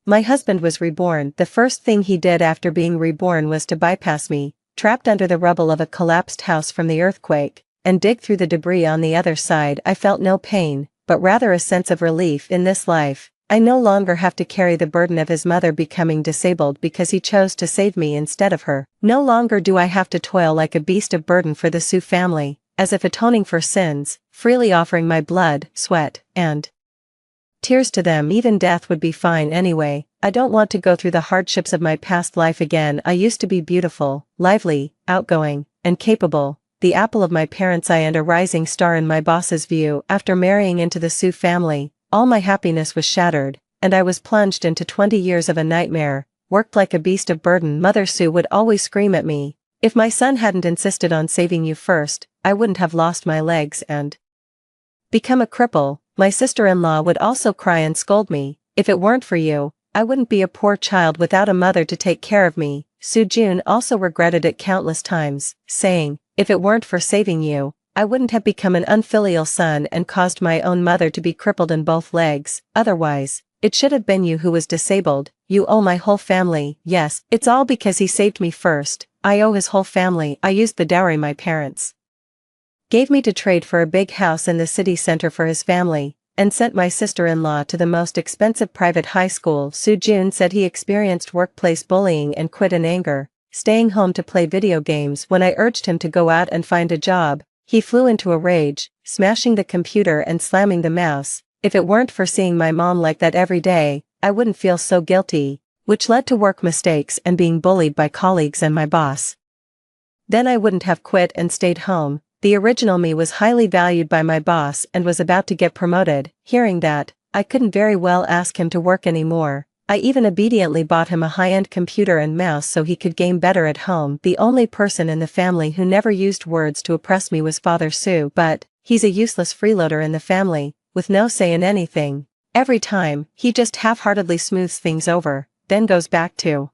My husband was reborn. The first thing he did after being reborn was to bypass me, trapped under the rubble of a collapsed house from the earthquake, and dig through the debris on the other side. I felt no pain, but rather a sense of relief. In this life, I no longer have to carry the burden of his mother becoming disabled because he chose to save me instead of her. No longer do I have to toil like a beast of burden for the Sue family, as if atoning for sins, freely offering my blood, sweat, and tears to them. Even death would be fine anyway. I don't want to go through the hardships of my past life again. I used to be beautiful, lively, outgoing, and capable, the apple of my parents' eye and a rising star in my boss's view. After marrying into the Sue family, all my happiness was shattered, and I was plunged into 20 years of a nightmare, worked like a beast of burden. Mother Sue would always scream at me, "If my son hadn't insisted on saving you first, I wouldn't have lost my legs and become a cripple." My sister-in-law would also cry and scold me, "If it weren't for you, I wouldn't be a poor child without a mother to take care of me." Sue June also regretted it countless times, saying, "If it weren't for saving you, I wouldn't have become an unfilial son and caused my own mother to be crippled in both legs. Otherwise, it should have been you who was disabled. You owe my whole family." Yes, it's all because he saved me first. I owe his whole family. I used the dowry my parents gave me to trade for a big house in the city center for his family, and sent my sister-in-law to the most expensive private high school. Sue June said he experienced workplace bullying and quit in anger, staying home to play video games. When I urged him to go out and find a job, he flew into a rage, smashing the computer and slamming the mouse. "If it weren't for seeing my mom like that every day, I wouldn't feel so guilty," which led to work mistakes and being bullied by colleagues and my boss. "Then I wouldn't have quit and stayed home." The original me was highly valued by my boss and was about to get promoted. Hearing that, I couldn't very well ask him to work anymore. I even obediently bought him a high-end computer and mouse so he could game better at home. The only person in the family who never used words to oppress me was Father Sue, but he's a useless freeloader in the family, with no say in anything. Every time, he just half-heartedly smooths things over, then goes back to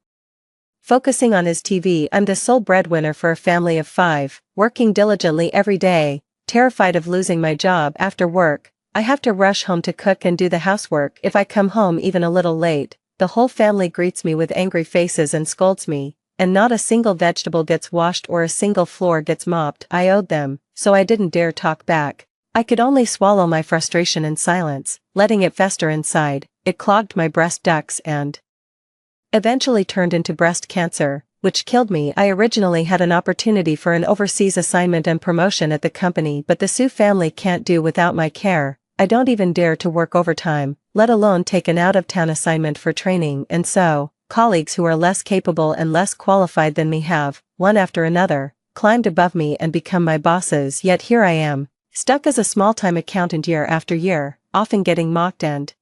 focusing on his TV. I'm the sole breadwinner for a family of 5, working diligently every day, terrified of losing my job. After work, I have to rush home to cook and do the housework. If I come home even a little late, the whole family greets me with angry faces and scolds me, and not a single vegetable gets washed or a single floor gets mopped. I owed them, so I didn't dare talk back. I could only swallow my frustration in silence, letting it fester inside. It clogged my breast ducts and eventually turned into breast cancer, which killed me. I originally had an opportunity for an overseas assignment and promotion at the company, but the Sue family can't do without my care. I don't even dare to work overtime, let alone take an out-of-town assignment for training, and so, colleagues who are less capable and less qualified than me have, one after another, climbed above me and become my bosses. Yet here I am, stuck as a small-time accountant year after year, often getting mocked and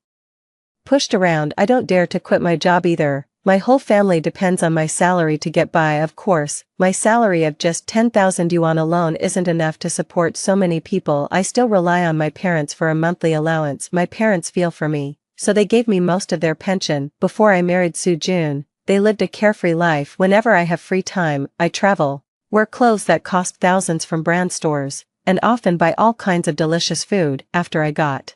pushed around. I don't dare to quit my job either. My whole family depends on my salary to get by. Of course, my salary of just 10,000 yuan alone isn't enough to support so many people. I still rely on my parents for a monthly allowance. My parents feel for me, so they gave me most of their pension. Before I married Sue June, they lived a carefree life. Whenever I have free time, I travel, wear clothes that cost thousands from brand stores, and often buy all kinds of delicious food. After I got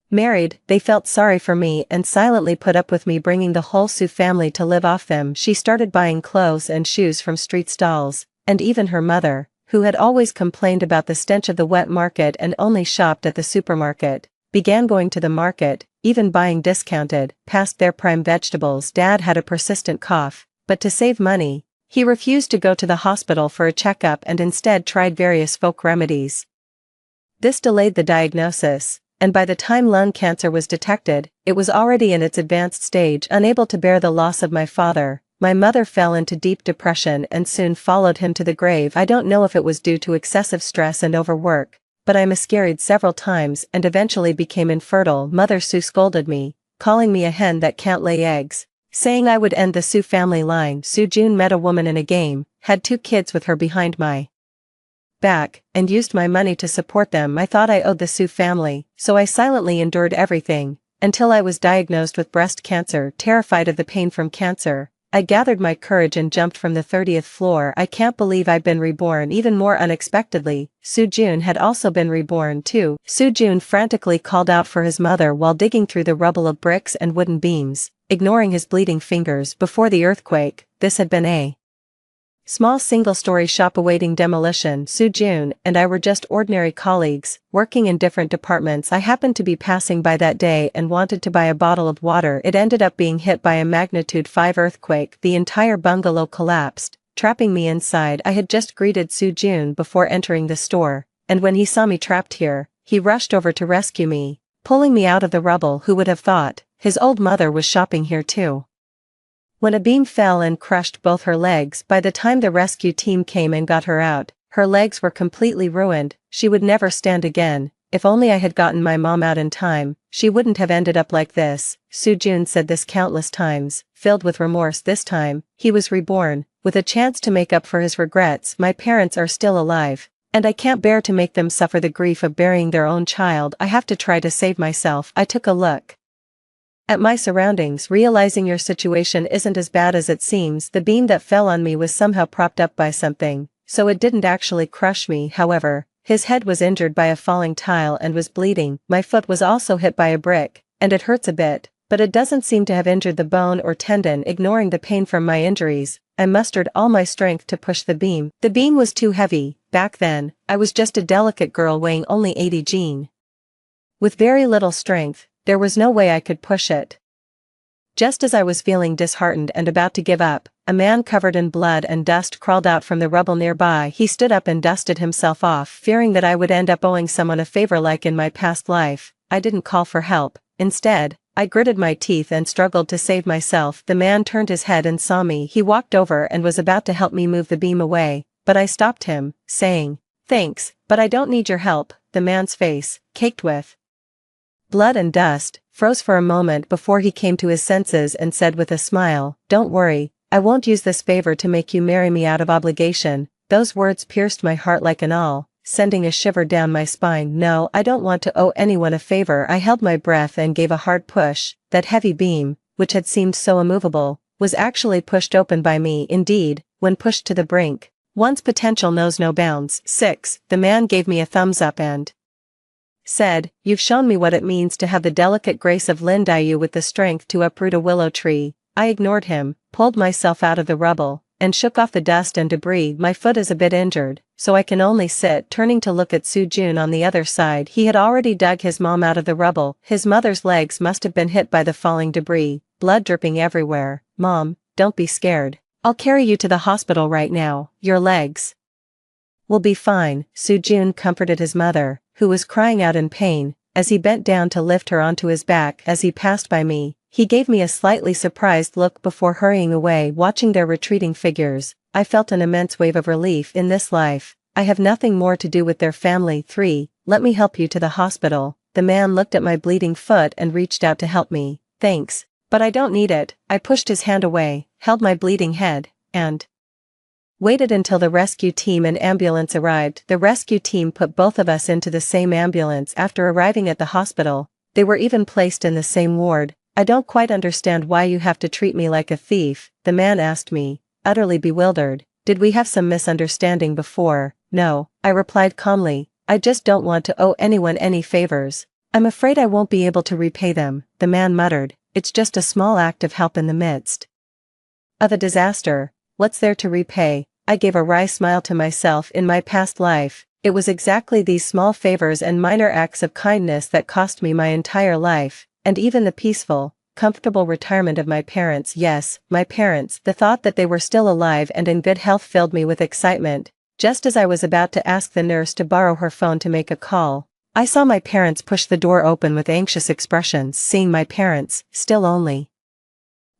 married, they felt sorry for me and silently put up with me bringing the whole Sue family to live off them. She started buying clothes and shoes from street stalls, and even her mother, who had always complained about the stench of the wet market and only shopped at the supermarket, began going to the market, even buying discounted, past their prime vegetables. Dad had a persistent cough, but to save money, he refused to go to the hospital for a checkup and instead tried various folk remedies. This delayed the diagnosis, and by the time lung cancer was detected, it was already in its advanced stage. Unable to bear the loss of my father, my mother fell into deep depression and soon followed him to the grave. I don't know if it was due to excessive stress and overwork, but I miscarried several times and eventually became infertile. Mother Sue scolded me, calling me a hen that can't lay eggs, saying I would end the Sue family line. Sue June met a woman in a game, had 2 kids with her behind my back, and used my money to support them. I thought I owed the Sue family, so I silently endured everything, until I was diagnosed with breast cancer. Terrified of the pain from cancer, I gathered my courage and jumped from the 30th floor. I can't believe I've been reborn. Even more unexpectedly, Soo-jun had also been reborn too. Soo-jun frantically called out for his mother while digging through the rubble of bricks and wooden beams, ignoring his bleeding fingers. Before the earthquake, this had been a small single-story shop awaiting demolition. Soo-jun and I were just ordinary colleagues, working in different departments. I happened to be passing by that day and wanted to buy a bottle of water. It ended up being hit by a magnitude 5 earthquake. The entire bungalow collapsed, trapping me inside. I had just greeted Soo-jun before entering the store, and when he saw me trapped here, he rushed over to rescue me, pulling me out of the rubble. Who would have thought his old mother was shopping here too? When a beam fell and crushed both her legs, by the time the rescue team came and got her out, her legs were completely ruined. She would never stand again. If only I had gotten my mom out in time, she wouldn't have ended up like this. Soo-jun said this countless times, filled with remorse. This time, he was reborn, with a chance to make up for his regrets. My parents are still alive, and I can't bear to make them suffer the grief of burying their own child. I have to try to save myself. I took a look at my surroundings, realizing your situation isn't as bad as it seems. The beam that fell on me was somehow propped up by something, so it didn't actually crush me. However, his head was injured by a falling tile and was bleeding. My foot was also hit by a brick, and it hurts a bit, but it doesn't seem to have injured the bone or tendon. Ignoring the pain from my injuries, I mustered all my strength to push the beam. The beam was too heavy. Back then, I was just a delicate girl weighing only 80 kg. With very little strength, there was no way I could push it. Just as I was feeling disheartened and about to give up, a man covered in blood and dust crawled out from the rubble nearby. He stood up and dusted himself off, fearing that I would end up owing someone a favor like in my past life. I didn't call for help. Instead, I gritted my teeth and struggled to save myself. The man turned his head and saw me. He walked over and was about to help me move the beam away, but I stopped him, saying, "Thanks, but I don't need your help." The man's face, caked with blood and dust, froze for a moment before he came to his senses and said with a smile, "Don't worry, I won't use this favor to make you marry me out of obligation." Those words pierced my heart like an awl, sending a shiver down my spine. No, I don't want to owe anyone a favor. I held my breath and gave a hard push. That heavy beam, which had seemed so immovable, was actually pushed open by me. Indeed, when pushed to the brink, one's potential knows no bounds. 6. The man gave me a thumbs up and said, "You've shown me what it means to have the delicate grace of Lin Diyu with the strength to uproot a willow tree." I ignored him, pulled myself out of the rubble, and shook off the dust and debris. My foot is a bit injured, so I can only sit. Turning to look at Soo-jun on the other side, he had already dug his mom out of the rubble. His mother's legs must have been hit by the falling debris, blood dripping everywhere. "Mom, don't be scared. I'll carry you to the hospital right now. Your legs will be fine." Soo-jun comforted his mother, who was crying out in pain, as he bent down to lift her onto his back. As he passed by me, he gave me a slightly surprised look before hurrying away. Watching their retreating figures, I felt an immense wave of relief. In this life, I have nothing more to do with their family. 3. Let me help you to the hospital. The man looked at my bleeding foot and reached out to help me. "Thanks, but I don't need it." I pushed his hand away, held my bleeding head, and waited until the rescue team and ambulance arrived. The rescue team put both of us into the same ambulance. After arriving at the hospital, they were even placed in the same ward. "I don't quite understand why you have to treat me like a thief," the man asked me, utterly bewildered. "Did we have some misunderstanding before?" "No," I replied calmly, "I just don't want to owe anyone any favors. I'm afraid I won't be able to repay them." The man muttered, "It's just a small act of help in the midst of a disaster. What's there to repay?" I gave a wry smile to myself. In my past life, it was exactly these small favors and minor acts of kindness that cost me my entire life, and even the peaceful, comfortable retirement of my parents. Yes, my parents. The thought that they were still alive and in good health filled me with excitement. Just as I was about to ask the nurse to borrow her phone to make a call, I saw my parents push the door open with anxious expressions. Seeing my parents, still only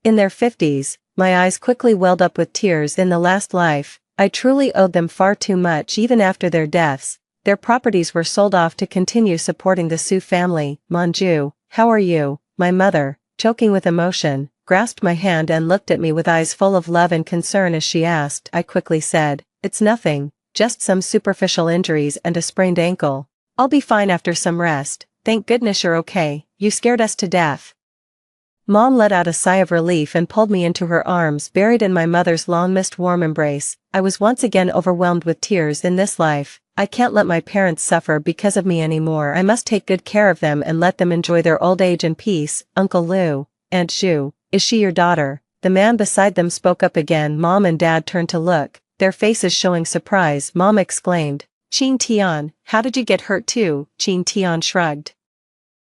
in their 50s, my eyes quickly welled up with tears. In the last life, I truly owed them far too much. Even after their deaths, their properties were sold off to continue supporting the Su family. "Manju, how are you?" My mother, choking with emotion, grasped my hand and looked at me with eyes full of love and concern as she asked. I quickly said, "It's nothing, just some superficial injuries and a sprained ankle. I'll be fine after some rest." "Thank goodness you're okay. You scared us to death." Mom let out a sigh of relief and pulled me into her arms, buried in my mother's long-missed warm embrace. I was once again overwhelmed with tears. In this life, I can't let my parents suffer because of me anymore. I must take good care of them and let them enjoy their old age in peace. Uncle Lou, Aunt Zhu, is she your daughter? The man beside them spoke up again. Mom and Dad turned to look, their faces showing surprise. Mom exclaimed, Qin Tian, how did you get hurt too? Qin Tian shrugged.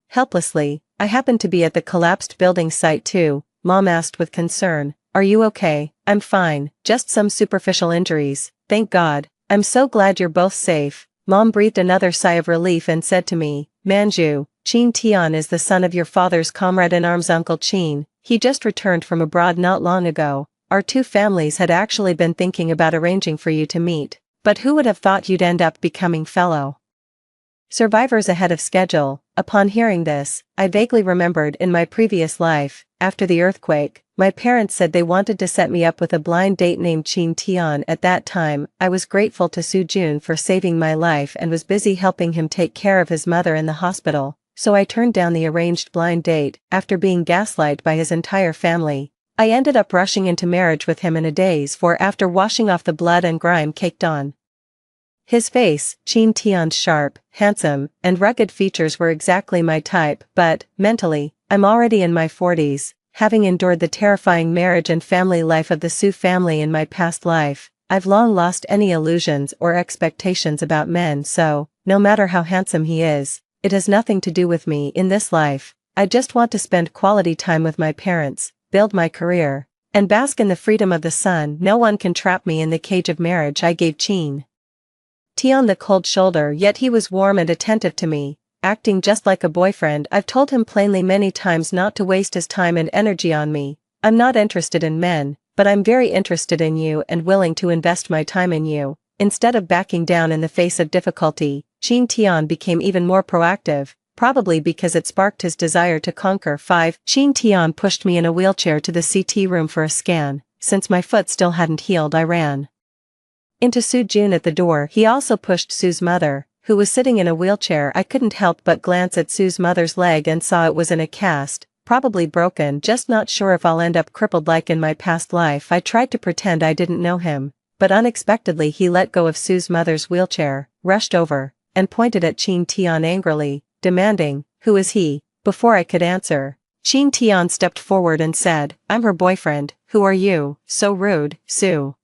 Helplessly, I happened to be at the collapsed building site too. Mom asked with concern, are you okay? I'm fine, just some superficial injuries, thank God. I'm so glad you're both safe. Mom breathed another sigh of relief and said to me, Manju, Qin Tian is the son of your father's comrade in arms, Uncle Qin. He just returned from abroad not long ago. Our two families had actually been thinking about arranging for you to meet, but who would have thought you'd end up becoming fellow survivors ahead of schedule? Upon hearing this, I vaguely remembered in my previous life, after the earthquake, my parents said they wanted to set me up with a blind date named Qin Tian. At that time, I was grateful to Su Jun for saving my life and was busy helping him take care of his mother in the hospital, so I turned down the arranged blind date. After being gaslighted by his entire family, I ended up rushing into marriage with him in a daze, for after washing off the blood and grime caked on his face, Qin Tian's sharp, handsome, and rugged features were exactly my type, but, mentally, I'm already in my 40s, having endured the terrifying marriage and family life of the Su family in my past life. I've long lost any illusions or expectations about men, so, no matter how handsome he is, it has nothing to do with me in this life. I just want to spend quality time with my parents, build my career, and bask in the freedom of the sun. No one can trap me in the cage of marriage. I gave Qin Tian the cold shoulder, yet he was warm and attentive to me, acting just like a boyfriend. I've told him plainly many times not to waste his time and energy on me. I'm not interested in men, but I'm very interested in you and willing to invest my time in you. Instead of backing down in the face of difficulty, Qin Tian became even more proactive, probably because it sparked his desire to conquer. 5. Qin Tian pushed me in a wheelchair to the CT room for a scan. Since my foot still hadn't healed, I ran into Su Jun at the door. He also pushed Su's mother, who was sitting in a wheelchair. I couldn't help but glance at Su's mother's leg and saw it was in a cast, probably broken. Just not sure if I'll end up crippled like in my past life. I tried to pretend I didn't know him, but unexpectedly he let go of Su's mother's wheelchair, rushed over, and pointed at Qin Tian angrily, demanding, who is he? Before I could answer, Qin Tian stepped forward and said, I'm her boyfriend. Who are you? So rude. Su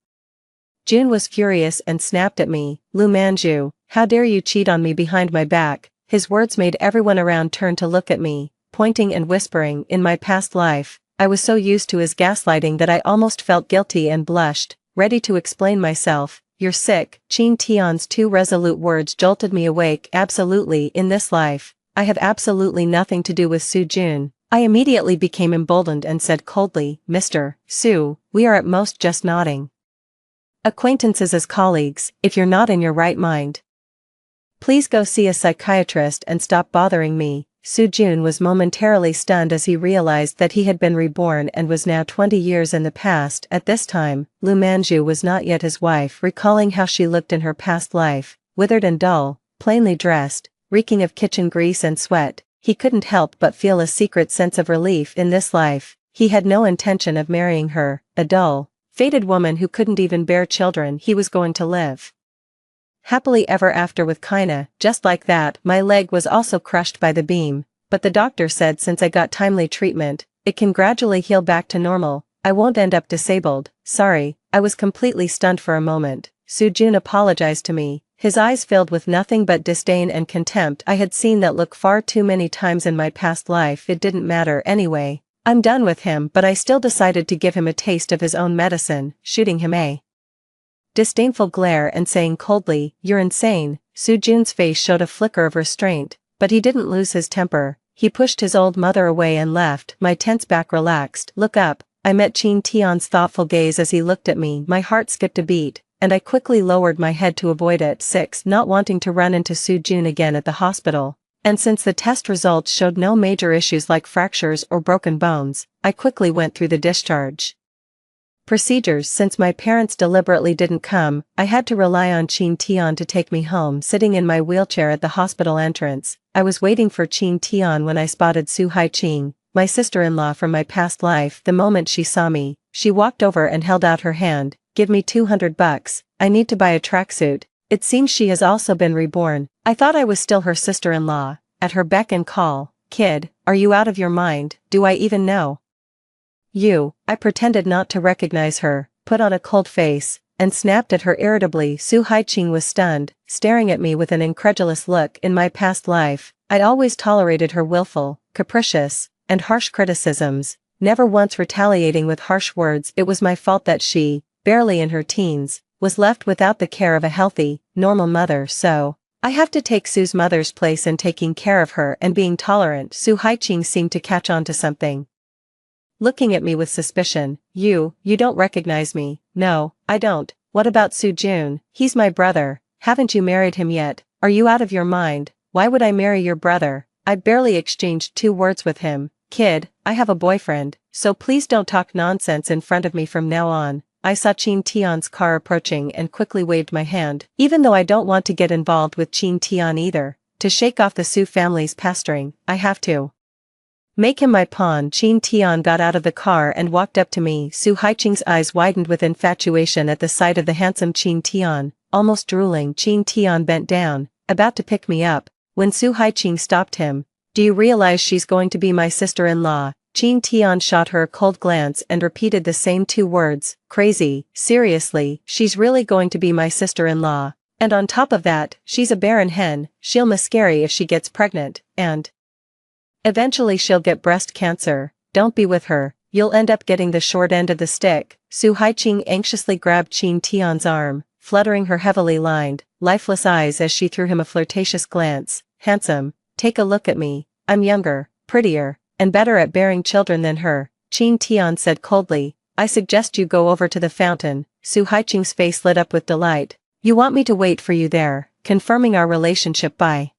Jun was furious and snapped at me, Lu Manju, how dare you cheat on me behind my back? His words made everyone around turn to look at me, pointing and whispering. In my past life, I was so used to his gaslighting that I almost felt guilty and blushed, ready to explain myself. You're sick. Qin Tian's two resolute words jolted me awake. Absolutely. In this life, I have absolutely nothing to do with Su Jun. I immediately became emboldened and said coldly, Mr. Su, we are at most just nodding acquaintances as colleagues. If you're not in your right mind, please go see a psychiatrist and stop bothering me. Su Jun was momentarily stunned as he realized that he had been reborn and was now 20 years in the past. At this time, Lu Manju was not yet his wife. Recalling how she looked in her past life, withered and dull, plainly dressed, reeking of kitchen grease and sweat, he couldn't help but feel a secret sense of relief. In this life, he had no intention of marrying her, a dull, fated woman who couldn't even bear children. He was going to live happily ever after with Kaina. Just like that, my leg was also crushed by the beam, but the doctor said since I got timely treatment, it can gradually heal back to normal. I won't end up disabled. Sorry, I was completely stunned for a moment. Su Jun apologized to me, his eyes filled with nothing but disdain and contempt. I had seen that look far too many times in my past life. It didn't matter anyway. I'm done with him, but I still decided to give him a taste of his own medicine, shooting him a disdainful glare and saying coldly, you're insane. Su Jun's face showed a flicker of restraint, but he didn't lose his temper. He pushed his old mother away and left. My tense back relaxed. Look up. I met Qin Tian's thoughtful gaze as he looked at me. My heart skipped a beat, and I quickly lowered my head to avoid it. 6. Not wanting to run into Su Jun again at the hospital, and since the test results showed no major issues like fractures or broken bones, I quickly went through the discharge procedures. Since my parents deliberately didn't come, I had to rely on Qin Tian to take me home. Sitting in my wheelchair at the hospital entrance, I was waiting for Qin Tian when I spotted Su Haiqing, my sister-in-law from my past life. The moment she saw me, she walked over and held out her hand. Give me $200. I need to buy a tracksuit. It seems she has also been reborn. I thought I was still her sister-in-law, at her beck and call. Kid, are you out of your mind? Do I even know you? I pretended not to recognize her, put on a cold face, and snapped at her irritably. Su Haiqing was stunned, staring at me with an incredulous look. In my past life, I'd always tolerated her willful, capricious, and harsh criticisms, never once retaliating with harsh words. It was my fault that she, barely in her teens, was left without the care of a healthy, normal mother, so I have to take Su's mother's place in taking care of her and being tolerant. Su Haiqing seemed to catch on to something, looking at me with suspicion. You don't recognize me? No, I don't. What about Su Jun? He's my brother. Haven't you married him yet? Are you out of your mind? Why would I marry your brother? I barely exchanged 2 words with him. Kid, I have a boyfriend, so please don't talk nonsense in front of me from now on. I saw Qin Tian's car approaching and quickly waved my hand, even though I don't want to get involved with Qin Tian either. To shake off the Su family's pestering, I have to make him my pawn. Qin Tian got out of the car and walked up to me. Su Haiqing's eyes widened with infatuation at the sight of the handsome Qin Tian. Almost drooling, Qin Tian bent down, about to pick me up, when Su Haiqing stopped him. Do you realize she's going to be my sister-in-law? Qin Tian shot her a cold glance and repeated the same 2 words. Crazy, seriously, she's really going to be my sister-in-law. And on top of that, she's a barren hen. She'll miscarry if she gets pregnant, and eventually she'll get breast cancer. Don't be with her, you'll end up getting the short end of the stick. Su Haiqing anxiously grabbed Qin Tian's arm, fluttering her heavily lined, lifeless eyes as she threw him a flirtatious glance. Handsome, take a look at me. I'm younger, prettier, and better at bearing children than her. Qin Tian said coldly. I suggest you go over to the fountain. Su Haiqing's face lit up with delight. You want me to wait for you there, confirming our relationship by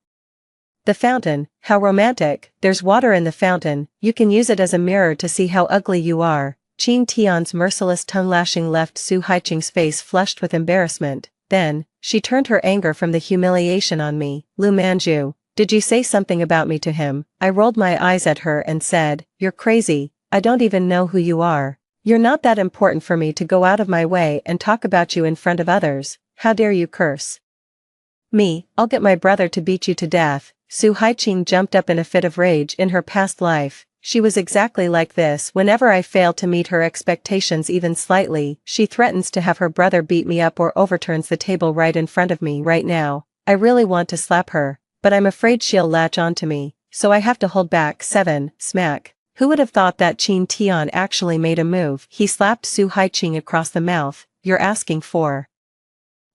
the fountain? How romantic. There's water in the fountain, you can use it as a mirror to see how ugly you are. Qin Tian's merciless tongue-lashing left Su Haiqing's face flushed with embarrassment. Then, she turned her anger from the humiliation on me. Lu Manju, did you say something about me to him? I rolled my eyes at her and said, you're crazy, I don't even know who you are. You're not that important for me to go out of my way and talk about you in front of others. How dare you curse me? I'll get my brother to beat you to death. Su Haiqing jumped up in a fit of rage. In her past life, she was exactly like this. Whenever I failed to meet her expectations even slightly, she threatens to have her brother beat me up or overturns the table right in front of me. Right now, I really want to slap her, but I'm afraid she'll latch onto me, so I have to hold back. 7. Smack. Who would have thought that Qin Tian actually made a move? He slapped Su Haiqing across the mouth. You're asking for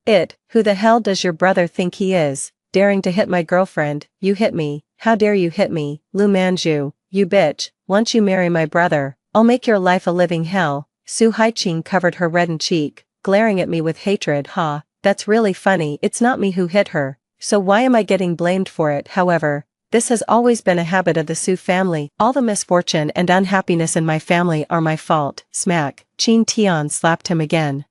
it. Who the hell does your brother think he is, daring to hit my girlfriend? You hit me. How dare you hit me? Lu Manju, you bitch, once you marry my brother, I'll make your life a living hell. Su Haiqing covered her reddened cheek, glaring at me with hatred. Ha, that's really funny. It's not me who hit her, so why am I getting blamed for it? However, this has always been a habit of the Su family. All the misfortune and unhappiness in my family are my fault. Smack. Qin Tian slapped him again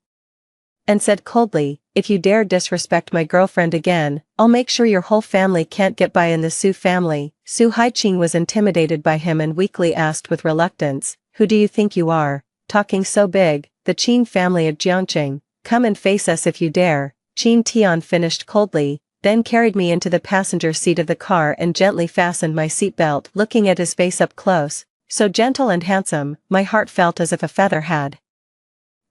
and said coldly, if you dare disrespect my girlfriend again, I'll make sure your whole family can't get by in the Su family. Su Haiqing was intimidated by him and weakly asked with reluctance, who do you think you are, talking so big? The Qin family of Jiangqing. Come and face us if you dare. Qin Tian finished coldly, then carried me into the passenger seat of the car and gently fastened my seatbelt. Looking at his face up close, so gentle and handsome, my heart felt as if a feather had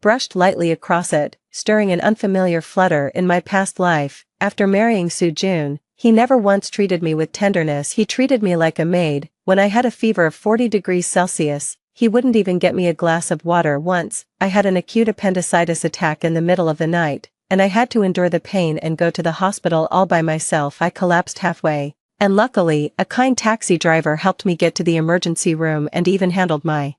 brushed lightly across it, stirring an unfamiliar flutter. In my past life, after marrying Su Jun, he never once treated me with tenderness. He treated me like a maid. When I had a fever of 40 degrees Celsius, he wouldn't even get me a glass of water. Once, I had an acute appendicitis attack in the middle of the night, and I had to endure the pain and go to the hospital all by myself. I collapsed halfway, and luckily, a kind taxi driver helped me get to the emergency room and even handled my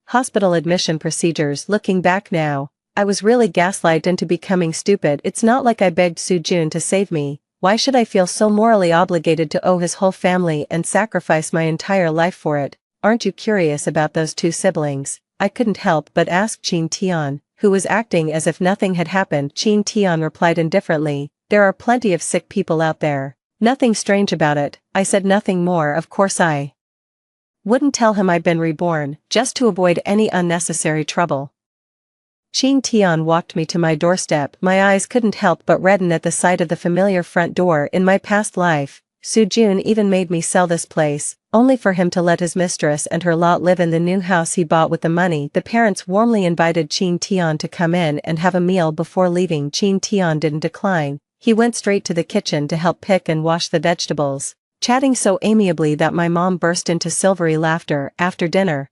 hospital admission procedures. Looking back now, I was really gaslighted into becoming stupid. It's not like I begged Su Jun to save me. Why should I feel so morally obligated to owe his whole family and sacrifice my entire life for it? Aren't you curious about those 2 siblings? I couldn't help but ask Qin Tian, who was acting as if nothing had happened. Qin Tian replied indifferently, there are plenty of sick people out there. Nothing strange about it. I said nothing more. Of course I Wouldn't tell him I'd been reborn, just to avoid any unnecessary trouble. Qin Tian walked me to my doorstep. My eyes couldn't help but redden at the sight of the familiar front door in my past life. Su Jun even made me sell this place, only for him to let his mistress and her lot live in the new house he bought with the money. The parents warmly invited Qin Tian to come in and have a meal before leaving. Qin Tian didn't decline. He went straight to the kitchen to help pick and wash the vegetables, chatting so amiably that my mom burst into silvery laughter. After dinner,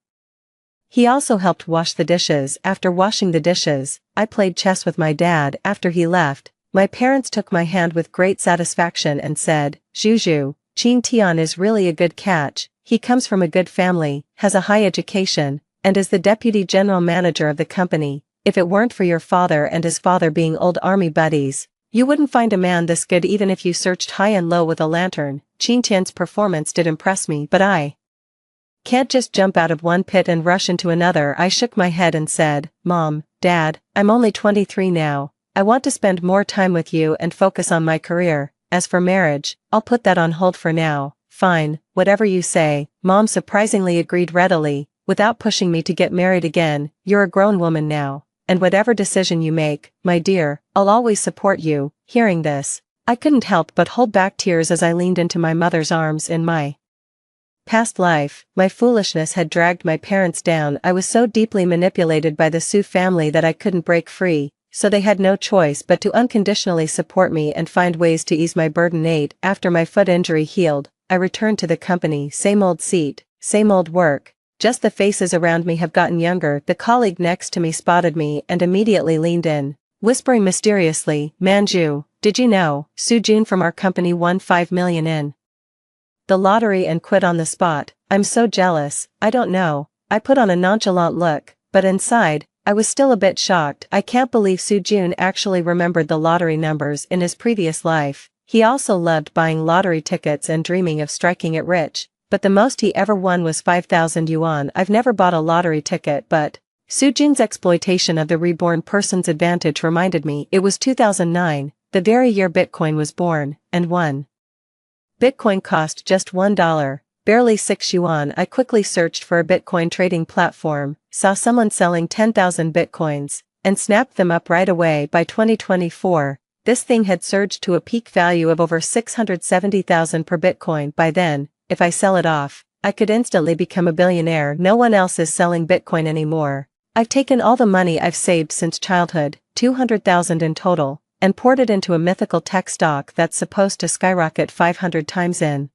he also helped wash the dishes. After washing the dishes, I played chess with my dad. After he left, my parents took my hand with great satisfaction and said, "Zhu, Qin Tian is really a good catch. He comes from a good family, has a high education, and is the deputy general manager of the company. If it weren't for your father and his father being old army buddies, you wouldn't find a man this good even if you searched high and low with a lantern." Qin Tian's performance did impress me, but I can't just jump out of one pit and rush into another. I shook my head and said, "Mom, Dad, I'm only 23 now. I want to spend more time with you and focus on my career. As for marriage, I'll put that on hold for now." "Fine, whatever you say." Mom surprisingly agreed readily, without pushing me to get married again. "You're a grown woman now, and whatever decision you make, my dear, I'll always support you." Hearing this, I couldn't help but hold back tears as I leaned into my mother's arms. In my past life, my foolishness had dragged my parents down. I was so deeply manipulated by the Su family that I couldn't break free, so they had no choice but to unconditionally support me and find ways to ease my burden. After my foot injury healed, I returned to the company. Same old seat, same old work, just the faces around me have gotten younger. The colleague next to me spotted me and immediately leaned in, whispering mysteriously, "Manju, did you know, Su Jun from our company won 5 million in the lottery and quit on the spot?" "I'm so jealous." "I don't know." I put on a nonchalant look, but inside, I was still a bit shocked. I can't believe Su Jun actually remembered the lottery numbers in his previous life. He also loved buying lottery tickets and dreaming of striking it rich, but the most he ever won was 5,000 yuan. I've never bought a lottery ticket, but Su Jun's exploitation of the reborn person's advantage reminded me it was 2009, the very year Bitcoin was born, and one Bitcoin cost just $1, barely 6 yuan. I quickly searched for a Bitcoin trading platform, saw someone selling 10,000 Bitcoins, and snapped them up right away. By 2024, this thing had surged to a peak value of over 670,000 per Bitcoin. By then, if I sell it off, I could instantly become a billionaire. No one else is selling Bitcoin anymore. I've taken all the money I've saved since childhood, 200,000 in total, and poured it into a mythical tech stock that's supposed to skyrocket 500 times in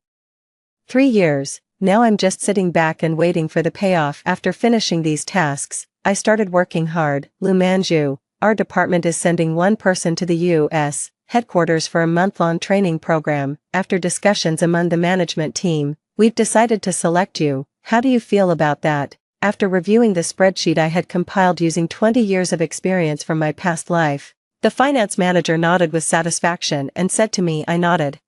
3 years. Now I'm just sitting back and waiting for the payoff. After finishing these tasks, I started working hard. "Lu Manju, our department is sending one person to the U.S. headquarters for a month-long training program. After discussions among the management team, we've decided to select you. How do you feel about that?" After reviewing the spreadsheet I had compiled using 20 years of experience from my past life, the finance manager nodded with satisfaction and said to me. I nodded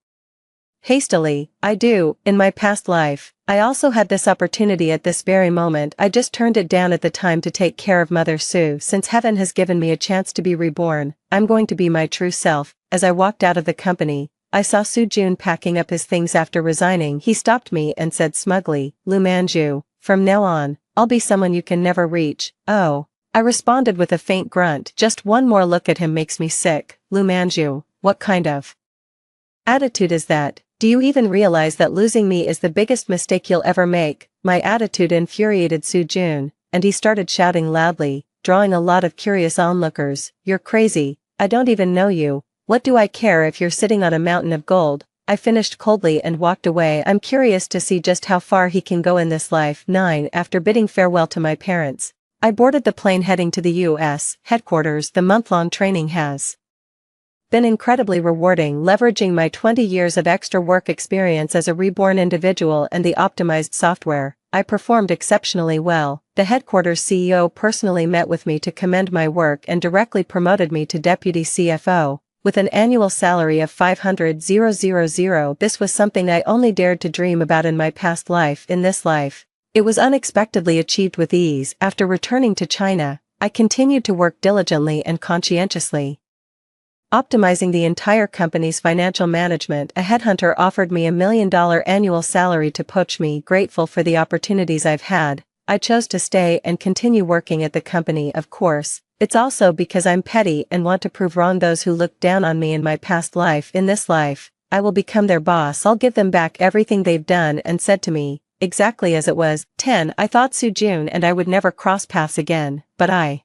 hastily. "I do. In my past life, I also had this opportunity at this very moment. I just turned it down at the time to take care of Mother Su. Since heaven has given me a chance to be reborn, I'm going to be my true self." As I walked out of the company, I saw Su Jun packing up his things after resigning. He stopped me and said smugly, "Lu Manju, from now on, I'll be someone you can never reach." "Oh." I responded with a faint grunt. Just one more look at him makes me sick. "Lu Manju, what kind of attitude is that? Do you even realize that losing me is the biggest mistake you'll ever make?" My attitude infuriated Su Jun, and he started shouting loudly, drawing a lot of curious onlookers. "You're crazy. I don't even know you. What do I care if you're sitting on a mountain of gold?" I finished coldly and walked away. I'm curious to see just how far he can go in this life. 9. After bidding farewell to my parents, I boarded the plane heading to the U.S. headquarters. The month-long training has been incredibly rewarding, leveraging my 20 years of extra work experience as a reborn individual and the optimized software. I performed exceptionally well. The headquarters CEO personally met with me to commend my work and directly promoted me to deputy CFO, with an annual salary of 500,000. This was something I only dared to dream about in my past life. In this life, it was unexpectedly achieved with ease. After returning to China, I continued to work diligently and conscientiously optimizing the entire company's financial management. A headhunter offered me $1 million annual salary to poach me. Grateful for the opportunities I've had, I chose to stay and continue working at the company. Of course, it's also because I'm petty and want to prove wrong those who looked down on me in my past life. In this life, I will become their boss. I'll give them back everything they've done and said to me, exactly as it was. 10. I thought Soo-jun and I would never cross paths again, but I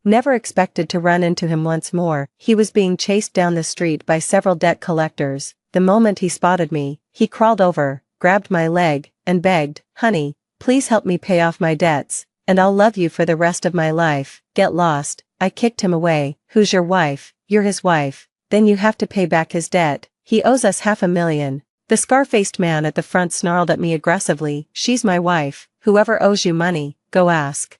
never expected to run into him once more. He was being chased down the street by several debt collectors. The moment he spotted me, he crawled over, grabbed my leg, and begged, "Honey, please help me pay off my debts, and I'll love you for the rest of my life." Get lost. I kicked him away. Who's your wife? You're his wife. Then you have to pay back his debt. He owes us $500,000. The scar-faced man at the front snarled at me aggressively. She's my wife. Whoever owes you money, go ask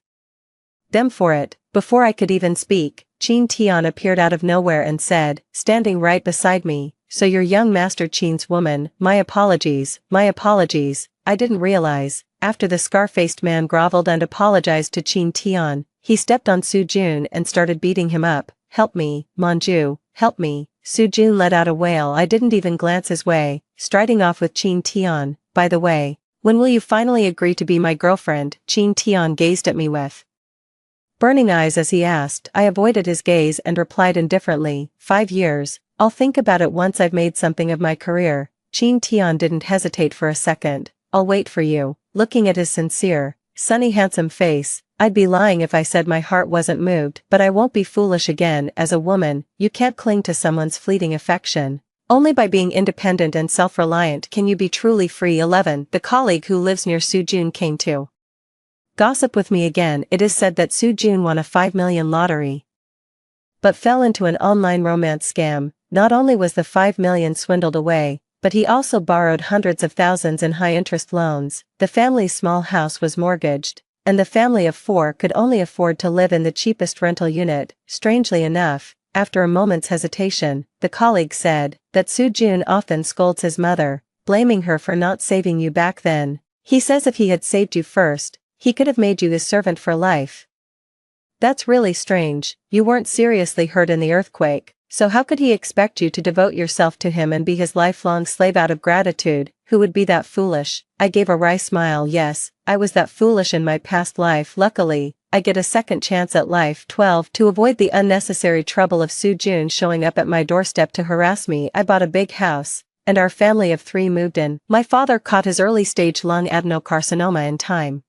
them for it. Before I could even speak, Chin Tian appeared out of nowhere and said, standing right beside me, "So you're young Master Chin's woman. My apologies, my apologies. I didn't realize." After the scar-faced man groveled and apologized to Chin Tian, he stepped on Soo-jun and started beating him up. "Help me, Manju, help me." Soo-jun let out a wail. I didn't even glance his way, striding off with Chin Tian. "By the way, when will you finally agree to be my girlfriend?" Chin Tian gazed at me with burning eyes as he asked. I avoided his gaze and replied indifferently, 5 years. I'll think about it once I've made something of my career. Chin Tian didn't hesitate for a second. "I'll wait for you." Looking at his sincere, sunny handsome face, I'd be lying if I said my heart wasn't moved. But I won't be foolish again. As a woman, you can't cling to someone's fleeting affection. Only by being independent and self-reliant can you be truly free. 11. The colleague who lives near Soo-jun came to gossip with me again. It is said that Soo-jun won a $5 million lottery, but fell into an online romance scam. Not only was the $5 million swindled away, but he also borrowed hundreds of thousands in high-interest loans. The family's small house was mortgaged, and the family of 4 could only afford to live in the cheapest rental unit. Strangely enough, after a moment's hesitation, the colleague said that Soo-jun often scolds his mother, blaming her for not saving you back then. He says if he had saved you first, he could have made you his servant for life. That's really strange. You weren't seriously hurt in the earthquake, so how could he expect you to devote yourself to him and be his lifelong slave out of gratitude? Who would be that foolish? I gave a wry smile. Yes, I was that foolish in my past life. Luckily, I get a second chance at life. 12. To avoid the unnecessary trouble of Soo-jun showing up at my doorstep to harass me, I bought a big house, and our family of 3 moved in. My father caught his early-stage lung adenocarcinoma in time,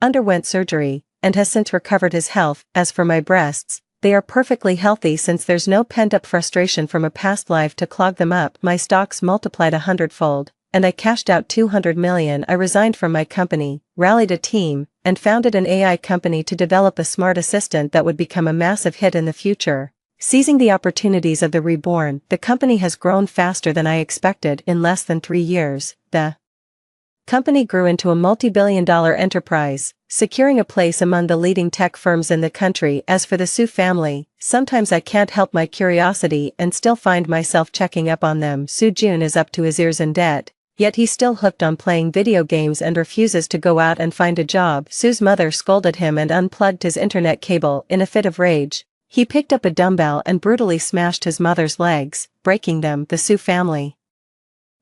underwent surgery, and has since recovered his health. As for my breasts, they are perfectly healthy since there's no pent-up frustration from a past life to clog them up. My stocks multiplied 100-fold, and I cashed out $200 million. I resigned from my company, rallied a team, and founded an AI company to develop a smart assistant that would become a massive hit in the future. Seizing the opportunities of the Reborn, the company has grown faster than I expected. In less than 3 years, the company grew into a multi-billion-dollar enterprise, securing a place among the leading tech firms in the country. As for the Soo family, sometimes I can't help my curiosity and still find myself checking up on them. Soo-jun is up to his ears in debt, yet he's still hooked on playing video games and refuses to go out and find a job. Soo's mother scolded him and unplugged his internet cable. In a fit of rage, he picked up a dumbbell and brutally smashed his mother's legs, breaking them. The Soo family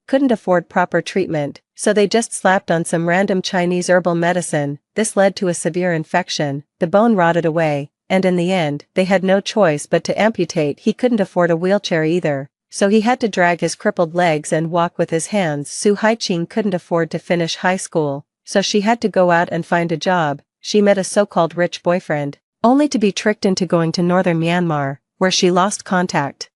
couldn't afford proper treatment, so they just slapped on some random Chinese herbal medicine. This led to a severe infection, the bone rotted away, and in the end, they had no choice but to amputate. He couldn't afford a wheelchair either, so he had to drag his crippled legs and walk with his hands. Soo Hai-ching couldn't afford to finish high school, so she had to go out and find a job. She met a so-called rich boyfriend, only to be tricked into going to northern Myanmar, where she lost contact.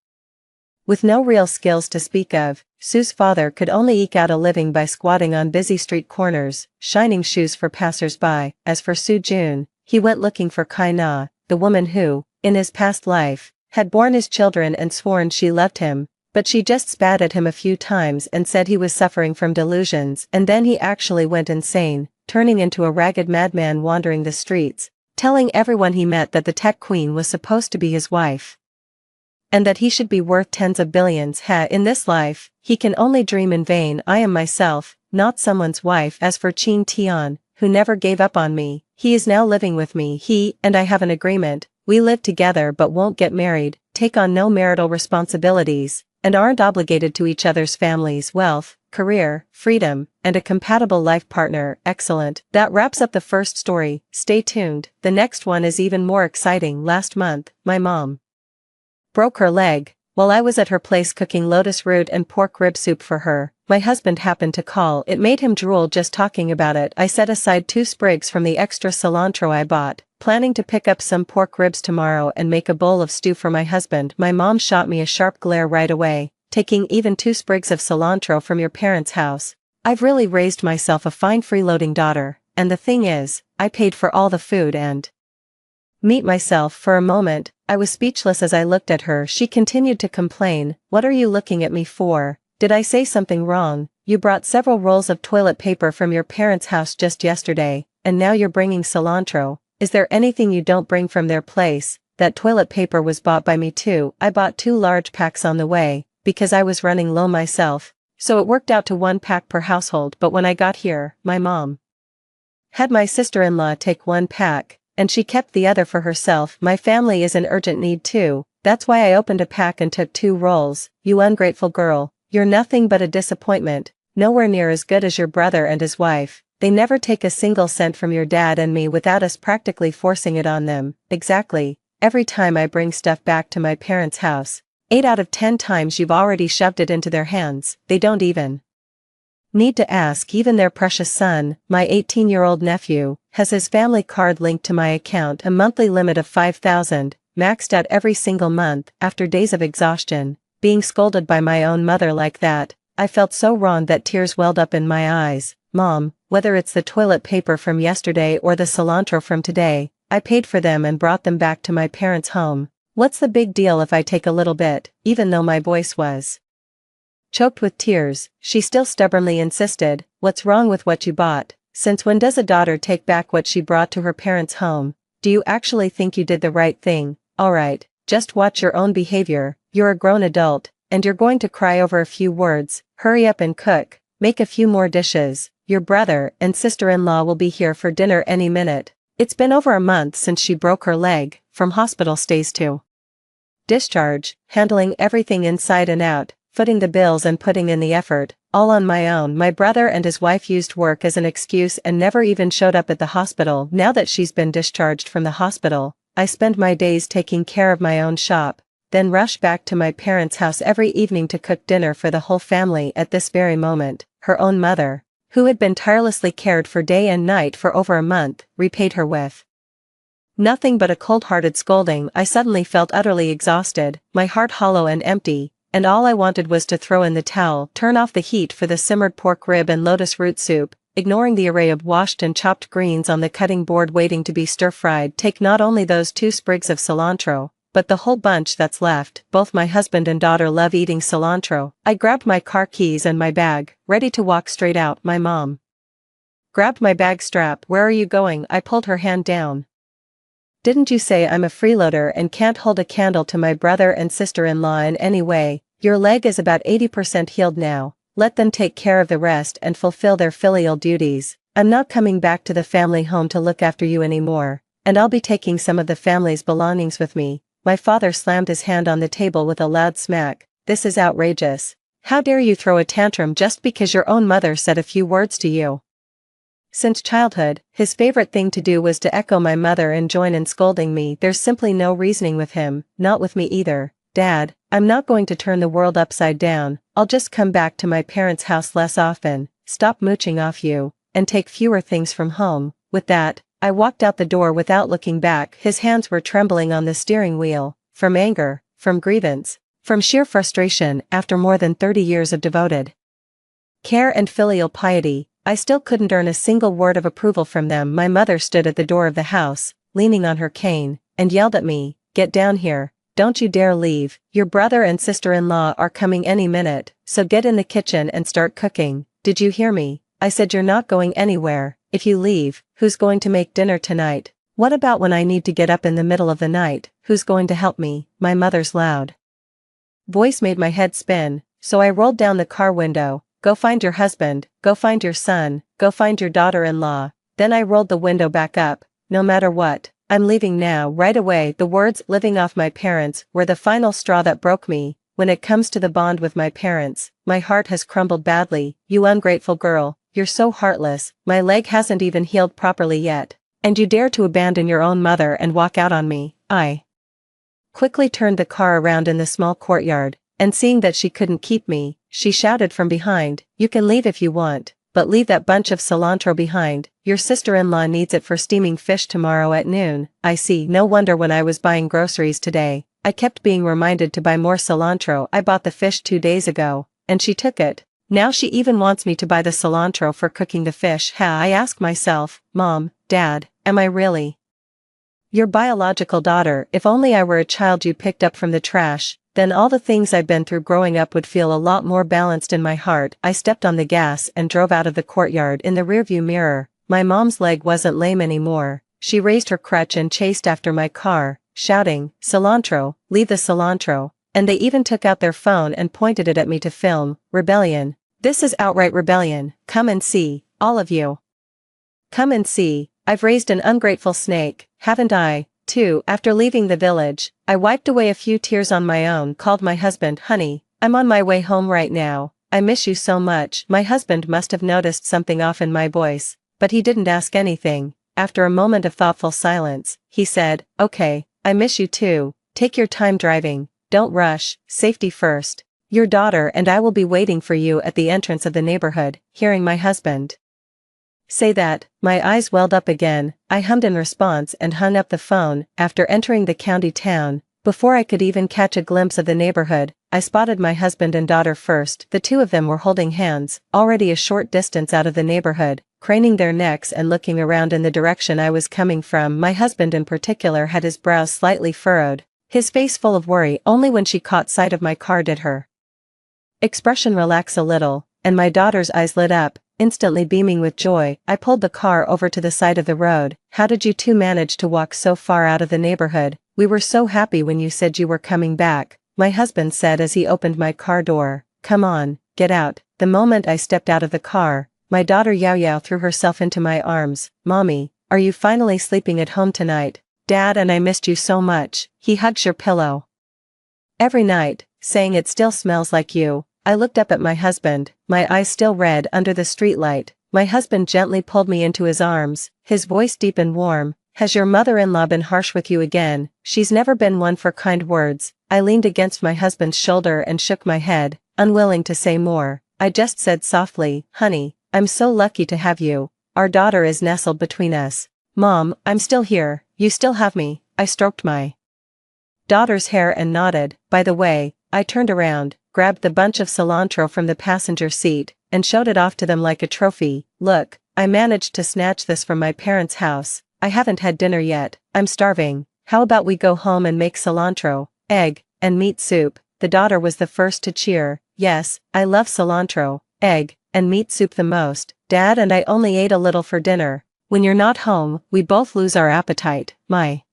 With no real skills to speak of, Soo's father could only eke out a living by squatting on busy street corners, shining shoes for passers-by. As for Soo-jun, he went looking for Kai Na, the woman who, in his past life, had borne his children and sworn she loved him, but she just spat at him a few times and said he was suffering from delusions, and then he actually went insane, turning into a ragged madman wandering the streets, telling everyone he met that the tech queen was supposed to be his wife, and that he should be worth tens of billions. In this life, he can only dream in vain. I am myself, not someone's wife. As for Chin Tian, who never gave up on me, he is now living with me. He and I have an agreement. We live together but won't get married. take on no marital responsibilities, and aren't obligated to each other's families, wealth, career, freedom, and a compatible life partner. Excellent. That wraps up the first story. Stay tuned, the next one is even more exciting. Last month, my mom broke her leg. While I was at her place cooking lotus root and pork rib soup for her, my husband happened to call. It made him drool just talking about it. I set aside 2 sprigs from the extra cilantro I bought, planning to pick up some pork ribs tomorrow and make a bowl of stew for my husband. My mom shot me a sharp glare right away. Taking even 2 sprigs of cilantro from your parents' house? I've really raised myself a fine freeloading daughter, and the thing is, I paid for all the food and meat myself. For a moment, I was speechless as I looked at her. She continued to complain. What are you looking at me for? Did I say something wrong? You brought several rolls of toilet paper from your parents' house just yesterday, and now you're bringing cilantro. Is there anything you don't bring from their place? That toilet paper was bought by me too. I bought 2 large packs on the way, because I was running low myself, so it worked out to 1 pack per household. But when I got here, my mom had my sister-in-law take 1 pack, and she kept the other for herself. My family is in urgent need too, that's why I opened a pack and took 2 rolls. You ungrateful girl, you're nothing but a disappointment, nowhere near as good as your brother and his wife. They never take a single cent from your dad and me without us practically forcing it on them. Exactly, every time I bring stuff back to my parents' house, 8 out of 10 times you've already shoved it into their hands. They don't even need to ask. Even their precious son, my 18-year-old nephew, has his family card linked to my account, a monthly limit of 5,000, maxed out every single month. After days of exhaustion, being scolded by my own mother like that, I felt so wrong that tears welled up in my eyes. Mom, whether it's the toilet paper from yesterday or the cilantro from today, I paid for them and brought them back to my parents' home. What's the big deal if I take a little bit? Even though my voice was choked with tears, she still stubbornly insisted. What's wrong with what you bought? Since when does a daughter take back what she brought to her parents' home? Do you actually think you did the right thing? Alright, just watch your own behavior. You're a grown adult, and you're going to cry over a few words. Hurry up and cook, make a few more dishes. Your brother and sister-in-law will be here for dinner any minute. It's been over a month since she broke her leg, from hospital stays to discharge, handling everything inside and out, footing the bills and putting in the effort, all on my own. My brother and his wife used work as an excuse and never even showed up at the hospital. Now that she's been discharged from the hospital, I spend my days taking care of my own shop, then rush back to my parents' house every evening to cook dinner for the whole family. At this very moment, her own mother, who had been tirelessly cared for day and night for over a month, repaid her with nothing but a cold-hearted scolding. I suddenly felt utterly exhausted, my heart hollow and empty, and all I wanted was to throw in the towel, turn off the heat for the simmered pork rib and lotus root soup, ignoring the array of washed and chopped greens on the cutting board waiting to be stir-fried. Take not only those 2 sprigs of cilantro, but the whole bunch that's left. Both my husband and daughter love eating cilantro. I grabbed my car keys and my bag, ready to walk straight out. My mom grabbed my bag strap. Where are you going? I pulled her hand down. Didn't you say I'm a freeloader and can't hold a candle to my brother and sister-in-law in any way? Your leg is about 80% healed now. Let them take care of the rest and fulfill their filial duties. I'm not coming back to the family home to look after you anymore, and I'll be taking some of the family's belongings with me. My father slammed his hand on the table with a loud smack. This is outrageous. How dare you throw a tantrum just because your own mother said a few words to you? Since childhood, his favorite thing to do was to echo my mother and join in scolding me. There's simply no reasoning with him, not with me either. Dad, I'm not going to turn the world upside down. I'll just come back to my parents' house less often, stop mooching off you, and take fewer things from home. With that, I walked out the door without looking back. His hands were trembling on the steering wheel, from anger, from grievance, from sheer frustration. After more than 30 years of devoted care and filial piety, I still couldn't earn a single word of approval from them. My mother stood at the door of the house, leaning on her cane, and yelled at me, "Get down here, don't you dare leave, your brother and sister-in-law are coming any minute, so get in the kitchen and start cooking. Did you hear me? I said you're not going anywhere. If you leave, who's going to make dinner tonight? What about when I need to get up in the middle of the night, who's going to help me?" My mother's loud voice made my head spin, so I rolled down the car window. "Go find your husband, go find your son, go find your daughter-in-law." Then I rolled the window back up. "No matter what, I'm leaving now, right away." The words "living off my parents" were the final straw that broke me. When it comes to the bond with my parents, my heart has crumbled badly. "You ungrateful girl, you're so heartless, my leg hasn't even healed properly yet. And you dare to abandon your own mother and walk out on me." I quickly turned the car around in the small courtyard, and seeing that she couldn't keep me, she shouted from behind, "You can leave if you want, but leave that bunch of cilantro behind. Your sister-in-law needs it for steaming fish tomorrow at noon." I see. No wonder when I was buying groceries today, I kept being reminded to buy more cilantro. I bought the fish 2 days ago, and she took it. Now she even wants me to buy the cilantro for cooking the fish. I ask myself, Mom, Dad, am I really your biological daughter? If only I were a child you picked up from the trash, then all the things I've been through growing up would feel a lot more balanced in my heart. I stepped on the gas and drove out of the courtyard. In the rearview mirror, my mom's leg wasn't lame anymore. She raised her crutch and chased after my car, shouting, "Cilantro, leave the cilantro." And they even took out their phone and pointed it at me to film. Rebellion. This is outright rebellion. Come and see, all of you. Come and see, I've raised an ungrateful snake, haven't I? Too. After leaving the village, I wiped away a few tears on my own, called my husband. "Honey, I'm on my way home right now. I miss you so much." My husband must have noticed something off in my voice, but he didn't ask anything. After a moment of thoughtful silence, he said, "Okay, I miss you too. Take your time driving. Don't rush, safety first. Your daughter and I will be waiting for you at the entrance of the neighborhood." Hearing my husband say that, my eyes welled up again. I hummed in response and hung up the phone. After entering the county town, before I could even catch a glimpse of the neighborhood, I spotted my husband and daughter first. The two of them were holding hands, already a short distance out of the neighborhood, craning their necks and looking around in the direction I was coming from. My husband in particular had his brows slightly furrowed, his face full of worry. Only when she caught sight of my car did her expression relax a little, and my daughter's eyes lit up, instantly beaming with joy. I pulled the car over to the side of the road. "How did you two manage to walk so far out of the neighborhood? We were so happy when you said you were coming back," my husband said as he opened my car door. "Come on, get out." The moment I stepped out of the car, my daughter Yao Yao threw herself into my arms. "Mommy, are you finally sleeping at home tonight? Dad and I missed you so much." He hugs your pillow every night, saying it still smells like you. I looked up at my husband, my eyes still red under the streetlight. My husband gently pulled me into his arms, his voice deep and warm. "Has your mother-in-law been harsh with you again?" "She's never been one for kind words." I leaned against my husband's shoulder and shook my head, unwilling to say more. I just said softly, "Honey, I'm so lucky to have you. Our daughter is nestled between us." "Mom, I'm still here, you still have me." I stroked my daughter's hair and nodded. "By the way," I turned around, grabbed the bunch of cilantro from the passenger seat, and showed it off to them like a trophy. "Look, I managed to snatch this from my parents' house. I haven't had dinner yet, I'm starving. How about we go home and make cilantro, egg, and meat soup?" The daughter was the first to cheer. "Yes, I love cilantro, egg, and meat soup the most. Dad and I only ate a little for dinner. When you're not home, we both lose our appetite." My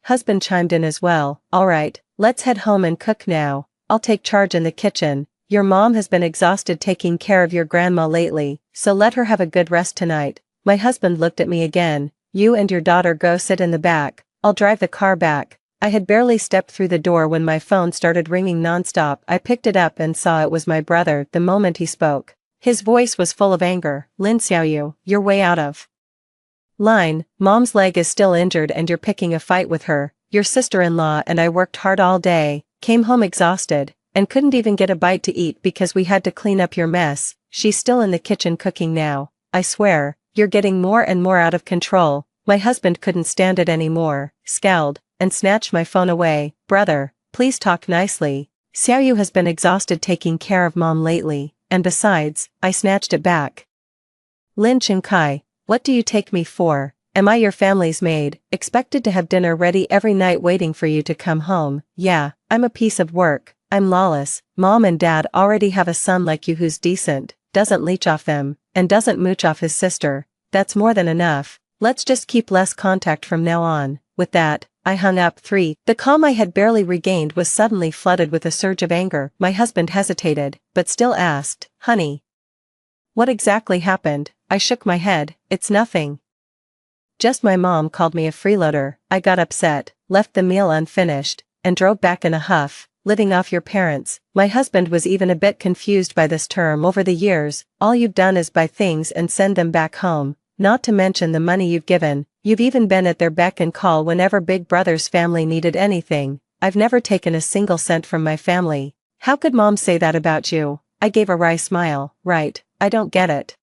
husband chimed in as well. "All right, let's head home and cook now. I'll take charge in the kitchen. Your mom has been exhausted taking care of your grandma lately, so let her have a good rest tonight." My husband looked at me again. "You and your daughter go sit in the back, I'll drive the car back." I had barely stepped through the door when my phone started ringing nonstop. I picked it up and saw it was my brother. The moment he spoke, his voice was full of anger. "Lin Xiaoyu, you're way out of line. Mom's leg is still injured and you're picking a fight with her. Your sister-in-law and I worked hard all day, came home exhausted, and couldn't even get a bite to eat because we had to clean up your mess. She's still in the kitchen cooking now. I swear, you're getting more and more out of control." My husband couldn't stand it anymore, scowled, and snatched my phone away. "Brother, please talk nicely. Xiaoyu has been exhausted taking care of mom lately, and besides," I snatched it back. "Lin Chengkai, what do you take me for? Am I your family's maid, expected to have dinner ready every night waiting for you to come home? Yeah, I'm a piece of work, I'm lawless. Mom and dad already have a son like you who's decent, doesn't leech off them, and doesn't mooch off his sister. That's more than enough. Let's just keep less contact from now on." With that, I hung up. 3. The calm I had barely regained was suddenly flooded with a surge of anger. My husband hesitated, but still asked, "Honey, what exactly happened?" I shook my head. "It's nothing." Just my mom called me a freeloader. I got upset, left the meal unfinished, and drove back in a huff. Living off your parents. My husband was even a bit confused by this term. Over the years, all you've done is buy things and send them back home, not to mention the money you've given. You've even been at their beck and call whenever Big Brother's family needed anything. I've never taken a single cent from my family. How could mom say that about you? I gave a wry smile. Right, I don't get it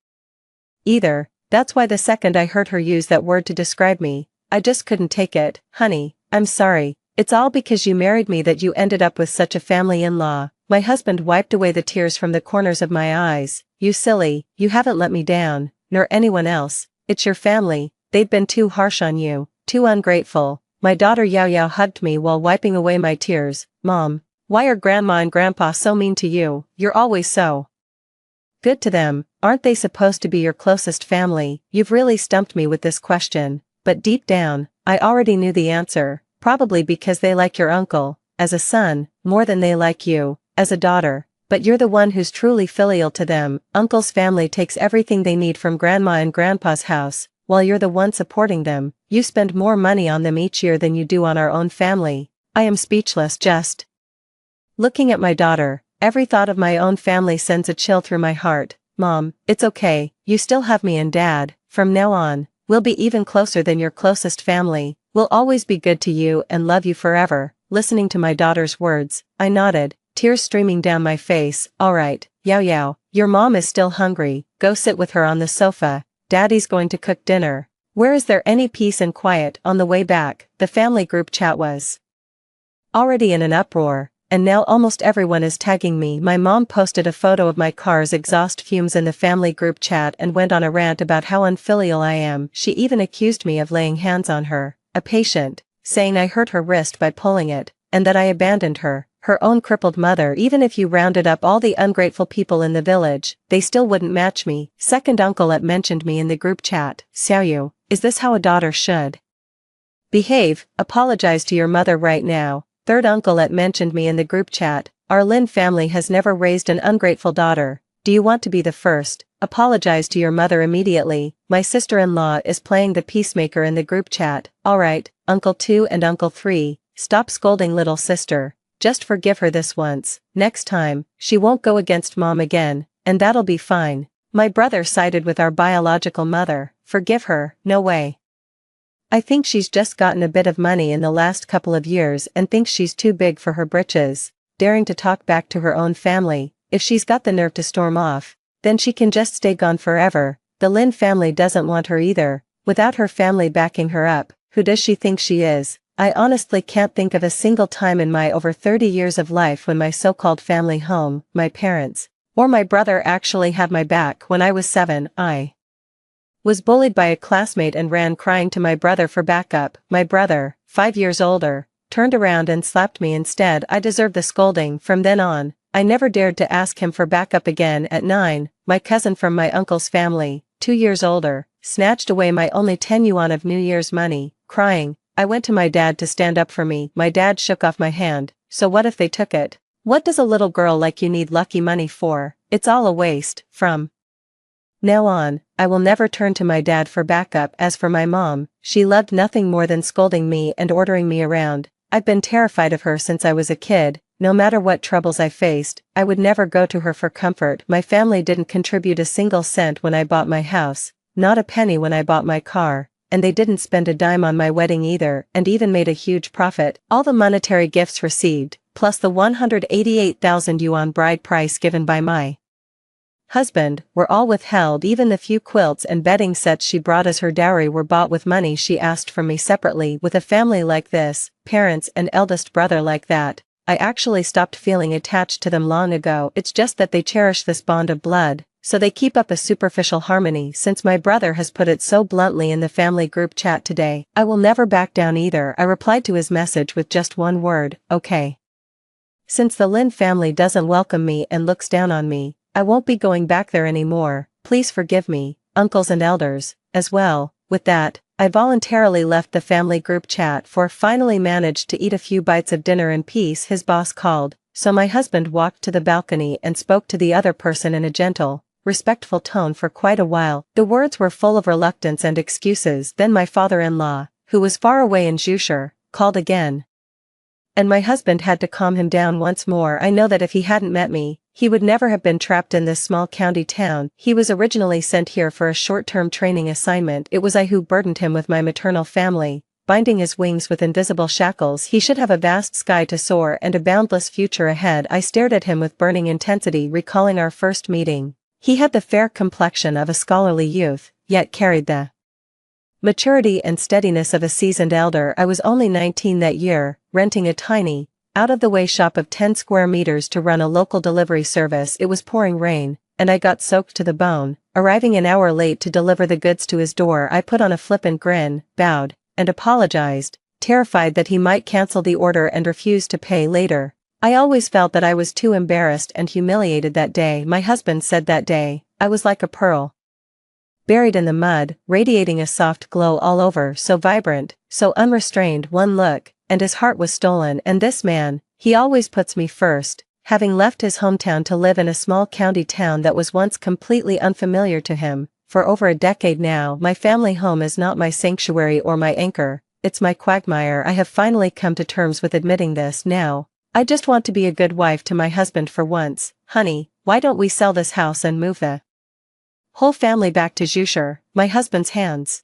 either. That's why the second I heard her use that word to describe me, I just couldn't take it. Honey, I'm sorry. It's all because you married me that you ended up with such a family-in-law. My husband wiped away the tears from the corners of my eyes. You silly, you haven't let me down, nor anyone else. It's your family. They've been too harsh on you, too ungrateful. My daughter Yao Yao hugged me while wiping away my tears. Mom, why are grandma and grandpa so mean to you? You're always so good to them. Aren't they supposed to be your closest family? You've really stumped me with this question, but deep down, I already knew the answer. Probably because they like your uncle, as a son, more than they like you, as a daughter. But you're the one who's truly filial to them. Uncle's family takes everything they need from grandma and grandpa's house, while you're the one supporting them. You spend more money on them each year than you do on our own family. I am speechless just looking at my daughter. Every thought of my own family sends a chill through my heart. Mom, it's okay, you still have me and Dad. From now on, we'll be even closer than your closest family. We'll always be good to you and love you forever. Listening to my daughter's words, I nodded, tears streaming down my face. Alright, Yao Yao, your mom is still hungry. Go sit with her on the sofa. Daddy's going to cook dinner. Where is there any peace and quiet? On the way back, the family group chat was already in an uproar, and now almost everyone is tagging me. My mom posted a photo of my car's exhaust fumes in the family group chat and went on a rant about how unfilial I am. She even accused me of laying hands on her, a patient, saying I hurt her wrist by pulling it, and that I abandoned her own crippled mother. Even if you rounded up all the ungrateful people in the village, they still wouldn't match me. Second uncle at mentioned me in the group chat. Xiaoyu, is this how a daughter should behave? Apologize to your mother right now. Third uncle at mentioned me in the group chat. Our Lin family has never raised an ungrateful daughter. Do you want to be the first? Apologize to your mother immediately. My sister-in-law is playing the peacemaker in the group chat. Alright, Uncle 2 and Uncle 3, stop scolding little sister. Just forgive her this once. Next time, she won't go against mom again, and that'll be fine. My brother sided with our biological mother. Forgive her? No way. I think she's just gotten a bit of money in the last couple of years and thinks she's too big for her britches, daring to talk back to her own family. If she's got the nerve to storm off, then she can just stay gone forever. The Lin family doesn't want her either. Without her family backing her up, who does she think she is? I honestly can't think of a single time in my over 30 years of life when my so-called family home, my parents, or my brother actually had my back. When I was 7, I was bullied by a classmate and ran crying to my brother for backup. My brother, 5 years older, turned around and slapped me instead. I deserved the scolding. From then on, I never dared to ask him for backup again. At 9, my cousin from my uncle's family, 2 years older, snatched away my only 10 yuan of New Year's money. Crying, I went to my dad to stand up for me. My dad shook off my hand. So what if they took it? What does a little girl like you need lucky money for? It's all a waste. From now on, I will never turn to my dad for backup. As for my mom, she loved nothing more than scolding me and ordering me around. I've been terrified of her since I was a kid. No matter what troubles I faced, I would never go to her for comfort. My family didn't contribute a single cent when I bought my house, not a penny when I bought my car, and they didn't spend a dime on my wedding either, and even made a huge profit. All the monetary gifts received, plus the 188,000 yuan bride price given by my husband, were all withheld. Even the few quilts and bedding sets she brought as her dowry were bought with money she asked from me separately. With a family like this, parents and eldest brother like that, I actually stopped feeling attached to them long ago. It's just that they cherish this bond of blood, so they keep up a superficial harmony. Since my brother has put it so bluntly in the family group chat today, I will never back down either. I replied to his message with just one word, okay. Since the Lin family doesn't welcome me and looks down on me, I won't be going back there anymore. Please forgive me, uncles and elders, as well. With that, I voluntarily left the family group chat for finally managed to eat a few bites of dinner in peace. His boss called, so my husband walked to the balcony and spoke to the other person in a gentle, respectful tone for quite a while. The words were full of reluctance and excuses. Then my father-in-law, who was far away in Jushur, called again. And my husband had to calm him down once more. I know that if he hadn't met me, he would never have been trapped in this small county town. He was originally sent here for a short-term training assignment. It was I who burdened him with my maternal family, binding his wings with invisible shackles. He should have a vast sky to soar and a boundless future ahead. I stared at him with burning intensity, recalling our first meeting. He had the fair complexion of a scholarly youth, yet carried the maturity and steadiness of a seasoned elder. I was only 19 that year, renting a tiny, out-of-the-way shop of 10 square meters to run a local delivery service. It was pouring rain, and I got soaked to the bone. Arriving an hour late to deliver the goods to his door, I put on a flippant grin, bowed, and apologized, terrified that he might cancel the order and refuse to pay later. I always felt that I was too embarrassed and humiliated that day. My husband said that day, I was like a pearl buried in the mud, radiating a soft glow all over, so vibrant, so unrestrained. One look, and his heart was stolen. And this man, he always puts me first, having left his hometown to live in a small county town that was once completely unfamiliar to him. For over a decade now, my family home is not my sanctuary or my anchor, it's my quagmire. I have finally come to terms with admitting this now. I just want to be a good wife to my husband for once. Honey, why don't we sell this house and move the whole family back to Jushur? My husband's hands,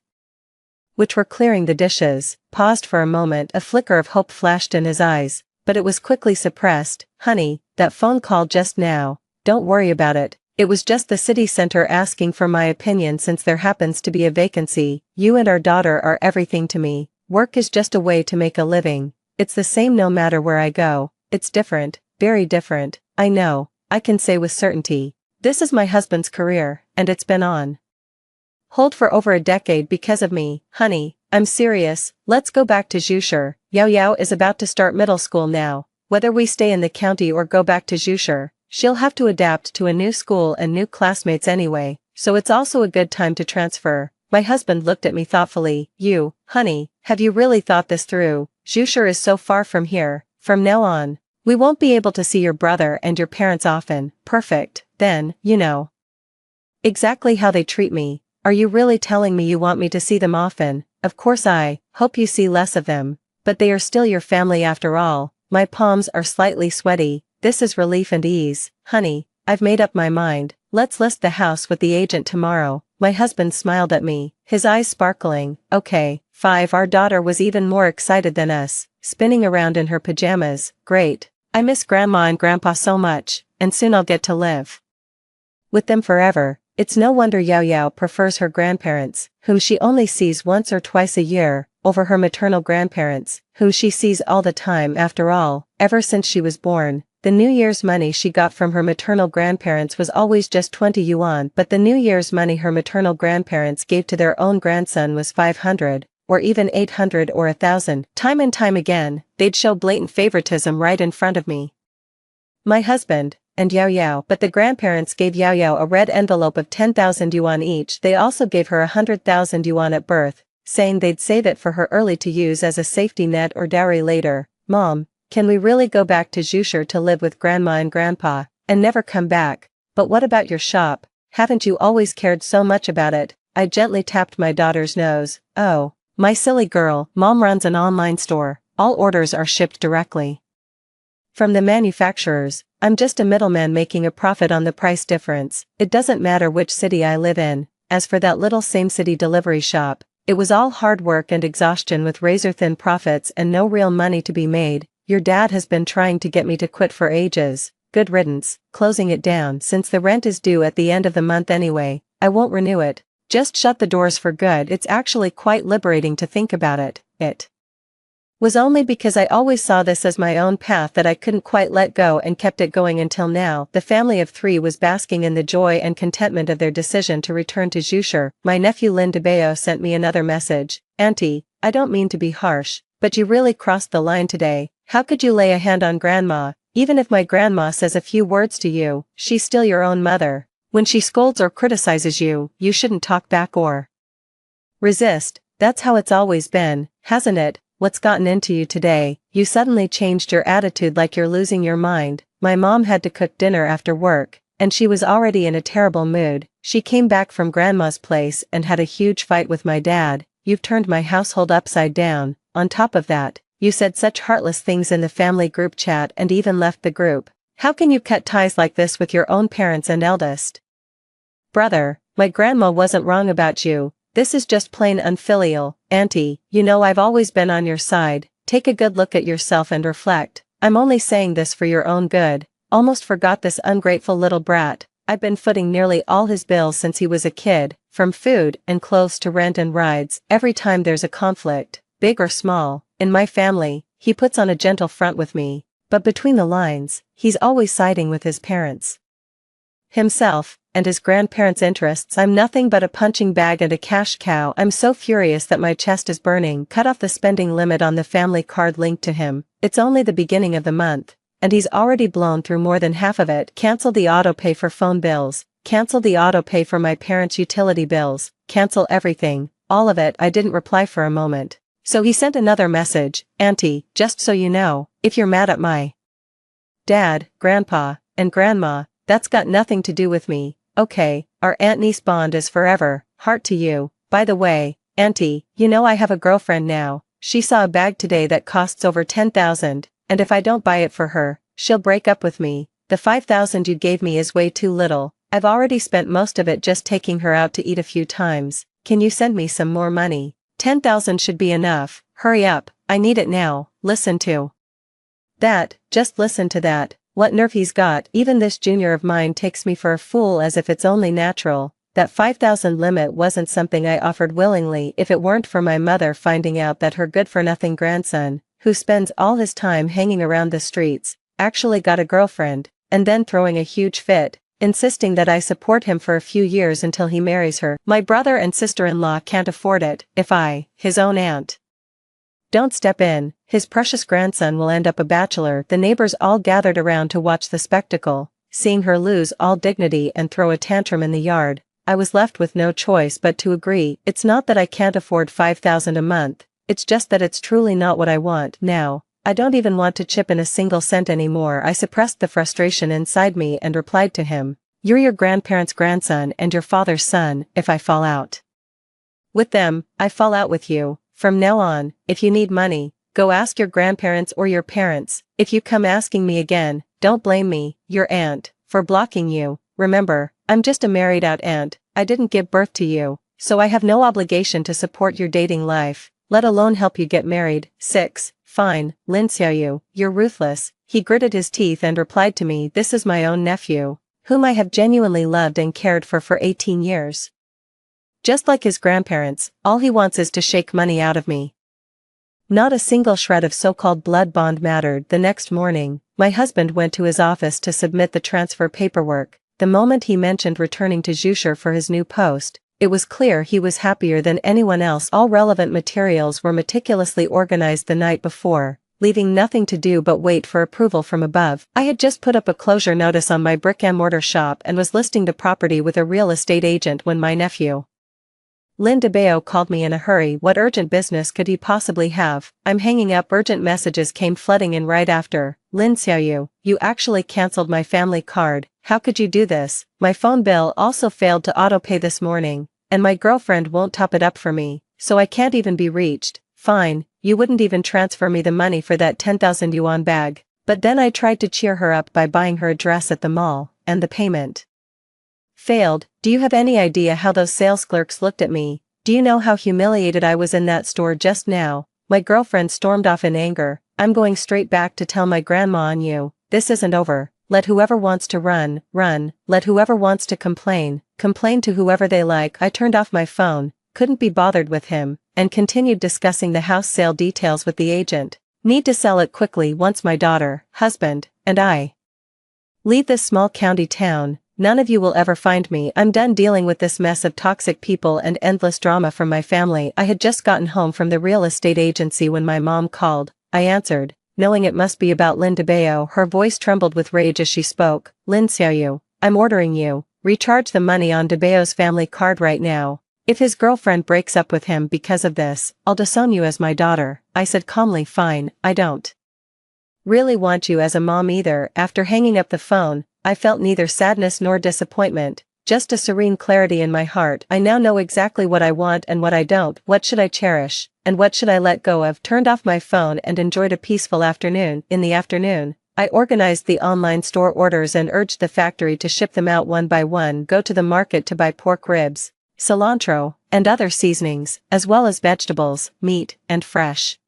which were clearing the dishes, paused for a moment. A flicker of hope flashed in his eyes, but it was quickly suppressed. Honey, that phone call just now, don't worry about it. It was just the city center asking for my opinion since there happens to be a vacancy. You and our daughter are everything to me. Work is just a way to make a living. It's the same no matter where I go. It's different, very different. I know, I can say with certainty. This is my husband's career, and it's been on hold for over a decade because of me. Honey, I'm serious, let's go back to Jushur. Yao Yao is about to start middle school now. Whether we stay in the county or go back to Jushur, she'll have to adapt to a new school and new classmates anyway, so it's also a good time to transfer. My husband looked at me thoughtfully. Honey, have you really thought this through? Jushur is so far from here. From now on, we won't be able to see your brother and your parents often. Perfect, then, you know exactly how they treat me. Are you really telling me you want me to see them often? Of course I hope you see less of them, but they are still your family after all. My palms are slightly sweaty. This is relief and ease. Honey, I've made up my mind. Let's list the house with the agent tomorrow. My husband smiled at me, his eyes sparkling. Okay, 5. Our daughter was even more excited than us, spinning around in her pajamas. Great. I miss Grandma and Grandpa so much, and soon I'll get to live with them forever. It's no wonder Yao Yao prefers her grandparents, whom she only sees once or twice a year, over her maternal grandparents, whom she sees all the time. After all, ever since she was born, the New Year's money she got from her maternal grandparents was always just 20 yuan, but the New Year's money her maternal grandparents gave to their own grandson was 500, or even 800 or 1,000. Time and time again, they'd show blatant favoritism right in front of me. My husband, and Yao Yao, but the grandparents gave Yao Yao a red envelope of 10,000 yuan each. They also gave her 100,000 yuan at birth, saying they'd save it for her early to use as a safety net or dowry later. Mom, can we really go back to Jushur to live with Grandma and Grandpa, and never come back? But what about your shop? Haven't you always cared so much about it? I gently tapped my daughter's nose. Oh, my silly girl, Mom runs an online store. All orders are shipped directly from the manufacturers. I'm just a middleman making a profit on the price difference. It doesn't matter which city I live in. As for that little same-city delivery shop, it was all hard work and exhaustion with razor-thin profits and no real money to be made. Your dad has been trying to get me to quit for ages. Good riddance, closing it down since the rent is due at the end of the month anyway. I won't renew it. Just shut the doors for good. It's actually quite liberating to think about it. It was only because I always saw this as my own path that I couldn't quite let go and kept it going until now. The family of 3 was basking in the joy and contentment of their decision to return to Jushur. My nephew Lin Debeo sent me another message. Auntie, I don't mean to be harsh, but you really crossed the line today. How could you lay a hand on Grandma? Even if my grandma says a few words to you, she's still your own mother. When she scolds or criticizes you, you shouldn't talk back or resist. That's how it's always been, hasn't it? What's gotten into you today? You suddenly changed your attitude like you're losing your mind. My mom had to cook dinner after work, and she was already in a terrible mood. She came back from grandma's place and had a huge fight with my dad. You've turned my household upside down. On top of that, you said such heartless things in the family group chat and even left the group. How can you cut ties like this with your own parents and eldest brother? My grandma wasn't wrong about you. This is just plain unfilial. Auntie, you know I've always been on your side. Take a good look at yourself and reflect. I'm only saying this for your own good. Almost forgot this ungrateful little brat. I've been footing nearly all his bills since he was a kid, from food and clothes to rent and rides. Every time there's a conflict, big or small, in my family, he puts on a gentle front with me, but between the lines, he's always siding with his parents, himself, and his grandparents' interests. I'm nothing but a punching bag and a cash cow. I'm so furious that my chest is burning. Cut off the spending limit on the family card linked to him. It's only the beginning of the month, and he's already blown through more than half of it. Cancel the autopay for phone bills. Cancel the autopay for my parents' utility bills. Cancel everything. All of it. I didn't reply for a moment. So he sent another message. Auntie, just so you know, if you're mad at my dad, grandpa, and grandma, that's got nothing to do with me. Okay, our aunt-niece bond is forever. Heart to you. By the way, Auntie, you know I have a girlfriend now. She saw a bag today that costs over 10,000, and if I don't buy it for her, she'll break up with me. The 5,000 you gave me is way too little. I've already spent most of it just taking her out to eat a few times. Can you send me some more money? 10,000 should be enough. Hurry up, I need it now. Listen to that, just listen to that. What nerve he's got. Even this junior of mine takes me for a fool as if it's only natural. That 5,000 limit wasn't something I offered willingly if it weren't for my mother finding out that her good-for-nothing grandson, who spends all his time hanging around the streets, actually got a girlfriend, and then throwing a huge fit, insisting that I support him for a few years until he marries her. My brother and sister-in-law can't afford it. If I, his own aunt, don't step in, his precious grandson will end up a bachelor. The neighbors all gathered around to watch the spectacle. Seeing her lose all dignity and throw a tantrum in the yard, I was left with no choice but to agree. It's not that I can't afford 5,000 a month, it's just that it's truly not what I want now. I don't even want to chip in a single cent anymore. I suppressed the frustration inside me and replied to him, "You're your grandparents' grandson and your father's son. If I fall out with them, I fall out with you. From now on, if you need money, go ask your grandparents or your parents. If you come asking me again, don't blame me, your aunt, for blocking you. Remember, I'm just a married-out aunt. I didn't give birth to you, so I have no obligation to support your dating life, let alone help you get married." 6. Fine, Lin Xiaoyu, you're ruthless. He gritted his teeth and replied to me, "This is my own nephew, whom I have genuinely loved and cared for 18 years. Just like his grandparents, all he wants is to shake money out of me." Not a single shred of so-called blood bond mattered. The next morning, my husband went to his office to submit the transfer paperwork. The moment he mentioned returning to Zhushi for his new post, it was clear he was happier than anyone else. All relevant materials were meticulously organized the night before, leaving nothing to do but wait for approval from above. I had just put up a closure notice on my brick-and-mortar shop and was listing the property with a real estate agent when my nephew Lin DeBeo called me in a hurry. What urgent business could he possibly have? I'm hanging up. Urgent messages came flooding in right after. "Lin Xiaoyu, you actually cancelled my family card. How could you do this? My phone bill also failed to autopay this morning, and my girlfriend won't top it up for me, so I can't even be reached." "Fine, you wouldn't even transfer me the money for that 10,000 yuan bag." But then I tried to cheer her up by buying her a dress at the mall, and the payment failed. Do you have any idea how those sales clerks looked at me? Do you know how humiliated I was in that store just now? My girlfriend stormed off in anger. "I'm going straight back to tell my grandma on you. This isn't over. Let whoever wants to run, run. Let whoever wants to complain, complain to whoever they like." I turned off my phone, couldn't be bothered with him, and continued discussing the house sale details with the agent. Need to sell it quickly once my daughter, husband, and I leave this small county town. None of you will ever find me. I'm done dealing with this mess of toxic people and endless drama from my family. I had just gotten home from the real estate agency when my mom called. I answered, knowing it must be about Lin DeBeo. Her voice trembled with rage as she spoke. "Lin Xiaoyu, I'm ordering you, recharge the money on DeBeo's family card right now. If his girlfriend breaks up with him because of this, I'll disown you as my daughter." I said calmly, "Fine, I don't really want you as a mom either." After hanging up the phone, I felt neither sadness nor disappointment, just a serene clarity in my heart. I now know exactly what I want and what I don't. What should I cherish, and what should I let go of? Turned off my phone and enjoyed a peaceful afternoon. In the afternoon, I organized the online store orders and urged the factory to ship them out one by one. Go to the market to buy pork ribs, cilantro, and other seasonings, as well as vegetables, meat, and fresh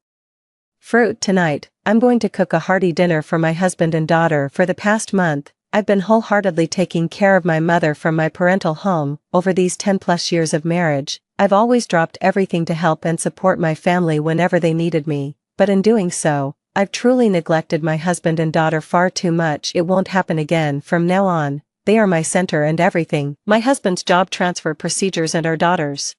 fruit. Tonight, I'm going to cook a hearty dinner for my husband and daughter. For the past month, I've been wholeheartedly taking care of my mother from my parental home. Over these 10+ years of marriage, I've always dropped everything to help and support my family whenever they needed me, but in doing so, I've truly neglected my husband and daughter far too much. It won't happen again. From now on, they are my center and everything. My husband's job transfer procedures and our daughter's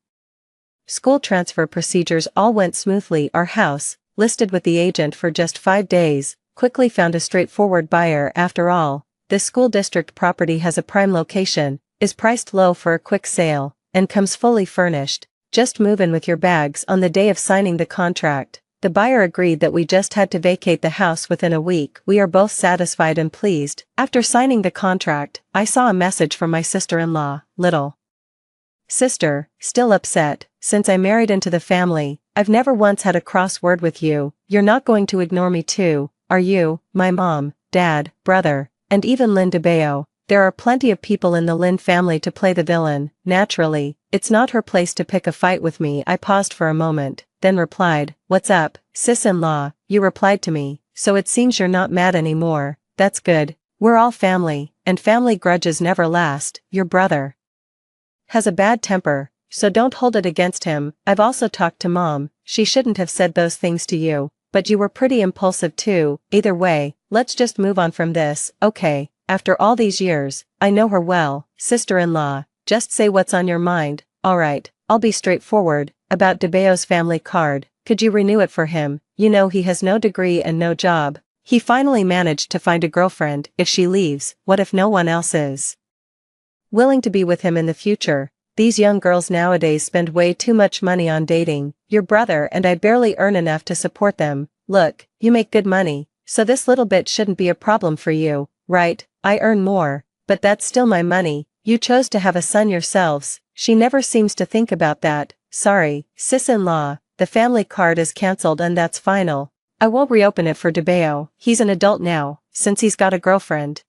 school transfer procedures all went smoothly. Our house, listed with the agent for just 5 days, quickly found a straightforward buyer. After all, this school district property has a prime location, is priced low for a quick sale, and comes fully furnished. Just move in with your bags. On the day of signing the contract, the buyer agreed that we just had to vacate the house within a week. We are both satisfied and pleased. After signing the contract, I saw a message from my sister-in-law, little sister, still upset. Since I married into the family, I've never once had a cross word with you. You're not going to ignore me too, are you? My mom, dad, brother, and even Lynn DeBeo. There are plenty of people in the Lynn family to play the villain. Naturally, it's not her place to pick a fight with me. I paused for a moment, then replied, "What's up, sis-in-law?" You replied to me, "So it seems you're not mad anymore. That's good. We're all family, and family grudges never last. Your brother has a bad temper, so don't hold it against him. I've also talked to Mom. She shouldn't have said those things to you, but you were pretty impulsive too. Either way, let's just move on from this, okay? After all these years, I know her well. Sister-in-law, just say what's on your mind." "Alright, I'll be straightforward. About DeBeo's family card, could you renew it for him? You know he has no degree and no job. He finally managed to find a girlfriend. If she leaves, what if no one else is willing to be with him in the future? These young girls nowadays spend way too much money on dating. Your brother and I barely earn enough to support them. Look, you make good money, so this little bit shouldn't be a problem for you, right? I earn more, but that's still my money. You chose to have a son yourselves." She never seems to think about that. "Sorry, sis-in-law, the family card is cancelled and that's final. I won't reopen it for DeBeo. He's an adult now, since he's got a girlfriend.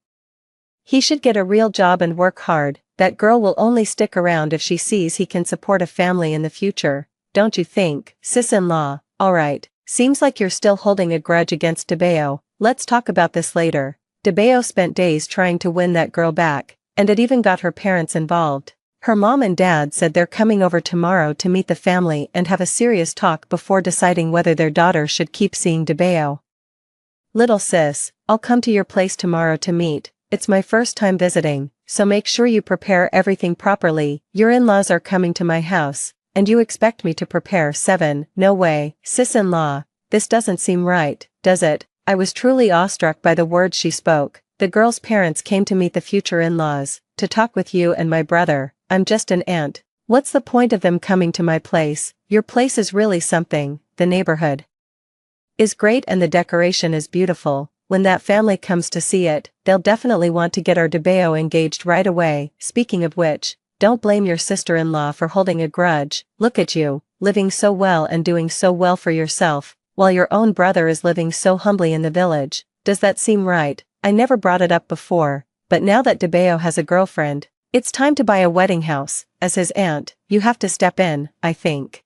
He should get a real job and work hard. That girl will only stick around if she sees he can support a family in the future. Don't you think, sis-in-law?" "Alright, seems like you're still holding a grudge against DeBeo. Let's talk about this later." DeBeo spent days trying to win that girl back, and it even got her parents involved. Her mom and dad said they're coming over tomorrow to meet the family and have a serious talk before deciding whether their daughter should keep seeing DeBeo. "Little sis, I'll come to your place tomorrow to meet. It's my first time visiting, so make sure you prepare everything properly. Your in-laws are coming to my house, and you expect me to prepare 7? No way, sis-in-law. This doesn't seem right, does it?" I was truly awestruck by the words she spoke. "The girl's parents came to meet the future in-laws, to talk with you and my brother. I'm just an aunt. What's the point of them coming to my place? Your place is really something. The neighborhood is great and the decoration is beautiful. When that family comes to see it, they'll definitely want to get our DeBeo engaged right away. Speaking of which, don't blame your sister-in-law for holding a grudge. Look at you, living so well and doing so well for yourself, while your own brother is living so humbly in the village. Does that seem right? I never brought it up before, but now that DeBeo has a girlfriend, it's time to buy a wedding house. As his aunt, you have to step in, I think.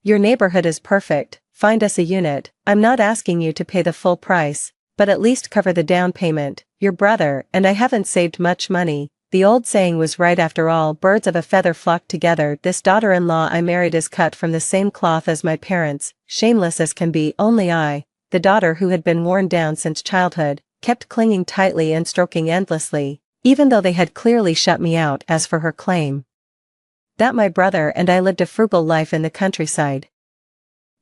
Your neighborhood is perfect. Find us a unit. I'm not asking you to pay the full price, but at least cover the down payment. Your brother and I haven't saved much money. The old saying was right after all. Birds of a feather flock together. This daughter-in-law I married is cut from the same cloth as my parents, shameless as can be. Only I, the daughter who had been worn down since childhood, kept clinging tightly and stroking endlessly, even though they had clearly shut me out. As for her claim that my brother and I lived a frugal life in the countryside,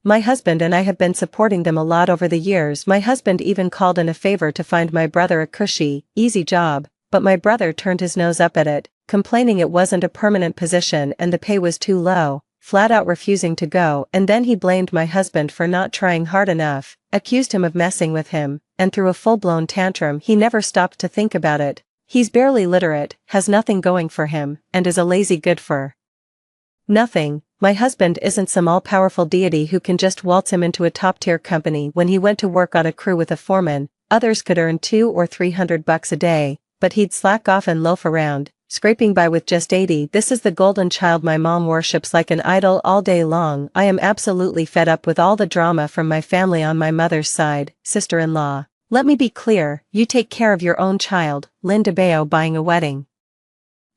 my husband and I have been supporting them a lot over the years. My husband even called in a favor to find my brother a cushy, easy job, but my brother turned his nose up at it, complaining it wasn't a permanent position and the pay was too low, flat out refusing to go. And then he blamed my husband for not trying hard enough, accused him of messing with him, and threw a full-blown tantrum. He never stopped to think about it. He's barely literate, has nothing going for him, and is a lazy good for nothing. My husband isn't some all-powerful deity who can just waltz him into a top-tier company when he went to work on a crew with a foreman. Others could earn $200 or $300 a day, but he'd slack off and loaf around, scraping by with just 80. This is the golden child my mom worships like an idol all day long. I am absolutely fed up with all the drama from my family on my mother's side, sister-in-law. Let me be clear, you take care of your own child. Lynn DeBeo buying a wedding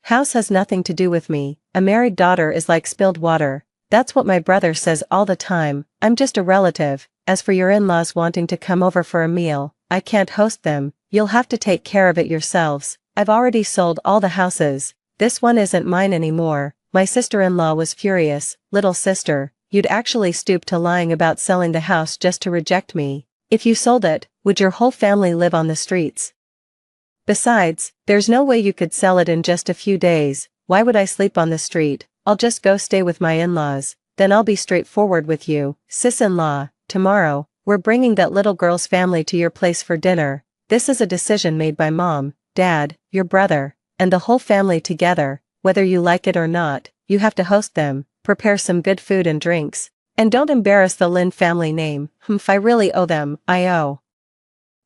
house has nothing to do with me. A married daughter is like spilled water. That's what my brother says all the time. I'm just a relative. As for your in-laws wanting to come over for a meal, I can't host them. You'll have to take care of it yourselves. I've already sold all the houses. This one isn't mine anymore. My sister-in-law was furious. Little sister, you'd actually stoop to lying about selling the house just to reject me. If you sold it, would your whole family live on the streets? Besides, there's no way you could sell it in just a few days. Why would I sleep on the street? I'll just go stay with my in-laws. Then I'll be straightforward with you, sis-in-law. Tomorrow, we're bringing that little girl's family to your place for dinner. This is a decision made by mom, dad, your brother, and the whole family together. Whether you like it or not, you have to host them, prepare some good food and drinks. And don't embarrass the Lin family name. I really owe them. I owe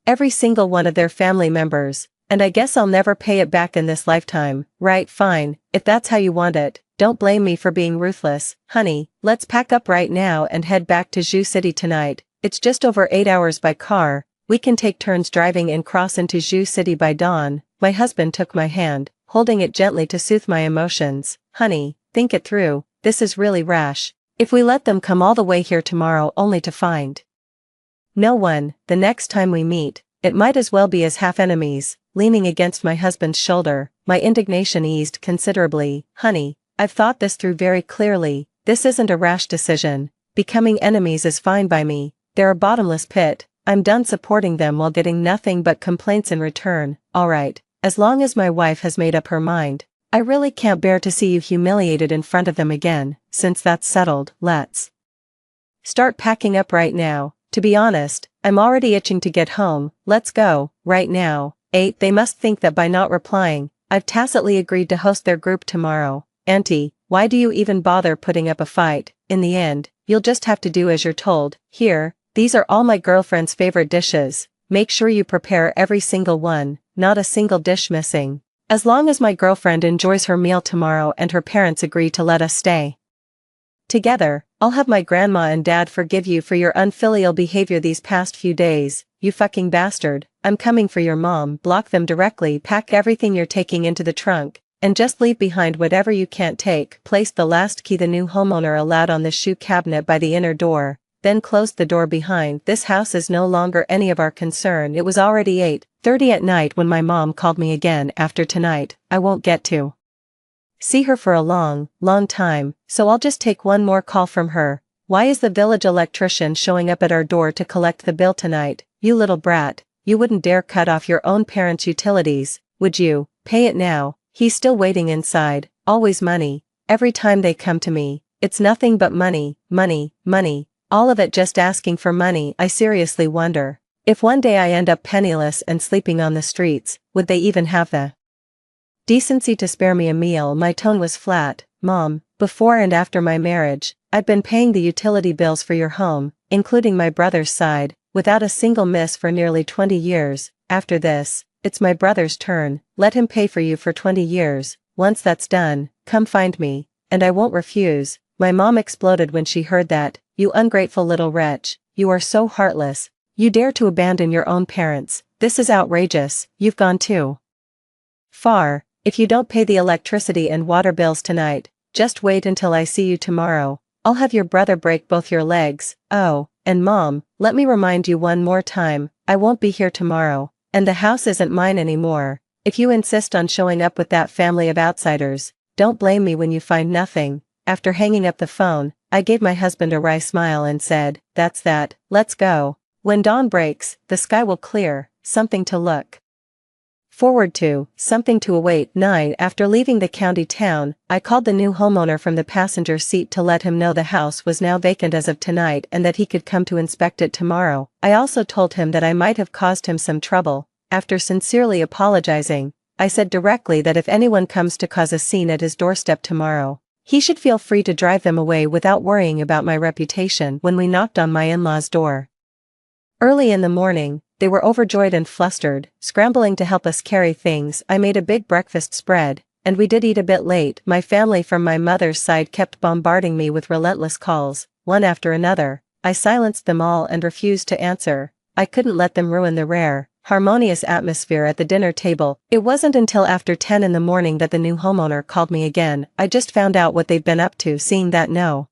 every single one of their family members. And I guess I'll never pay it back in this lifetime. Right, fine, if that's how you want it. Don't blame me for being ruthless. Honey, let's pack up right now and head back to Zhu City tonight. It's just over 8 hours by car. We can take turns driving and cross into Zhu City by dawn. My husband took my hand, holding it gently to soothe my emotions. Honey, think it through. This is really rash. If we let them come all the way here tomorrow only to find no one, the next time we meet, it might as well be as half enemies. Leaning against my husband's shoulder, my indignation eased considerably. Honey, I've thought this through very clearly. This isn't a rash decision. Becoming enemies is fine by me. They're a bottomless pit. I'm done supporting them while getting nothing but complaints in return. Alright, as long as my wife has made up her mind. I really can't bear to see you humiliated in front of them again. Since that's settled, let's start packing up right now. To be honest, I'm already itching to get home. Let's go, right now. 8. They must think that by not replying, I've tacitly agreed to host their group tomorrow. Auntie, why do you even bother putting up a fight? In the end, you'll just have to do as you're told. Here, these are all my girlfriend's favorite dishes. Make sure you prepare every single one, not a single dish missing. As long as my girlfriend enjoys her meal tomorrow and her parents agree to let us stay together, I'll have my grandma and dad forgive you for your unfilial behavior these past few days. You fucking bastard. I'm coming for your mom. Block them directly. Pack everything you're taking into the trunk, and just leave behind whatever you can't take. Place the last key the new homeowner allowed on the shoe cabinet by the inner door, then closed the door behind. This house is no longer any of our concern. It was already 8:30 at night when my mom called me again. After tonight, I won't get to see her for a long time, so I'll just take one more call from her. Why is the village electrician showing up at our door to collect the bill tonight? You little brat, you wouldn't dare cut off your own parents' utilities, would you? Pay it now. He's still waiting inside. Always money. Every time they come to me, it's nothing but money, money, money. All of it just asking for money. I seriously wonder, if one day I end up penniless and sleeping on the streets, would they even have the decency to spare me a meal? My tone was flat. Mom, before and after my marriage, I've been paying the utility bills for your home, including my brother's side, without a single miss for nearly 20 years. After this, it's my brother's turn. Let him pay for you for 20 years. Once that's done, come find me, and I won't refuse. My mom exploded when she heard that. You ungrateful little wretch, you are so heartless. You dare to abandon your own parents. This is outrageous. You've gone too far. If you don't pay the electricity and water bills tonight, just wait until I see you tomorrow. I'll have your brother break both your legs. Oh, and Mom, let me remind you one more time, I won't be here tomorrow, and the house isn't mine anymore. If you insist on showing up with that family of outsiders, don't blame me when you find nothing. After hanging up the phone, I gave my husband a wry smile and said, that's that, let's go. When dawn breaks, the sky will clear, something to look forward to, something to await. 9. After leaving the county town, I called the new homeowner from the passenger seat to let him know the house was now vacant as of tonight and that he could come to inspect it tomorrow. I also told him that I might have caused him some trouble. After sincerely apologizing, I said directly that if anyone comes to cause a scene at his doorstep tomorrow, he should feel free to drive them away without worrying about my reputation. When we knocked on my in-laws' door early in the morning, they were overjoyed and flustered, scrambling to help us carry things. I made a big breakfast spread, and we did eat a bit late. My family from my mother's side kept bombarding me with relentless calls, one after another. I silenced them all and refused to answer. I couldn't let them ruin the rare, harmonious atmosphere at the dinner table. It wasn't until after 10 in the morning that the new homeowner called me again. I just found out what they've been up to. Seeing that no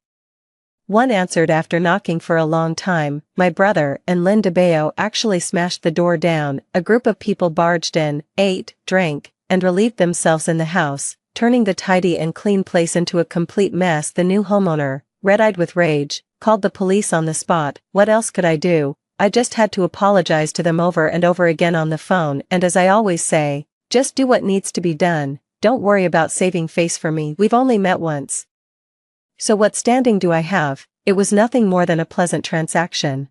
one answered after knocking for a long time, my brother and Lynn DeBeo actually smashed the door down. A group of people barged in, ate, drank, and relieved themselves in the house, turning the tidy and clean place into a complete mess. The new homeowner, red-eyed with rage, called the police on the spot. What else could I do? I just had to apologize to them over and over again on the phone, and as I always say, just do what needs to be done. Don't worry about saving face for me. We've only met once. So what standing do I have? It was nothing more than a pleasant transaction.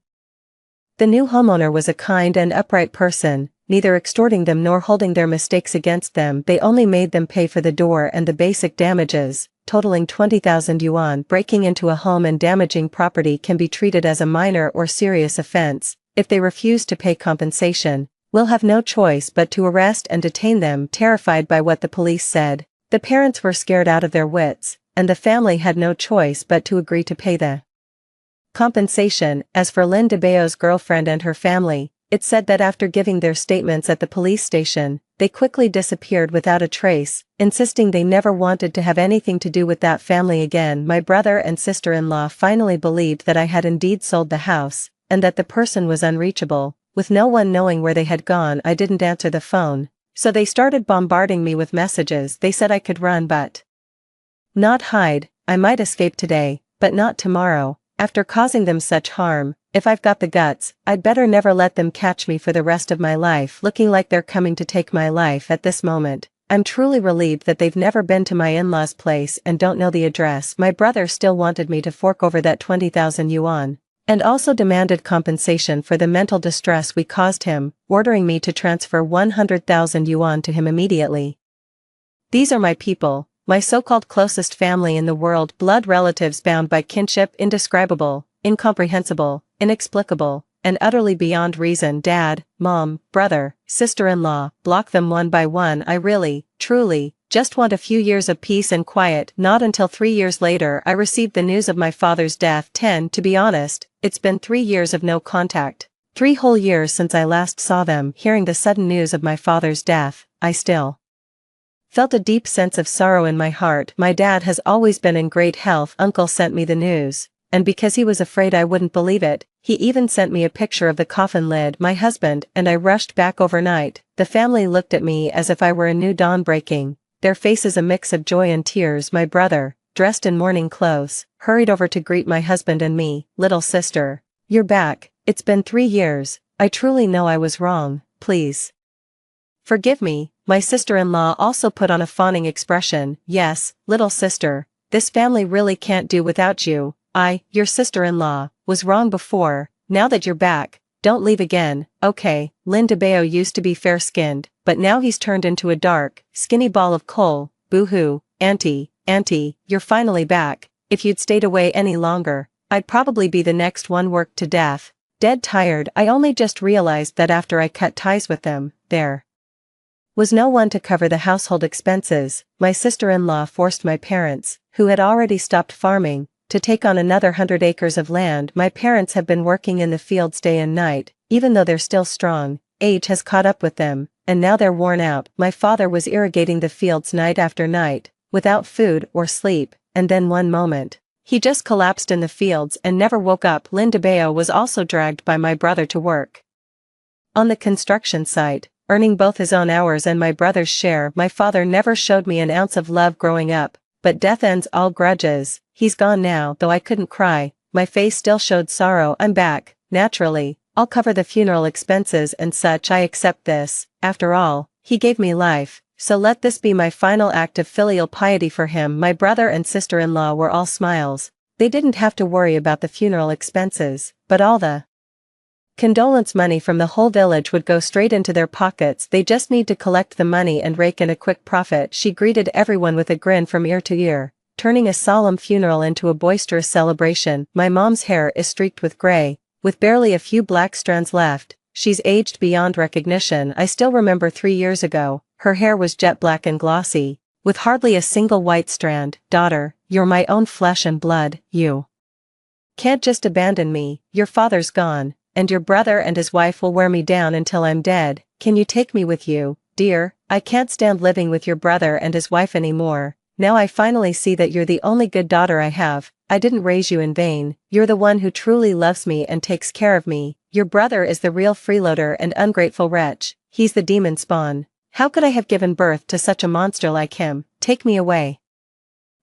The new homeowner was a kind and upright person, neither extorting them nor holding their mistakes against them. They only made them pay for the door and the basic damages, totaling 20,000 yuan. Breaking into a home and damaging property can be treated as a minor or serious offense. If they refuse to pay compensation, we'll have no choice but to arrest and detain them. Terrified by what the police said, the parents were scared out of their wits, and the family had no choice but to agree to pay the compensation. As for Lynn DeBeo's girlfriend and her family, it said that after giving their statements at the police station, they quickly disappeared without a trace, insisting they never wanted to have anything to do with that family again. My brother and sister-in-law finally believed that I had indeed sold the house, and that the person was unreachable. With no one knowing where they had gone, I didn't answer the phone, so they started bombarding me with messages. They said I could run but not hide. I might escape today, but not tomorrow. After causing them such harm, if I've got the guts, I'd better never let them catch me for the rest of my life. Looking like they're coming to take my life at this moment, I'm truly relieved that they've never been to my in-laws' place and don't know the address. My brother still wanted me to fork over that 20,000 yuan, and also demanded compensation for the mental distress we caused him, ordering me to transfer 100,000 yuan to him immediately. These are my people, my so-called closest family in the world, blood relatives bound by kinship, indescribable, incomprehensible, inexplicable, and utterly beyond reason. Dad, mom, brother, sister-in-law, block them one by one. I really, truly, just want a few years of peace and quiet. Not until 3 years later I received the news of my father's death. To be honest, it's been 3 years of no contact. 3 whole years since I last saw them. Hearing the sudden news of my father's death, I still felt a deep sense of sorrow in my heart. My dad has always been in great health. Uncle sent me the news, and because he was afraid I wouldn't believe it, he even sent me a picture of the coffin lid. My husband and I rushed back overnight. The family looked at me as if I were a new dawn breaking, their faces a mix of joy and tears. My brother, dressed in mourning clothes, hurried over to greet my husband and me. Little sister, you're back. It's been 3 years. I truly know I was wrong. Please forgive me. My sister-in-law also put on a fawning expression. Yes, little sister, this family really can't do without you. Your sister-in-law, was wrong before. Now that you're back, don't leave again, okay? Lynn DeBeo used to be fair-skinned, but now he's turned into a dark, skinny ball of coal. Boo-hoo, auntie, you're finally back. If you'd stayed away any longer, I'd probably be the next one worked to death. Dead tired. I only just realized that after I cut ties with them, there was no one to cover the household expenses. My sister-in-law forced my parents, who had already stopped farming, to take on another 100 acres of land. My parents have been working in the fields day and night. Even though they're still strong, age has caught up with them, and now they're worn out. My father was irrigating the fields night after night, without food or sleep, and then one moment, he just collapsed in the fields and never woke up. Lynn DeBeo was also dragged by my brother to work on the construction site, earning both his own hours and my brother's share. My father never showed me an ounce of love growing up, but death ends all grudges. He's gone now. Though I couldn't cry, my face still showed sorrow. I'm back, naturally. I'll cover the funeral expenses and such. I accept this. After all, he gave me life, so let this be my final act of filial piety for him. My brother and sister-in-law were all smiles. They didn't have to worry about the funeral expenses, but all the Condolence money from the whole village would go straight into their pockets, they just need to collect the money and rake in a quick profit. She greeted everyone with a grin from ear to ear, turning a solemn funeral into a boisterous celebration. My mom's hair is streaked with gray, with barely a few black strands left. She's aged beyond recognition. I still remember 3 years ago, her hair was jet black and glossy, with hardly a single white strand. Daughter, you're my own flesh and blood, you can't just abandon me. Your father's gone, and your brother and his wife will wear me down until I'm dead. Can you take me with you, dear? I can't stand living with your brother and his wife anymore. Now I finally see that you're the only good daughter I have. I didn't raise you in vain. You're the one who truly loves me and takes care of me. Your brother is the real freeloader and ungrateful wretch. He's the demon spawn. How could I have given birth to such a monster like him? Take me away.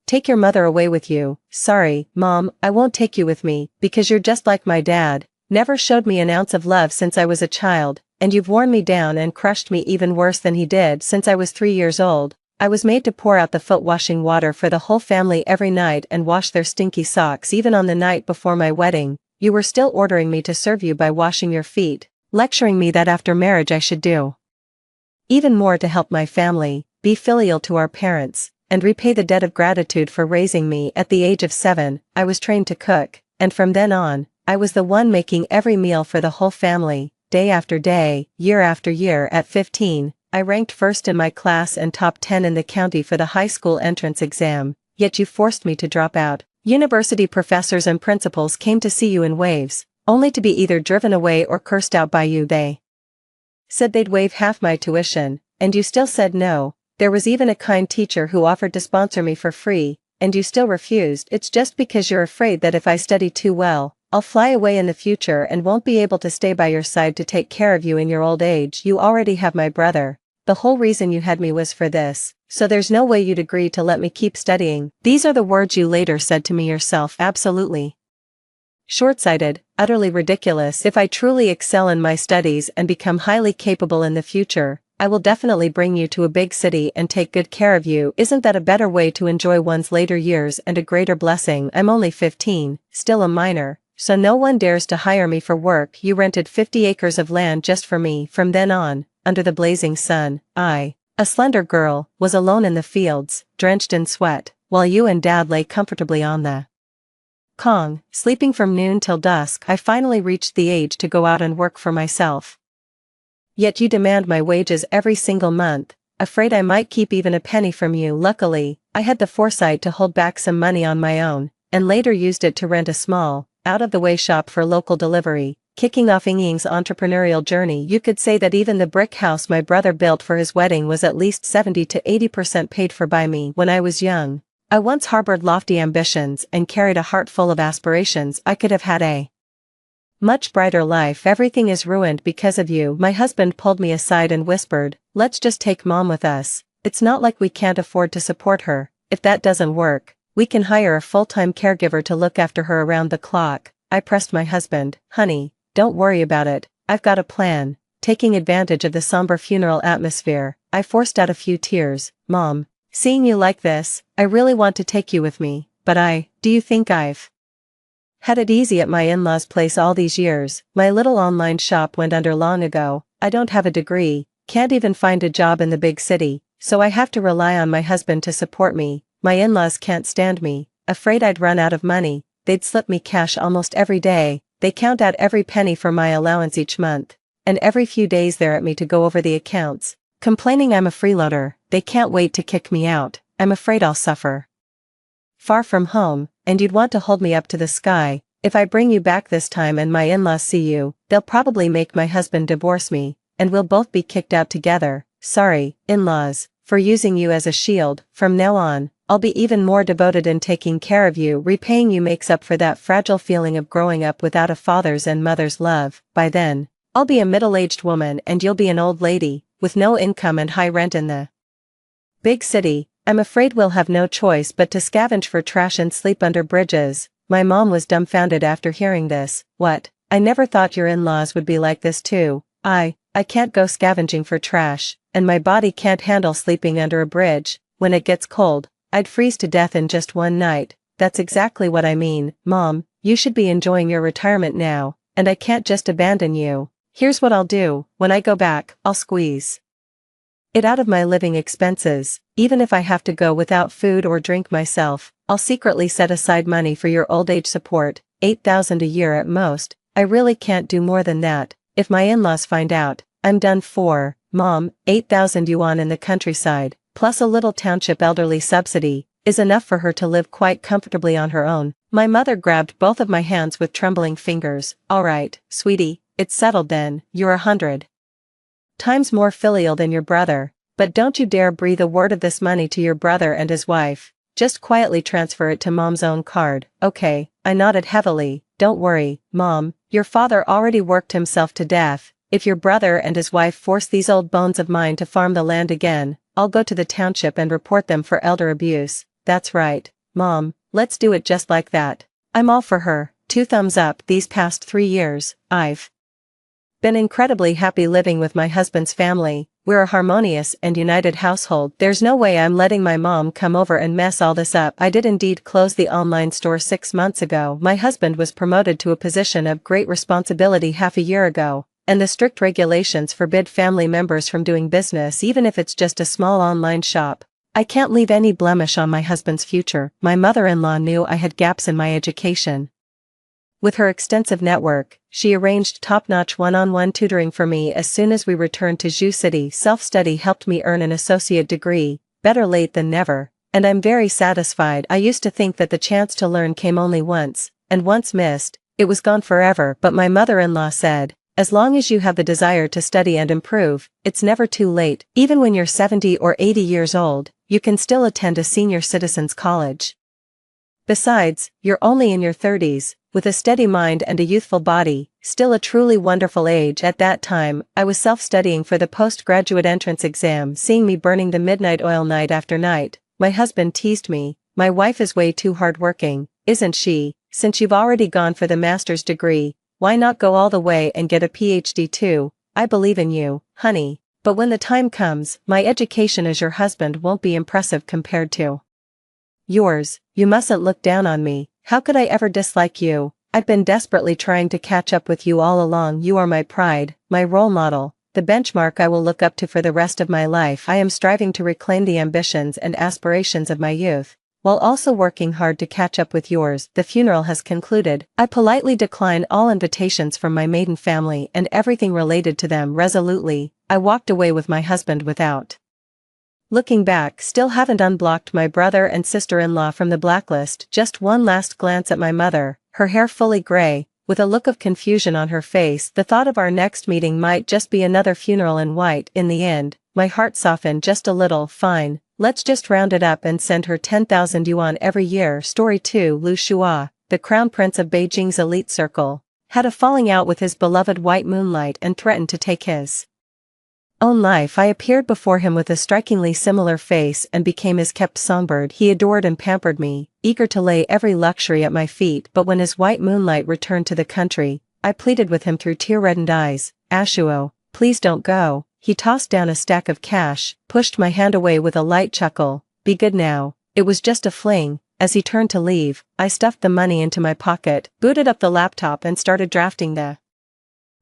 Take your mother away with you. Sorry, Mom, I won't take you with me, because you're just like my dad. Never showed me an ounce of love since I was a child, and you've worn me down and crushed me even worse than he did since I was 3 years old. I was made to pour out the foot-washing water for the whole family every night and wash their stinky socks even on the night before my wedding. You were still ordering me to serve you by washing your feet, lecturing me that after marriage I should do even more to help my family, be filial to our parents, and repay the debt of gratitude for raising me. At the age of 7, I was trained to cook, and from then on, I was the one making every meal for the whole family, day after day, year after year. At 15, I ranked first in my class and top 10 in the county for the high school entrance exam, yet you forced me to drop out. University professors and principals came to see you in waves, only to be either driven away or cursed out by you. They said they'd waive half my tuition, and you still said no. There was even a kind teacher who offered to sponsor me for free, and you still refused. It's just because you're afraid that if I study too well, I'll fly away in the future and won't be able to stay by your side to take care of you in your old age. You already have my brother. The whole reason you had me was for this, so there's no way you'd agree to let me keep studying. These are the words you later said to me yourself. Absolutely short-sighted, utterly ridiculous. If I truly excel in my studies and become highly capable in the future, I will definitely bring you to a big city and take good care of you. Isn't that a better way to enjoy one's later years and a greater blessing? I'm only 15, still a minor, so no one dares to hire me for work. You rented 50 acres of land just for me. From then on, under the blazing sun, I, a slender girl, was alone in the fields, drenched in sweat, while you and Dad lay comfortably on the Kong, sleeping from noon till dusk. I finally reached the age to go out and work for myself. Yet you demand my wages every single month, afraid I might keep even a penny from you. Luckily, I had the foresight to hold back some money on my own, and later used it to rent a small, out-of-the-way shop for local delivery, kicking off Ying's entrepreneurial journey. You could say that even the brick house my brother built for his wedding was at least 70 to 80% paid for by me. When I was young, I once harbored lofty ambitions and carried a heart full of aspirations. I could have had a much brighter life. Everything is ruined because of you. My husband pulled me aside and whispered, let's just take Mom with us. It's not like we can't afford to support her. If that doesn't work, we can hire a full-time caregiver to look after her around the clock. I pressed my husband, honey, don't worry about it. I've got a plan. Taking advantage of the somber funeral atmosphere, I forced out a few tears. Mom, seeing you like this, I really want to take you with me, but do you think I've had it easy at my in-laws' place all these years? My little online shop went under long ago. I don't have a degree, can't even find a job in the big city, so I have to rely on my husband to support me. My in-laws can't stand me, afraid I'd run out of money. They'd slip me cash almost every day. They count out every penny for my allowance each month, and every few days they're at me to go over the accounts, complaining I'm a freeloader. They can't wait to kick me out. I'm afraid I'll suffer far from home, and you'd want to hold me up to the sky. If I bring you back this time and my in-laws see you, they'll probably make my husband divorce me, and we'll both be kicked out together. Sorry, in-laws, for using you as a shield. From now on, I'll be even more devoted in taking care of you. Repaying you makes up for that fragile feeling of growing up without a father's and mother's love. By then, I'll be a middle-aged woman and you'll be an old lady, with no income and high rent in the big city. I'm afraid we'll have no choice but to scavenge for trash and sleep under bridges. My mom was dumbfounded after hearing this. What? I never thought your in-laws would be like this too. I can't go scavenging for trash, and my body can't handle sleeping under a bridge. When it gets cold, I'd freeze to death in just one night. That's exactly what I mean. Mom, you should be enjoying your retirement now, and I can't just abandon you. Here's what I'll do, when I go back, I'll squeeze it out of my living expenses, even if I have to go without food or drink myself. I'll secretly set aside money for your old age support, 8,000 a year at most. I really can't do more than that. If my in-laws find out, I'm done for. Mom, 8,000 yuan in the countryside, plus a little township elderly subsidy, is enough for her to live quite comfortably on her own. My mother grabbed both of my hands with trembling fingers. All right, sweetie, it's settled then. You're 100 times more filial than your brother, but don't you dare breathe a word of this money to your brother and his wife. Just quietly transfer it to Mom's own card. Okay, I nodded heavily. Don't worry, Mom, your father already worked himself to death. If your brother and his wife force these old bones of mine to farm the land again, I'll go to the township and report them for elder abuse. That's right, Mom, let's do it just like that. I'm all for her. 2 thumbs up. These past 3 years, I've been incredibly happy living with my husband's family. We're a harmonious and united household. There's no way I'm letting my mom come over and mess all this up. I did indeed close the online store 6 months ago. My husband was promoted to a position of great responsibility half a year ago, and the strict regulations forbid family members from doing business even if it's just a small online shop. I can't leave any blemish on my husband's future. My mother-in-law knew I had gaps in my education. With her extensive network, she arranged top-notch one-on-one tutoring for me as soon as we returned to Zhu City. Self-study helped me earn an associate degree, better late than never, and I'm very satisfied. I used to think that the chance to learn came only once, and once missed, it was gone forever. But my mother-in-law said, as long as you have the desire to study and improve, it's never too late. Even when you're 70 or 80 years old, you can still attend a senior citizens college. Besides, you're only in your 30s, with a steady mind and a youthful body, still a truly wonderful age. At that time, I was self-studying for the postgraduate entrance exam. Seeing me burning the midnight oil night after night, my husband teased me, my wife is way too hardworking, isn't she? Since you've already gone for the master's degree, why not go all the way and get a PhD too? I believe in you, honey, but when the time comes, my education as your husband won't be impressive compared to yours. You mustn't look down on me. How could I ever dislike you? I've been desperately trying to catch up with you all along. You are my pride, my role model, the benchmark I will look up to for the rest of my life. I am striving to reclaim the ambitions and aspirations of my youth, while also working hard to catch up with yours. The funeral has concluded. I politely decline all invitations from my maiden family and everything related to them resolutely. I walked away with my husband without looking back. Still haven't unblocked my brother and sister-in-law from the blacklist. Just one last glance at my mother, her hair fully gray, with a look of confusion on her face. The thought of our next meeting might just be another funeral in white. In the end, my heart softened just a little. Fine, let's just round it up and send her 10,000 yuan every year. Story 2. Lu Shua, the crown prince of Beijing's elite circle, had a falling out with his beloved white moonlight and threatened to take his own life. I appeared before him with a strikingly similar face and became his kept songbird. He adored and pampered me, eager to lay every luxury at my feet. But when his white moonlight returned to the country, I pleaded with him through tear-reddened eyes. Ashuo, please don't go. He tossed down a stack of cash, pushed my hand away with a light chuckle. Be good now. It was just a fling. As he turned to leave, I stuffed the money into my pocket, booted up the laptop and started drafting the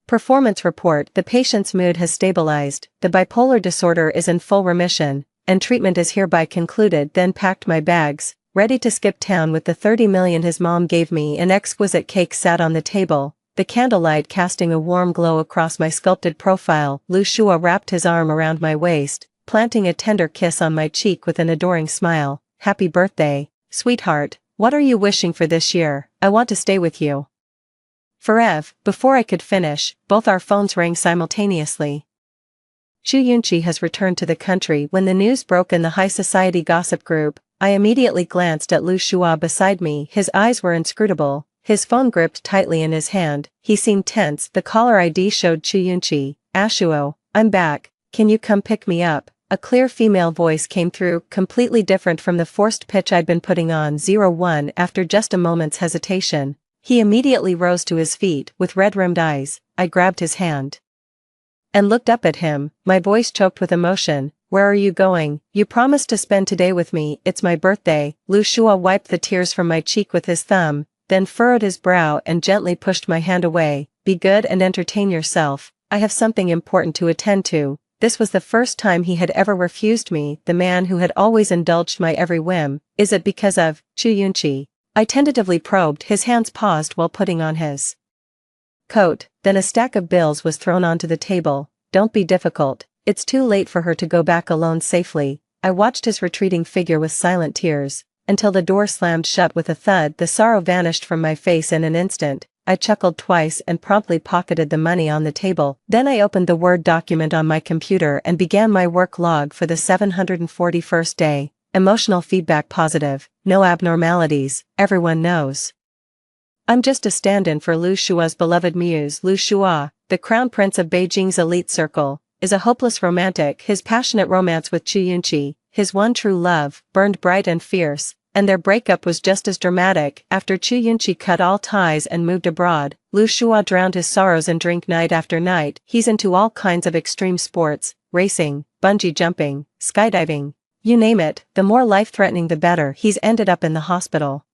performance report. The patient's mood has stabilized, the bipolar disorder is in full remission, and treatment is hereby concluded. Then packed my bags, ready to skip town with the 30 million his mom gave me. An exquisite cake sat on the table, the candlelight casting a warm glow across my sculpted profile. Lu Shua wrapped his arm around my waist, planting a tender kiss on my cheek with an adoring smile. Happy birthday, sweetheart. What are you wishing for this year? I want to stay with you forever. Before I could finish, both our phones rang simultaneously. Xu Yunqi has returned to the country. When the news broke in the high society gossip group, I immediately glanced at Lu Shua beside me. His eyes were inscrutable, his phone gripped tightly in his hand. He seemed tense. The caller ID showed Xu Yunqi. Ashuo, I'm back, can you come pick me up? A clear female voice came through, completely different from the forced pitch I'd been putting on. 01. After just a moment's hesitation, he immediately rose to his feet. With red-rimmed eyes, I grabbed his hand and looked up at him, my voice choked with emotion. Where are you going? You promised to spend today with me. It's my birthday. Lu Shua wiped the tears from my cheek with his thumb, then furrowed his brow and gently pushed my hand away. be good and entertain yourself, I have something important to attend to. This was the first time he had ever refused me, the man who had always indulged my every whim. Is it because of Chu Yunqi? I tentatively probed. His hands paused while putting on his coat, then a stack of bills was thrown onto the table. Don't be difficult, it's too late for her to go back alone safely. I watched his retreating figure with silent tears, until the door slammed shut with a thud. The sorrow vanished from my face in an instant. I chuckled twice and promptly pocketed the money on the table. Then I opened the Word document on my computer and began my work log for the 741st day. Emotional feedback positive, no abnormalities, everyone knows. I'm just a stand-in for Lu Shua's beloved muse. Lu Shua, the crown prince of Beijing's elite circle, is a hopeless romantic. His passionate romance with Chu Yunqi, his one true love, burned bright and fierce, and their breakup was just as dramatic. After Chu Yunqi cut all ties and moved abroad, Lu Shua drowned his sorrows in drink night after night. He's into all kinds of extreme sports, racing, bungee jumping, skydiving, you name it. The more life-threatening the better. He's ended up in the hospital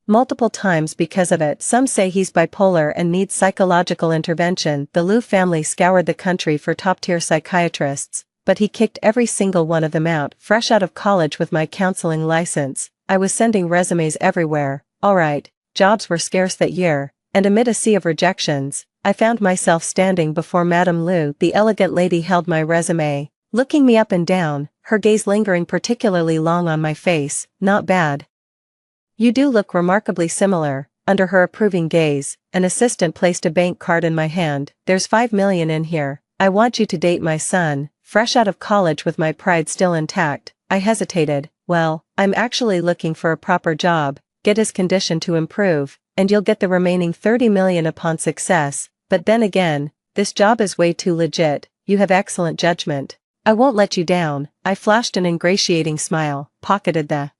multiple times because of it. Some say he's bipolar and needs psychological intervention. The Lu family scoured the country for top-tier psychiatrists, but he kicked every single one of them out. Fresh out of college with my counseling license, I was sending resumes everywhere. Alright, jobs were scarce that year, and amid a sea of rejections, I found myself standing before Madame Lu. The elegant lady held my resume, looking me up and down, her gaze lingering particularly long on my face. Not bad. You do look remarkably similar. Under her approving gaze, an assistant placed a bank card in my hand. There's 5 million in here. I want you to date my son. Fresh out of college with my pride still intact, I hesitated. Well, I'm actually looking for a proper job, get his condition to improve, and you'll get the remaining 30 million upon success. But then again, this job is way too legit. You have excellent judgment. I won't let you down. I flashed an ingratiating smile, pocketed the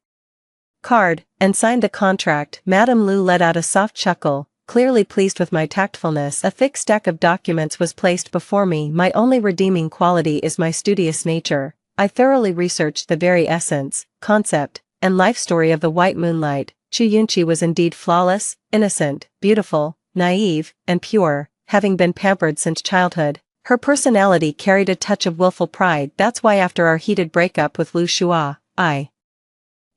card, and signed the contract. Madame Lu let out a soft chuckle, clearly pleased with my tactfulness. A thick stack of documents was placed before me. My only redeeming quality is my studious nature. I thoroughly researched the very essence, concept, and life story of the white moonlight. Chu Yunqi was indeed flawless, innocent, beautiful, naive, and pure, having been pampered since childhood. Her personality carried a touch of willful pride. That's why after our heated breakup with Lu Shua, I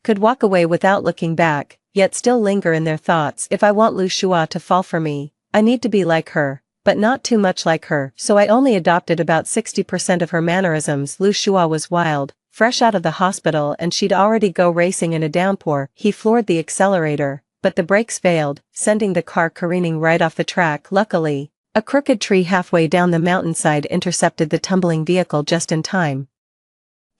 could walk away without looking back, yet still linger in their thoughts. If I want Lu Shua to fall for me, I need to be like her, but not too much like her. So I only adopted about 60% of her mannerisms. Lu Shua was wild, fresh out of the hospital, and she'd already go racing in a downpour. He floored the accelerator, but the brakes failed, sending the car careening right off the track. Luckily, a crooked tree halfway down the mountainside intercepted the tumbling vehicle just in time.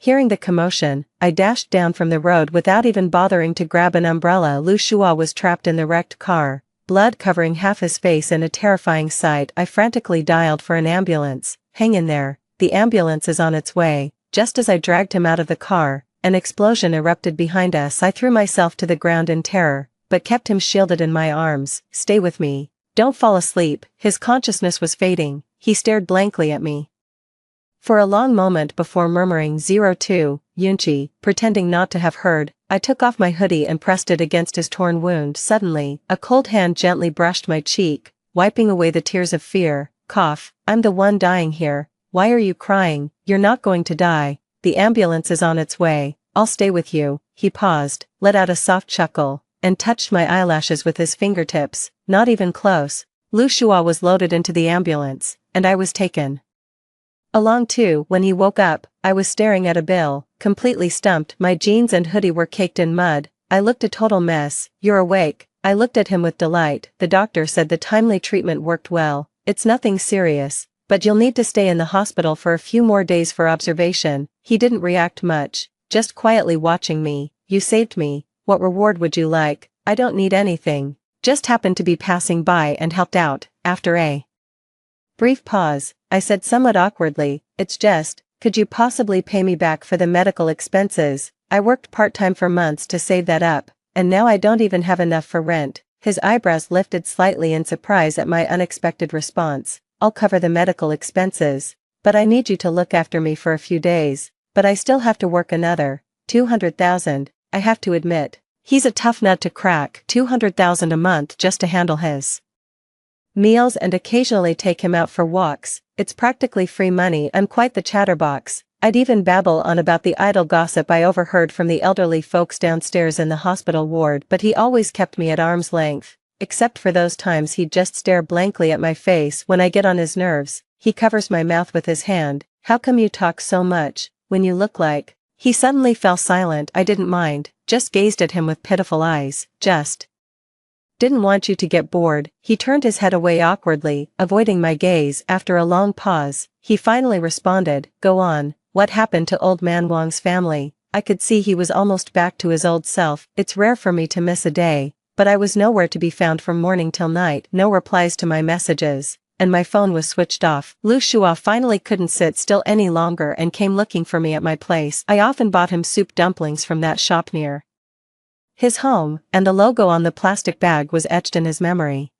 Hearing the commotion, I dashed down from the road without even bothering to grab an umbrella. Lu Shua was trapped in the wrecked car, blood covering half his face in a terrifying sight. I frantically dialed for an ambulance. Hang in there, the ambulance is on its way. Just as I dragged him out of the car, an explosion erupted behind us. I threw myself to the ground in terror, but kept him shielded in my arms. Stay with me. Don't fall asleep. His consciousness was fading. He stared blankly at me for a long moment before murmuring 02, Yunqi, pretending not to have heard. I took off my hoodie and pressed it against his torn wound. Suddenly, a cold hand gently brushed my cheek, wiping away the tears of fear. Cough, I'm the one dying here. Why are you crying? You're not going to die. The ambulance is on its way. I'll stay with you. He paused, let out a soft chuckle, and touched my eyelashes with his fingertips. Not even close. Lu Shua was loaded into the ambulance, and I was taken along too. When he woke up, I was staring at a bill, completely stumped. My jeans and hoodie were caked in mud. I looked a total mess. You're awake. I looked at him with delight. The doctor said the timely treatment worked well. It's nothing serious, but you'll need to stay in the hospital for a few more days for observation. He didn't react much, just quietly watching me. You saved me. What reward would you like? I don't need anything. Just happened to be passing by and helped out. After a brief pause, I said somewhat awkwardly, it's just, could you possibly pay me back for the medical expenses? I worked part-time for months to save that up, and now I don't even have enough for rent. His eyebrows lifted slightly in surprise at my unexpected response. I'll cover the medical expenses, but I need you to look after me for a few days. But I still have to work another 200,000, I have to admit. He's a tough nut to crack. 200,000 a month just to handle his meals and occasionally take him out for walks. It's practically free money. I'm quite the chatterbox. I'd even babble on about the idle gossip I overheard from the elderly folks downstairs in the hospital ward, but he always kept me at arm's length. Except for those times he'd just stare blankly at my face when I get on his nerves. He covers my mouth with his hand. How come you talk so much, when you look like... He suddenly fell silent. I didn't mind, just gazed at him with pitiful eyes. Just didn't want you to get bored. He turned his head away awkwardly, avoiding my gaze. After a long pause, he finally responded, go on, what happened to old man Wang's family? I could see he was almost back to his old self. It's rare for me to miss a day, but I was nowhere to be found from morning till night. No replies to my messages, and my phone was switched off. Lu Shua finally couldn't sit still any longer and came looking for me at my place. I often bought him soup dumplings from that shop near his home, and the logo on the plastic bag was etched in his memory.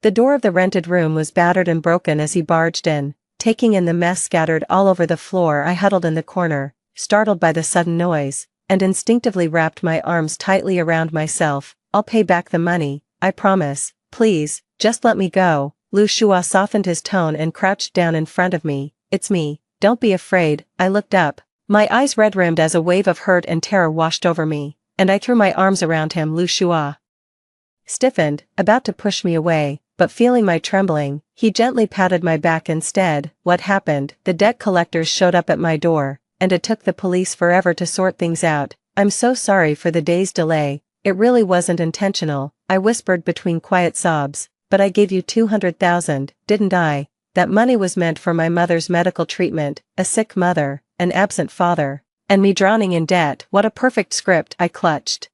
The door of the rented room was battered and broken as he barged in, taking in the mess scattered all over the floor. I huddled in the corner, startled by the sudden noise, and instinctively wrapped my arms tightly around myself. I'll pay back the money, I promise. Please, just let me go. Lu Shua softened his tone and crouched down in front of me. It's me, don't be afraid. I looked up, my eyes red-rimmed as a wave of hurt and terror washed over me, and I threw my arms around him. Lu Shua stiffened, about to push me away, but feeling my trembling, he gently patted my back instead. What happened? The debt collectors showed up at my door, and it took the police forever to sort things out. I'm so sorry for the day's delay. It really wasn't intentional, I whispered between quiet sobs. But I gave you 200,000, didn't I? That money was meant for my mother's medical treatment, a sick mother, an absent father, and me drowning in debt. What a perfect script. I clutched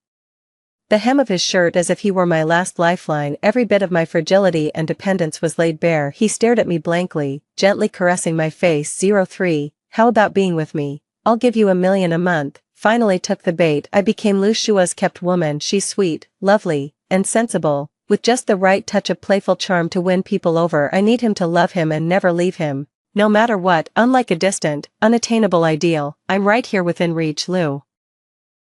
the hem of his shirt as if he were my last lifeline. Every bit of my fragility and dependence was laid bare. He stared at me blankly, gently caressing my face. 03, how about being with me? I'll give you $1 million a month. Finally took the bait. I became Lu Shua's kept woman. She's sweet, lovely, and sensible, with just the right touch of playful charm to win people over. I need him to love him and never leave him, no matter what. Unlike a distant, unattainable ideal, I'm right here within reach. Lu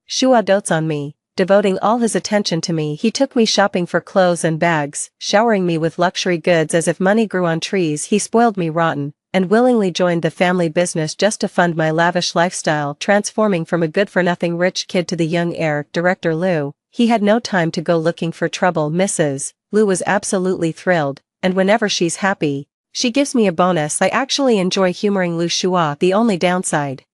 Shua dotes on me, devoting all his attention to me. He took me shopping for clothes and bags, showering me with luxury goods as if money grew on trees. He spoiled me rotten, and willingly joined the family business just to fund my lavish lifestyle, transforming from a good-for-nothing rich kid to the young heir. Director Lu. He had no time to go looking for trouble. Mrs. Lu was absolutely thrilled, and whenever she's happy, she gives me a bonus. I actually enjoy humoring Lu Shua. The only downside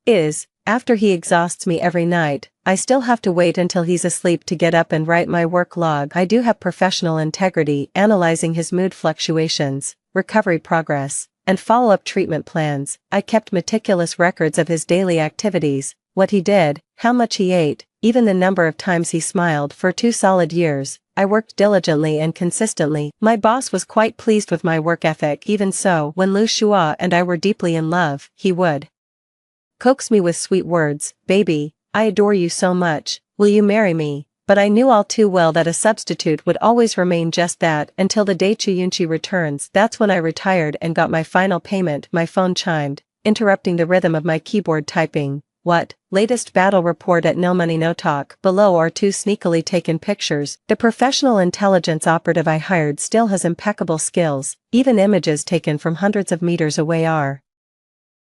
is, after he exhausts me every night, I still have to wait until he's asleep to get up and write my work log. I do have professional integrity, analyzing his mood fluctuations, recovery progress, and follow-up treatment plans. I kept meticulous records of his daily activities, what he did, how much he ate, even the number of times he smiled. For 2 solid years, I worked diligently and consistently. My boss was quite pleased with my work ethic. Even so, when Lu Shua and I were deeply in love, he would coax me with sweet words. Baby, I adore you so much, will you marry me? But I knew all too well that a substitute would always remain just that until the day Chuyunchi returns. That's when I retired and got my final payment. My phone chimed, interrupting the rhythm of my keyboard typing. What? Latest battle report at No Money No Talk. Below are 2 sneakily taken pictures. The professional intelligence operative I hired still has impeccable skills. Even images taken from hundreds of meters away are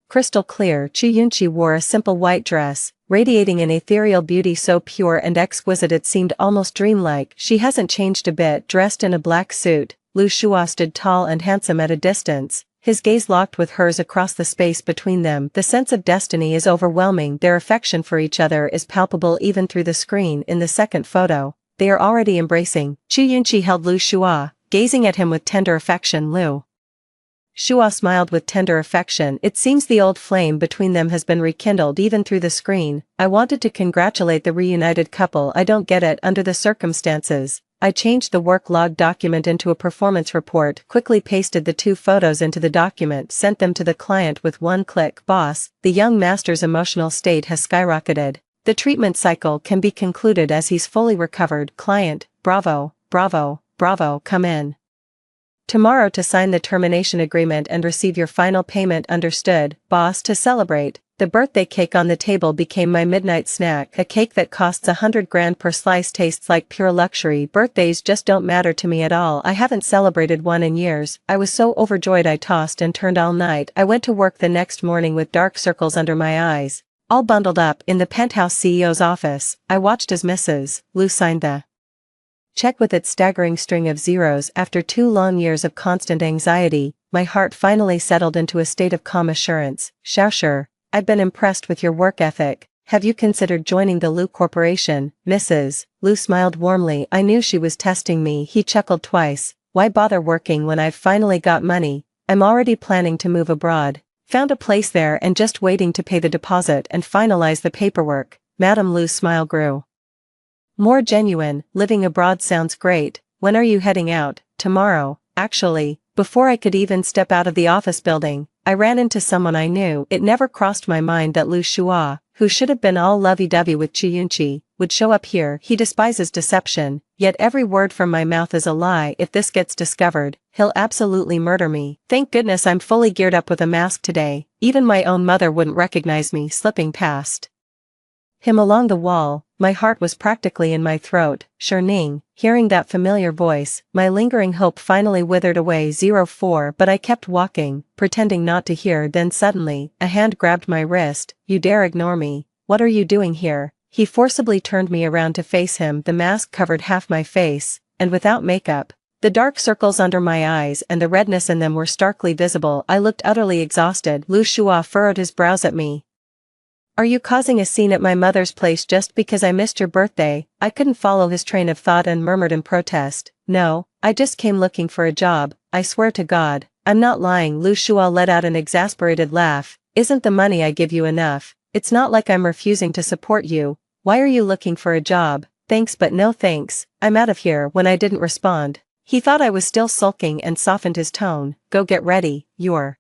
crystal clear. Chuyunchi wore a simple white dress, radiating an ethereal beauty so pure and exquisite it seemed almost dreamlike. She hasn't changed a bit. Dressed in a black suit, Lu Shua stood tall and handsome at a distance, his gaze locked with hers across the space between them. The sense of destiny is overwhelming. Their affection for each other is palpable even through the screen. In the second photo, they are already embracing. Chuyunchi held Lu Shua, gazing at him with tender affection. Lu Shua smiled with tender affection. It seems the old flame between them has been rekindled even through the screen. I wanted to congratulate the reunited couple. I don't get it. Under the circumstances, I changed the work log document into a performance report, quickly pasted the 2 photos into the document, sent them to the client with 1 click. Boss, the young master's emotional state has skyrocketed. The treatment cycle can be concluded as he's fully recovered. Client, bravo, bravo, bravo, come in. Tomorrow to sign the termination agreement and receive your final payment. Understood, boss. To celebrate, the birthday cake on the table became my midnight snack. A cake that costs 100 grand per slice tastes like pure luxury. Birthdays just don't matter to me at all. I haven't celebrated one in years. I was so overjoyed I tossed and turned all night. I went to work the next morning with dark circles under my eyes. All bundled up in the penthouse CEO's office, I watched as Mrs. Liu signed the check with its staggering string of zeros. After 2 long years of constant anxiety, my heart finally settled into a state of calm assurance. Sure, I've been impressed with your work ethic. Have you considered joining the Liu Corporation? Mrs. Liu smiled warmly. I knew she was testing me. He chuckled twice. Why bother working when I've finally got money? I'm already planning to move abroad. Found a place there and just waiting to pay the deposit and finalize the paperwork. Madame Liu's smile grew more genuine. Living abroad sounds great. When are you heading out? Tomorrow, actually. Before I could even step out of the office building, I ran into someone I knew. It never crossed my mind that Liu Shua, who should have been all lovey-dovey with Chu Yunqi, would show up here. He despises deception, yet every word from my mouth is a lie. If this gets discovered, he'll absolutely murder me. Thank goodness I'm fully geared up with a mask today. Even my own mother wouldn't recognize me slipping past him along the wall. My heart was practically in my throat. Ning, hearing that familiar voice, my lingering hope finally withered away. 04 But I kept walking, pretending not to hear. Then suddenly, a hand grabbed my wrist. You dare ignore me? What are you doing here? He forcibly turned me around to face him. The mask covered half my face, and without makeup, the dark circles under my eyes and the redness in them were starkly visible. I looked utterly exhausted. Liu Shua furrowed his brows at me. Are you causing a scene at my mother's place just because I missed your birthday? I couldn't follow his train of thought and murmured in protest. No, I just came looking for a job. I swear to God, I'm not lying. Liu Shua let out an exasperated laugh. Isn't the money I give you enough? It's not like I'm refusing to support you. Why are you looking for a job? Thanks but no thanks. I'm out of here. When I didn't respond, he thought I was still sulking and softened his tone. Go get ready. You're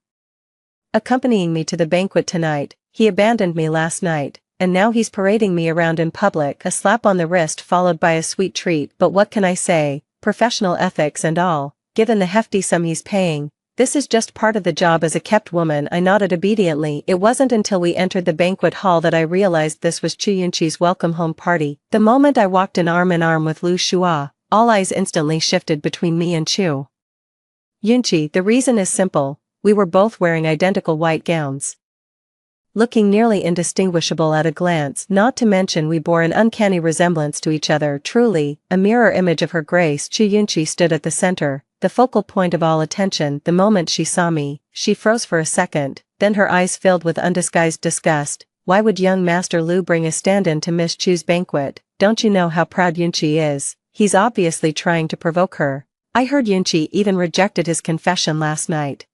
accompanying me to the banquet tonight. He abandoned me last night, and now he's parading me around in public. A slap on the wrist followed by a sweet treat. But what can I say? Professional ethics and all, given the hefty sum he's paying. This is just part of the job as a kept woman. I nodded obediently. It wasn't until we entered the banquet hall that I realized this was Chu Yunqi's welcome home party. The moment I walked in arm with Liu Shua, all eyes instantly shifted between me and Chu Yunqi. The reason is simple. We were both wearing identical white gowns, looking nearly indistinguishable at a glance. Not to mention we bore an uncanny resemblance to each other. Truly, a mirror image of her grace. Chu Yunqi stood at the center, the focal point of all attention. The moment she saw me, she froze for a second, then her eyes filled with undisguised disgust. Why would young Master Liu bring a stand-in to Miss Chu's banquet? Don't you know how proud Yunqi is? He's obviously trying to provoke her. I heard Yunqi even rejected his confession last night.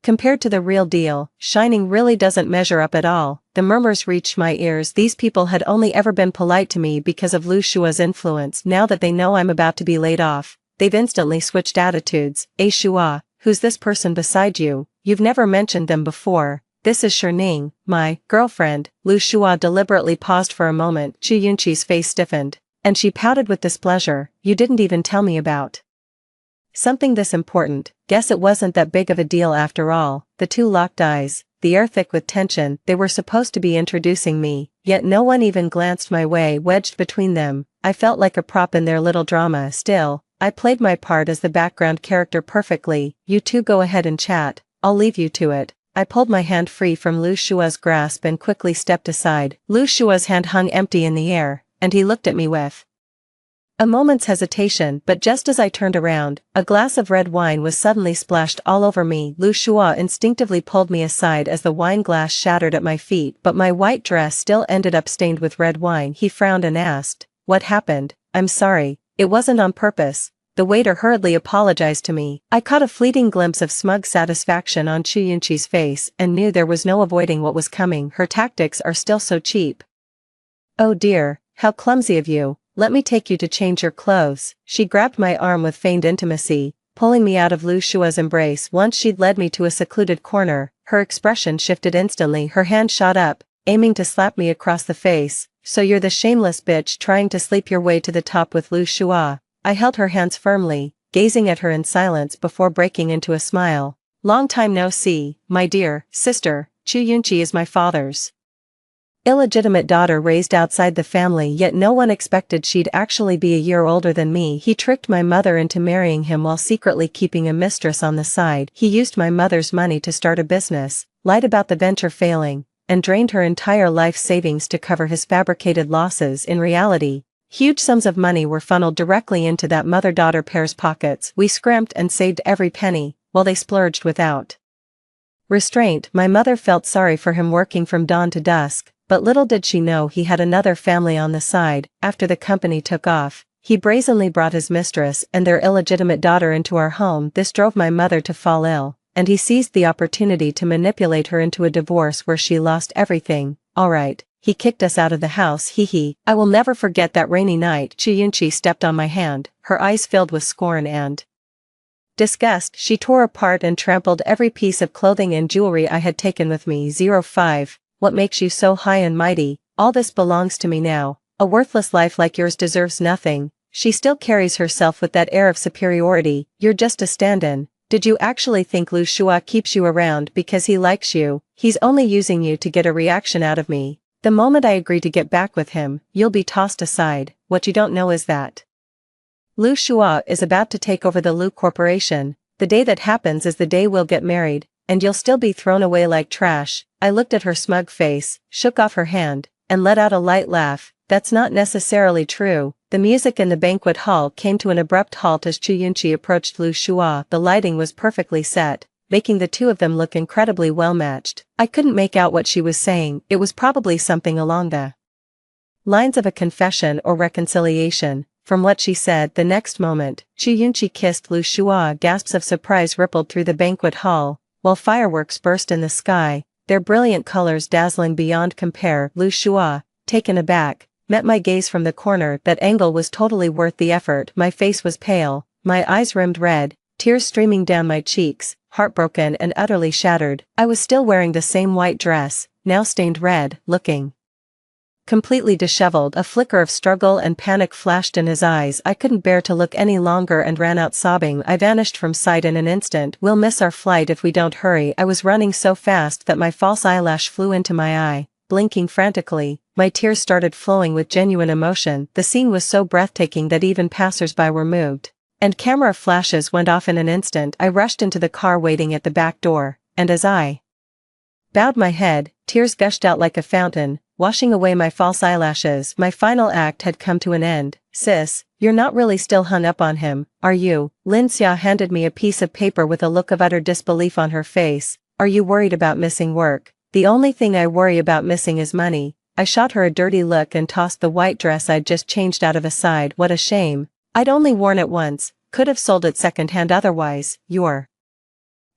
Compared to the real deal, Shining really doesn't measure up at all. The murmurs reached my ears. These people had only ever been polite to me because of Liu Shua's influence. Now that they know I'm about to be laid off, they've instantly switched attitudes. Shua, who's this person beside you? You've never mentioned them before. This is Ning, my girlfriend. Liu Shua deliberately paused for a moment. Chu Yunqi's face stiffened, and she pouted with displeasure. You didn't even tell me about something this important. Guess it wasn't that big of a deal after all. The two locked eyes, the air thick with tension. They were supposed to be introducing me, yet no one even glanced my way. Wedged between them, I felt like a prop in their little drama. Still, I played my part as the background character perfectly. You two go ahead and chat, I'll leave you to it. I pulled my hand free from Liu Shua's grasp and quickly stepped aside. Liu Shua's hand hung empty in the air, and he looked at me with a moment's hesitation. But just as I turned around, a glass of red wine was suddenly splashed all over me. Liu Shua instinctively pulled me aside as the wine glass shattered at my feet, but my white dress still ended up stained with red wine. He frowned and asked, "What happened?" "I'm sorry, it wasn't on purpose." The waiter hurriedly apologized to me. I caught a fleeting glimpse of smug satisfaction on Chu Yunqi's face and knew there was no avoiding what was coming. Her tactics are still so cheap. "Oh dear, how clumsy of you. Let me take you to change your clothes." She grabbed my arm with feigned intimacy, pulling me out of Liu Shua's embrace. Once she'd led me to a secluded corner, her expression shifted instantly. Her hand shot up, aiming to slap me across the face. "So you're the shameless bitch trying to sleep your way to the top with Liu Shua." I held her hands firmly, gazing at her in silence before breaking into a smile. Long time no see, my dear sister. Chu Yunchi is my father's illegitimate daughter raised outside the family, yet no one expected she'd actually be a year older than me. He tricked my mother into marrying him while secretly keeping a mistress on the side. He used my mother's money to start a business, lied about the venture failing, and drained her entire life savings to cover his fabricated losses. In reality, huge sums of money were funneled directly into that mother-daughter pair's pockets. We scrimped and saved every penny, while they splurged without restraint. My mother felt sorry for him working from dawn to dusk, but little did she know he had another family on the side. After the company took off, he brazenly brought his mistress and their illegitimate daughter into our home. This drove my mother to fall ill, and he seized the opportunity to manipulate her into a divorce where she lost everything. Alright, he kicked us out of the house, hee. I will never forget that rainy night. Chu Yunchi stepped on my hand, her eyes filled with scorn and disgust. She tore apart and trampled every piece of clothing and jewelry I had taken with me. 05. What makes you so high and mighty? All this belongs to me now. A worthless life like yours deserves nothing. She still carries herself with that air of superiority. You're just a stand-in. Did you actually think Lu Shua keeps you around because he likes you? He's only using you to get a reaction out of me. The moment I agree to get back with him, you'll be tossed aside. What you don't know is that Lu Shua is about to take over the Lu Corporation. The day that happens is the day we'll get married, and you'll still be thrown away like trash. I looked at her smug face, shook off her hand, and let out a light laugh. That's not necessarily true. The music in the banquet hall came to an abrupt halt as Chu Yunchi approached Lu Shua. The lighting was perfectly set, making the two of them look incredibly well matched. I couldn't make out what she was saying. It was probably something along the lines of a confession or reconciliation. From what she said, the next moment, Chu Yunchi kissed Lu Shua. Gasps of surprise rippled through the banquet hall, while fireworks burst in the sky, their brilliant colors dazzling beyond compare. Lu Shua, taken aback, met my gaze from the corner. That angle was totally worth the effort. My face was pale, my eyes rimmed red, tears streaming down my cheeks, heartbroken and utterly shattered. I was still wearing the same white dress, now stained red, looking completely disheveled. A flicker of struggle and panic flashed in his eyes. I couldn't bear to look any longer and ran out sobbing. I vanished from sight in an instant. We'll miss our flight if we don't hurry. I was running so fast that my false eyelash flew into my eye. Blinking frantically, my tears started flowing with genuine emotion. The scene was so breathtaking that even passers-by were moved. And camera flashes went off in an instant. I rushed into the car waiting at the back door, and as I bowed my head, tears gushed out like a fountain, washing away my false eyelashes. My final act had come to an end. Sis, you're not really still hung up on him, are you? Lin Xia handed me a piece of paper with a look of utter disbelief on her face. Are you worried about missing work? The only thing I worry about missing is money. I shot her a dirty look and tossed the white dress I'd just changed out of aside. What a shame. I'd only worn it once, could have sold it secondhand otherwise. You're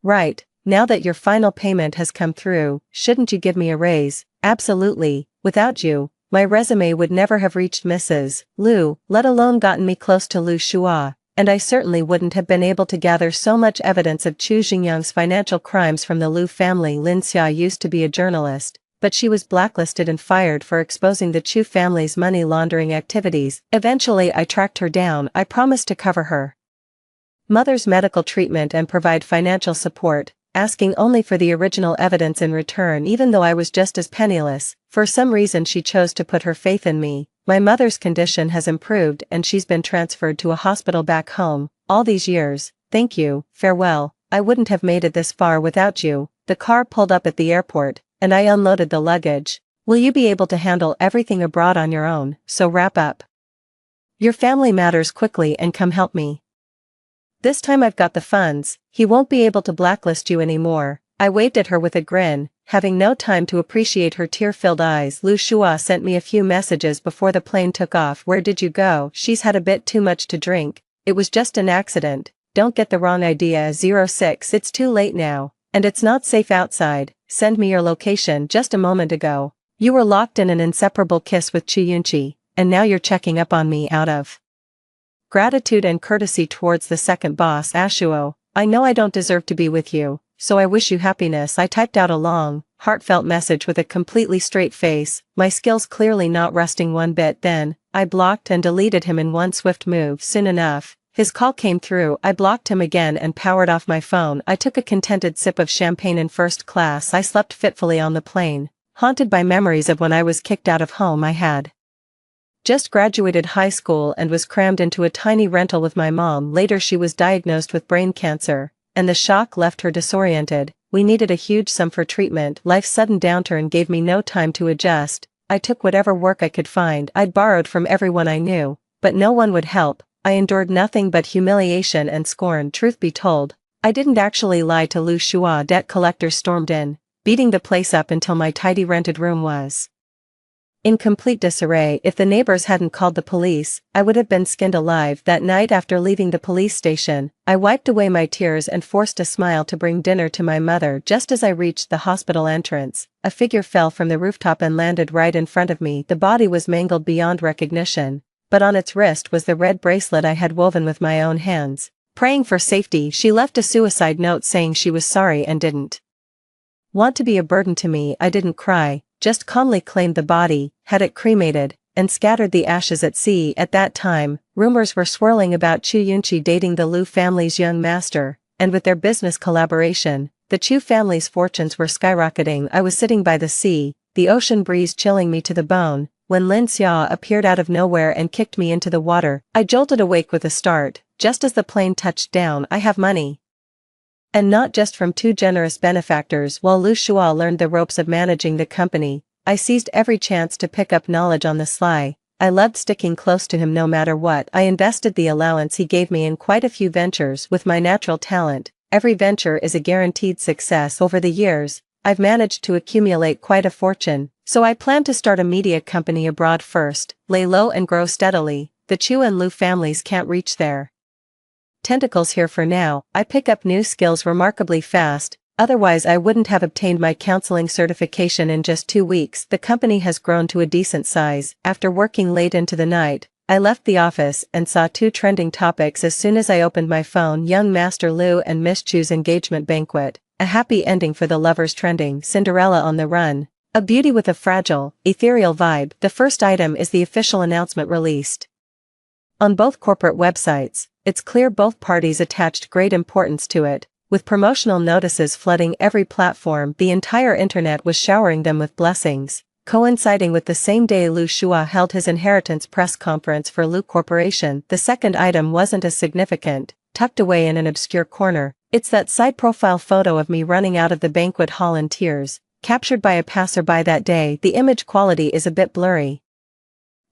right. Now that your final payment has come through, shouldn't you give me a raise? Absolutely. Without you, my resume would never have reached Mrs. Lu, let alone gotten me close to Lu Shua, and I certainly wouldn't have been able to gather so much evidence of Chu Xingyang's financial crimes from the Lu family. Lin Xia used to be a journalist, but she was blacklisted and fired for exposing the Chu family's money laundering activities. Eventually I tracked her down. I promised to cover her mother's medical treatment and provide financial support, asking only for the original evidence in return. Even though I was just as penniless, for some reason she chose to put her faith in me. My mother's condition has improved and she's been transferred to a hospital back home. All these years, thank you, farewell. I wouldn't have made it this far without you. The car pulled up at the airport, and I unloaded the luggage. Will you be able to handle everything abroad on your own? So wrap up your family matters quickly and come help me. This time I've got the funds. He won't be able to blacklist you anymore. I waved at her with a grin, having no time to appreciate her tear-filled eyes. Lu Shua sent me a few messages before the plane took off. Where did you go? She's had a bit too much to drink. It was just an accident. Don't get the wrong idea. 06. It's too late now, and it's not safe outside. Send me your location. Just a moment ago, you were locked in an inseparable kiss with Chu Yunchi, and now you're checking up on me out of gratitude and courtesy towards the second boss. Ashuo, I know I don't deserve to be with you, so I wish you happiness. I typed out a long, heartfelt message with a completely straight face, my skills clearly not rusting one bit. Then, I blocked and deleted him in one swift move. Soon enough, His call came through, I blocked him again and powered off my phone. I took a contented sip of champagne in first class. I slept fitfully on the plane, haunted by memories of when I was kicked out of home. I had just graduated high school and was crammed into a tiny rental with my mom. Later she was diagnosed with brain cancer, and the shock left her disoriented. We needed a huge sum for treatment. Life's sudden downturn gave me no time to adjust. I took whatever work I could find. I'd borrowed from everyone I knew, but no one would help. I endured nothing but humiliation and scorn. Truth be told, I didn't actually lie to Lu Shua. Debt collectors stormed in, beating the place up until my tidy rented room was in complete disarray. If the neighbors hadn't called the police, I would have been skinned alive. That night after leaving the police station, I wiped away my tears and forced a smile to bring dinner to my mother. Just as I reached the hospital entrance, a figure fell from the rooftop and landed right in front of me. The body was mangled beyond recognition, but on its wrist was the red bracelet I had woven with my own hands. Praying for safety, she left a suicide note saying she was sorry and didn't want to be a burden to me. I didn't cry, just calmly claimed the body, had it cremated, and scattered the ashes at sea. At that time, rumors were swirling about Chu Yunqi dating the Lu family's young master, and with their business collaboration, the Chu family's fortunes were skyrocketing. I was sitting by the sea, the ocean breeze chilling me to the bone, when Lin Xia appeared out of nowhere and kicked me into the water. I jolted awake with a start. Just as the plane touched down. I have money, and not just from two generous benefactors. While Lu Shua learned the ropes of managing the company, I seized every chance to pick up knowledge on the sly. I loved sticking close to him no matter what. I invested the allowance he gave me in quite a few ventures. With my natural talent, every venture is a guaranteed success. Over the years, I've managed to accumulate quite a fortune, so I plan to start a media company abroad first, lay low and grow steadily. The Chu and Lu families can't reach their tentacles here for now. I pick up new skills remarkably fast, otherwise I wouldn't have obtained my counseling certification in just 2 weeks. The company has grown to a decent size. After working late into the night, I left the office and saw 2 trending topics as soon as I opened my phone. Young Master Lu and Miss Chu's engagement banquet, a happy ending for the lovers. Trending, Cinderella on the run, a beauty with a fragile, ethereal vibe. The first item is the official announcement released on both corporate websites. It's clear both parties attached great importance to it, with promotional notices flooding every platform. The entire internet was showering them with blessings. Coinciding with the same day Lu Shua held his inheritance press conference for Lu Corporation, the second item wasn't as significant, tucked away in an obscure corner. It's that side profile photo of me running out of the banquet hall in tears, captured by a passerby that day. The image quality is a bit blurry,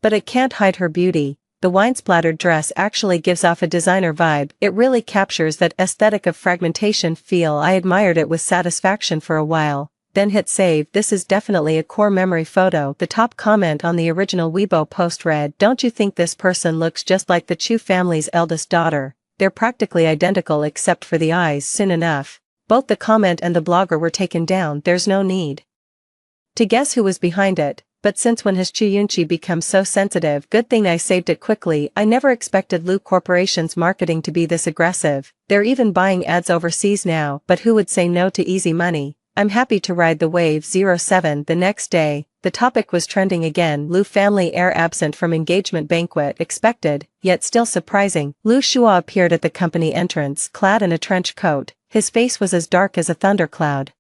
but it can't hide her beauty. The wine-splattered dress actually gives off a designer vibe. It really captures that aesthetic of fragmentation feel. I admired it with satisfaction for a while, then hit save. This is definitely a core memory photo. The top comment on the original Weibo post read, "Don't you think this person looks just like the Chu family's eldest daughter? They're practically identical except for the eyes." Soon enough, both the comment and the blogger were taken down. There's no need to guess who was behind it. But since when has Chu Yunqi become so sensitive? Good thing I saved it quickly. I never expected Lu Corporation's marketing to be this aggressive. They're even buying ads overseas now, but who would say no to easy money? I'm happy to ride the wave. 07 The next day, the topic was trending again. Lu family heir absent from engagement banquet. Expected, yet still surprising. Lu Shua appeared at the company entrance, clad in a trench coat. His face was as dark as a thundercloud.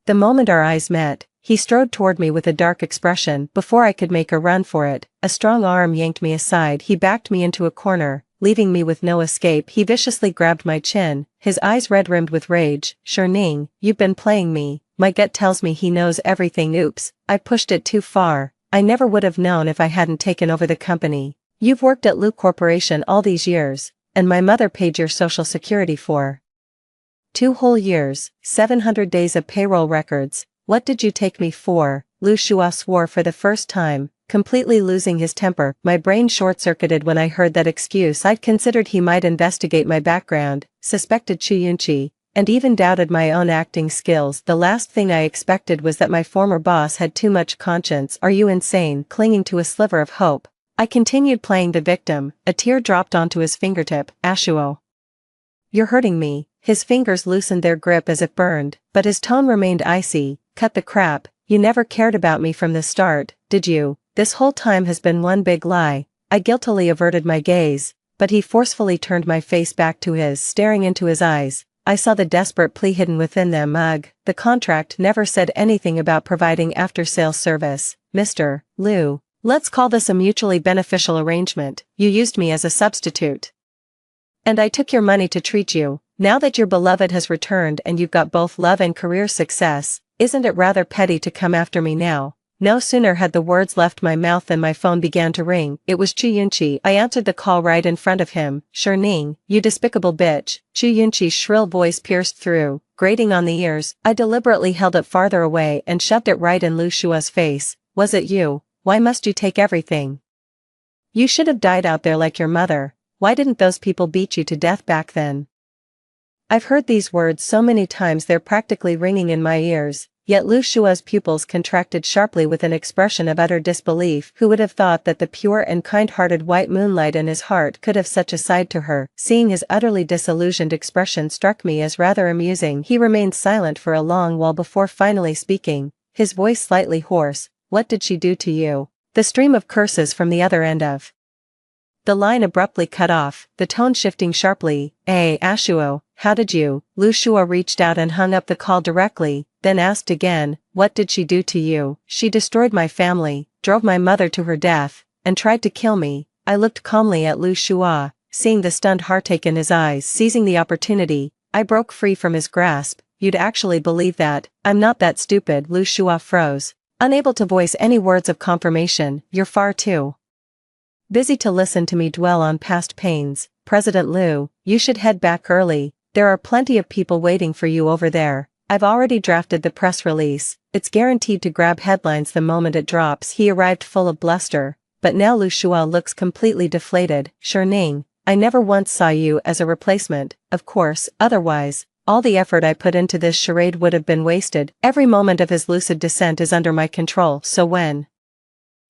The moment our eyes met, he strode toward me with a dark expression. Before I could make a run for it, a strong arm yanked me aside. He backed me into a corner, leaving me with no escape. He viciously grabbed my chin, his eyes red-rimmed with rage. "Ning, you've been playing me. My gut tells me he knows everything." Oops, I pushed it too far. I never would have known if I hadn't taken over the company. "You've worked at Lu Corporation all these years, and my mother paid your social security for 2 whole years, 700 days of payroll records. What did you take me for?" Lu Shua swore for the first time, completely losing his temper. My brain short-circuited when I heard that excuse. I'd considered he might investigate my background, suspected Chu Yunqi, and even doubted my own acting skills. The last thing I expected was that my former boss had too much conscience. "Are you insane?" Clinging to a sliver of hope, I continued playing the victim. A tear dropped onto his fingertip. "Ashuo, you're hurting me." His fingers loosened their grip as if burned, but his tone remained icy. "Cut the crap. You never cared about me from the start, did you? This whole time has been one big lie." I guiltily averted my gaze, but he forcefully turned my face back to his, staring into his eyes. I saw the desperate plea hidden within them. Ugh, the contract never said anything about providing after-sales service. Mr. Liu, let's call this a mutually beneficial arrangement. You used me as a substitute. And I took your money to treat you. Now that your beloved has returned and you've got both love and career success, isn't it rather petty to come after me now? No sooner had the words left my mouth than my phone began to ring. It was Chu Yunqi. I answered the call right in front of him. Sure Ning, you despicable bitch. Chu Yunqi's shrill voice pierced through, grating on the ears. I deliberately held it farther away and shoved it right in Lu Shua's face. Was it you? Why must you take everything? You should have died out there like your mother. Why didn't those people beat you to death back then? I've heard these words so many times they're practically ringing in my ears. Yet Lu Shua's pupils contracted sharply with an expression of utter disbelief. Who would have thought that the pure and kind-hearted white moonlight in his heart could have such a side to her? Seeing his utterly disillusioned expression struck me as rather amusing. He remained silent for a long while before finally speaking, his voice slightly hoarse. What did she do to you? The stream of curses from the other end of the line abruptly cut off, the tone shifting sharply. Ashuo, how did you? Lu Shua reached out and hung up the call directly, then asked again, what did she do to you? She destroyed my family, drove my mother to her death, and tried to kill me. I looked calmly at Lu Shua, seeing the stunned heartache in his eyes. Seizing the opportunity, I broke free from his grasp. You'd actually believe that? I'm not that stupid. Lu Shua froze, unable to voice any words of confirmation. You're far too busy to listen to me dwell on past pains. President Liu, you should head back early. There are plenty of people waiting for you over there. I've already drafted the press release. It's guaranteed to grab headlines the moment it drops. He arrived full of bluster, but now Lu Shua looks completely deflated. Sure Ning, I never once saw you as a replacement. Of course, otherwise, all the effort I put into this charade would have been wasted. Every moment of his lucid descent is under my control, so when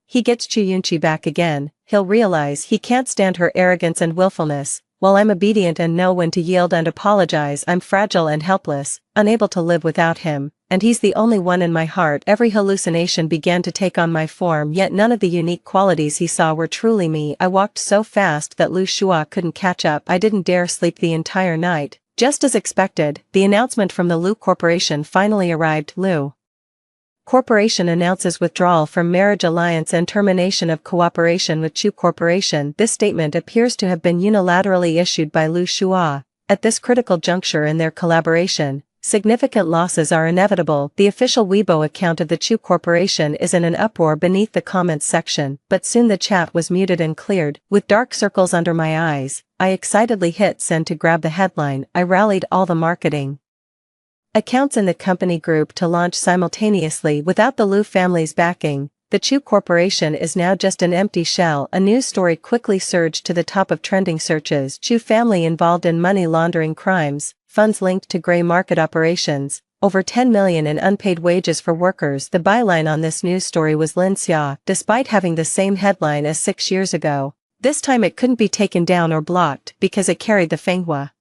he gets Chu Yunqi back again, he'll realize he can't stand her arrogance and willfulness. While I'm obedient and know when to yield and apologize, I'm fragile and helpless, unable to live without him, and he's the only one in my heart. Every hallucination began to take on my form, yet none of the unique qualities he saw were truly me. I walked so fast that Lu Shua couldn't catch up. I didn't dare sleep the entire night. Just as expected, the announcement from the Lu Corporation finally arrived. Lu Corporation announces withdrawal from marriage alliance and termination of cooperation with Chu Corporation. This statement appears to have been unilaterally issued by Lu Shua. At this critical juncture in their collaboration, significant losses are inevitable. The official Weibo account of the Chu Corporation is in an uproar beneath the comments section, but soon the chat was muted and cleared. With dark circles under my eyes, I excitedly hit send to grab the headline. I rallied all the marketing accounts in the company group to launch simultaneously. Without the Lu family's backing, the Chu Corporation is now just an empty shell. A news story quickly surged to the top of trending searches. Chu family involved in money laundering crimes, funds linked to gray market operations, over 10 million in unpaid wages for workers. The byline on this news story was Lin Xia. Despite having the same headline as 6 years ago, this time it couldn't be taken down or blocked because it carried the Fenghua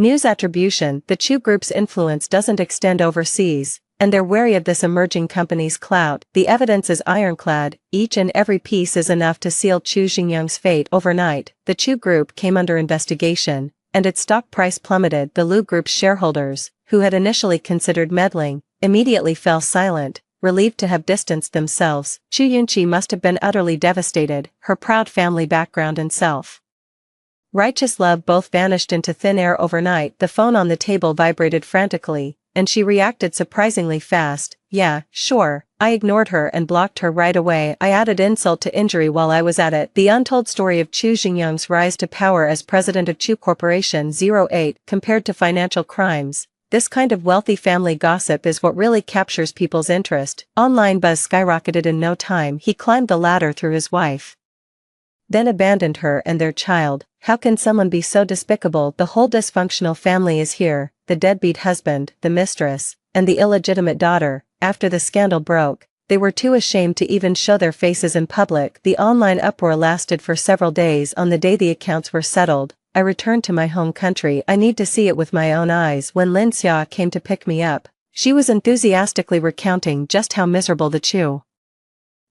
news attribution. The Chu Group's influence doesn't extend overseas, and they're wary of this emerging company's clout. The evidence is ironclad. Each and every piece is enough to seal Chu Xingyang's fate overnight. The Chu Group came under investigation, and its stock price plummeted. The Lu Group's shareholders, who had initially considered meddling, immediately fell silent, relieved to have distanced themselves. Chu Yunqi must have been utterly devastated. Her proud family background and self-righteous love both vanished into thin air overnight. The phone on the table vibrated frantically, and she reacted surprisingly fast. Yeah, sure. I ignored her and blocked her right away. I added insult to injury while I was at it. The untold story of Chu Xingyang's rise to power as president of Chu Corporation 08 compared to financial crimes. This kind of wealthy family gossip is what really captures people's interest. Online buzz skyrocketed in no time. He climbed the ladder through his wife, then abandoned her and their child. How can someone be so despicable? The whole dysfunctional family is here, the deadbeat husband, the mistress, and the illegitimate daughter. After the scandal broke, they were too ashamed to even show their faces in public. The online uproar lasted for several days. On the day the accounts were settled, I returned to my home country. I need to see it with my own eyes. When Lin Xia came to pick me up, she was enthusiastically recounting just how miserable the Chu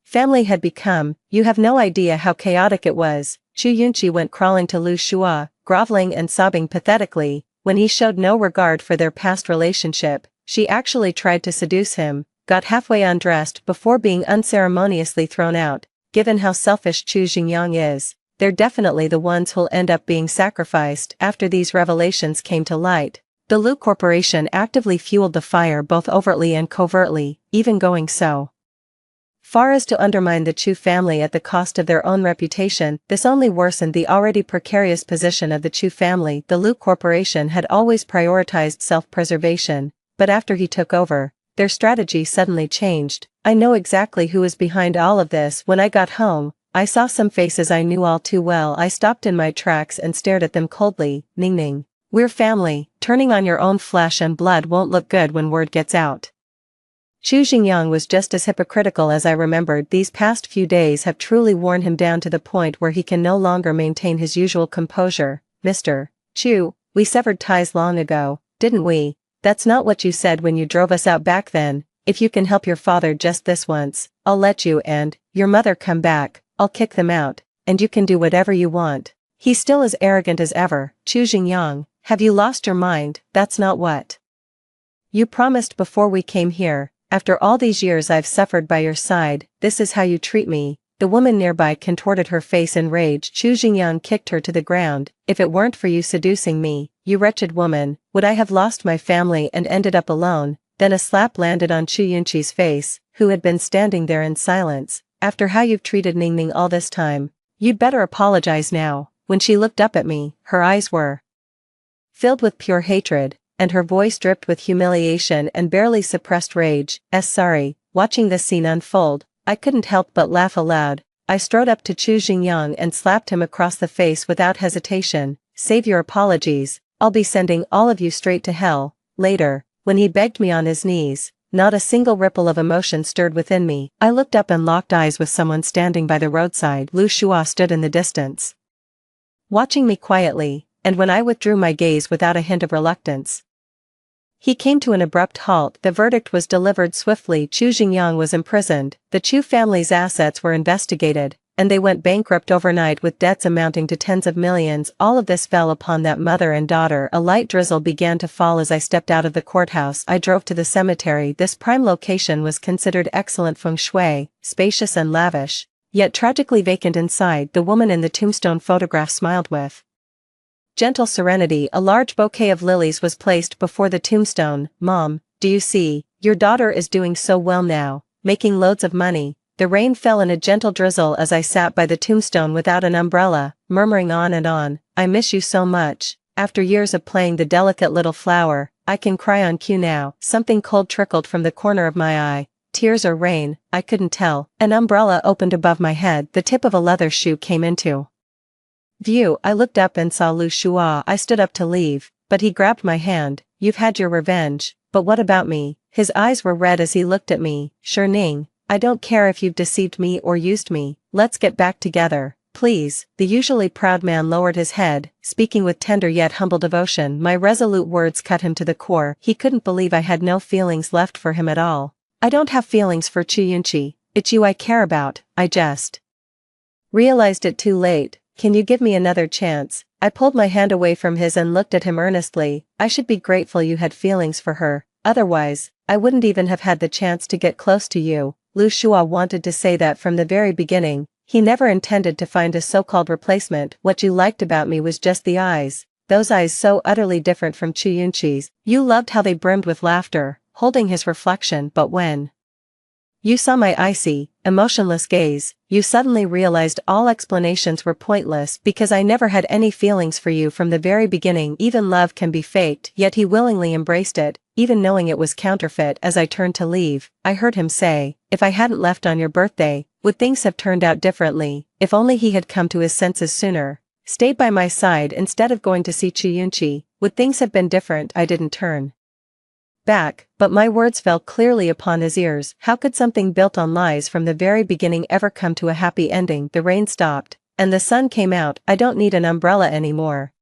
family had become, you have no idea how chaotic it was. Chu Yunqi went crawling to Lu Shua, groveling and sobbing pathetically. When he showed no regard for their past relationship, she actually tried to seduce him, got halfway undressed before being unceremoniously thrown out. Given how selfish Chu Xingyang is, they're definitely the ones who'll end up being sacrificed after these revelations came to light. The Lu Corporation actively fueled the fire both overtly and covertly, even going so far as to undermine the Chu family at the cost of their own reputation. This only worsened the already precarious position of the Chu family. The Lu Corporation had always prioritized self-preservation, but after he took over, their strategy suddenly changed. I know exactly who is behind all of this. When I got home, I saw some faces I knew all too well. I stopped in my tracks and stared at them coldly. Ningning, we're family. Turning on your own flesh and blood won't look good when word gets out. Chu Xingyang was just as hypocritical as I remembered. These past few days have truly worn him down to the point where he can no longer maintain his usual composure. Mr. Chu, we severed ties long ago, didn't we? That's not what you said when you drove us out back then. If you can help your father just this once, I'll let you and your mother come back. I'll kick them out, and you can do whatever you want. He's still as arrogant as ever. Chu Xingyang, have you lost your mind? That's not what you promised before we came here. After all these years I've suffered by your side, this is how you treat me. The woman nearby contorted her face in rage. Chu Xingyang kicked her to the ground. If it weren't for you seducing me, you wretched woman, would I have lost my family and ended up alone? Then a slap landed on Chu Yunqi's face, who had been standing there in silence. After how you've treated Ningning all this time, you'd better apologize now. When she looked up at me, her eyes were filled with pure hatred, and her voice dripped with humiliation and barely suppressed rage. Sorry. Watching this scene unfold, I couldn't help but laugh aloud. I strode up to Chu Xingyang and slapped him across the face without hesitation. Save your apologies, I'll be sending all of you straight to hell. Later, when he begged me on his knees, not a single ripple of emotion stirred within me. I looked up and locked eyes with someone standing by the roadside. Lu Shua stood in the distance, watching me quietly, and when I withdrew my gaze without a hint of reluctance, he came to an abrupt halt. The verdict was delivered swiftly. Chu Xingyang was imprisoned, the Chu family's assets were investigated, and they went bankrupt overnight with debts amounting to tens of millions. All of this fell upon that mother and daughter. A light drizzle began to fall as I stepped out of the courthouse. I drove to the cemetery. This prime location was considered excellent feng shui, spacious and lavish, yet tragically vacant inside. The woman in the tombstone photograph smiled with gentle serenity. A large bouquet of lilies was placed before the tombstone. Mom, do you see, your daughter is doing so well now, making loads of money. The rain fell in a gentle drizzle as I sat by the tombstone without an umbrella, murmuring on and on. I miss you so much. After years of playing the delicate little flower, I can cry on cue now. Something cold trickled from the corner of my eye. Tears or rain, I couldn't tell. An umbrella opened above my head. The tip of a leather shoe came into view. I looked up and saw Lu Shua. I stood up to leave, but he grabbed my hand. You've had your revenge, but what about me? His eyes were red as he looked at me. Sure Ning, I don't care if you've deceived me or used me. Let's get back together, please. The usually proud man lowered his head, speaking with tender yet humble devotion. My resolute words cut him to the core. He couldn't believe I had no feelings left for him at all. I don't have feelings for Chu Yunqi. It's you I care about. I just realized it too late. Can you give me another chance? I pulled my hand away from his and looked at him earnestly. I should be grateful you had feelings for her. Otherwise, I wouldn't even have had the chance to get close to you. Lu Shua wanted to say that from the very beginning. He never intended to find a so-called replacement. What you liked about me was just the eyes. Those eyes so utterly different from Chu Yunqi's. You loved how they brimmed with laughter, holding his reflection. But when you saw my icy, emotionless gaze, you suddenly realized all explanations were pointless because I never had any feelings for you from the very beginning. Even love can be faked. Yet he willingly embraced it, even knowing it was counterfeit. As I turned to leave, I heard him say, if I hadn't left on your birthday, would things have turned out differently? If only he had come to his senses sooner, stayed by my side instead of going to see Chu Yunqi, would things have been different? I didn't turn back, but my words fell clearly upon his ears. How could something built on lies from the very beginning ever come to a happy ending? The rain stopped, and the sun came out. I don't need an umbrella anymore.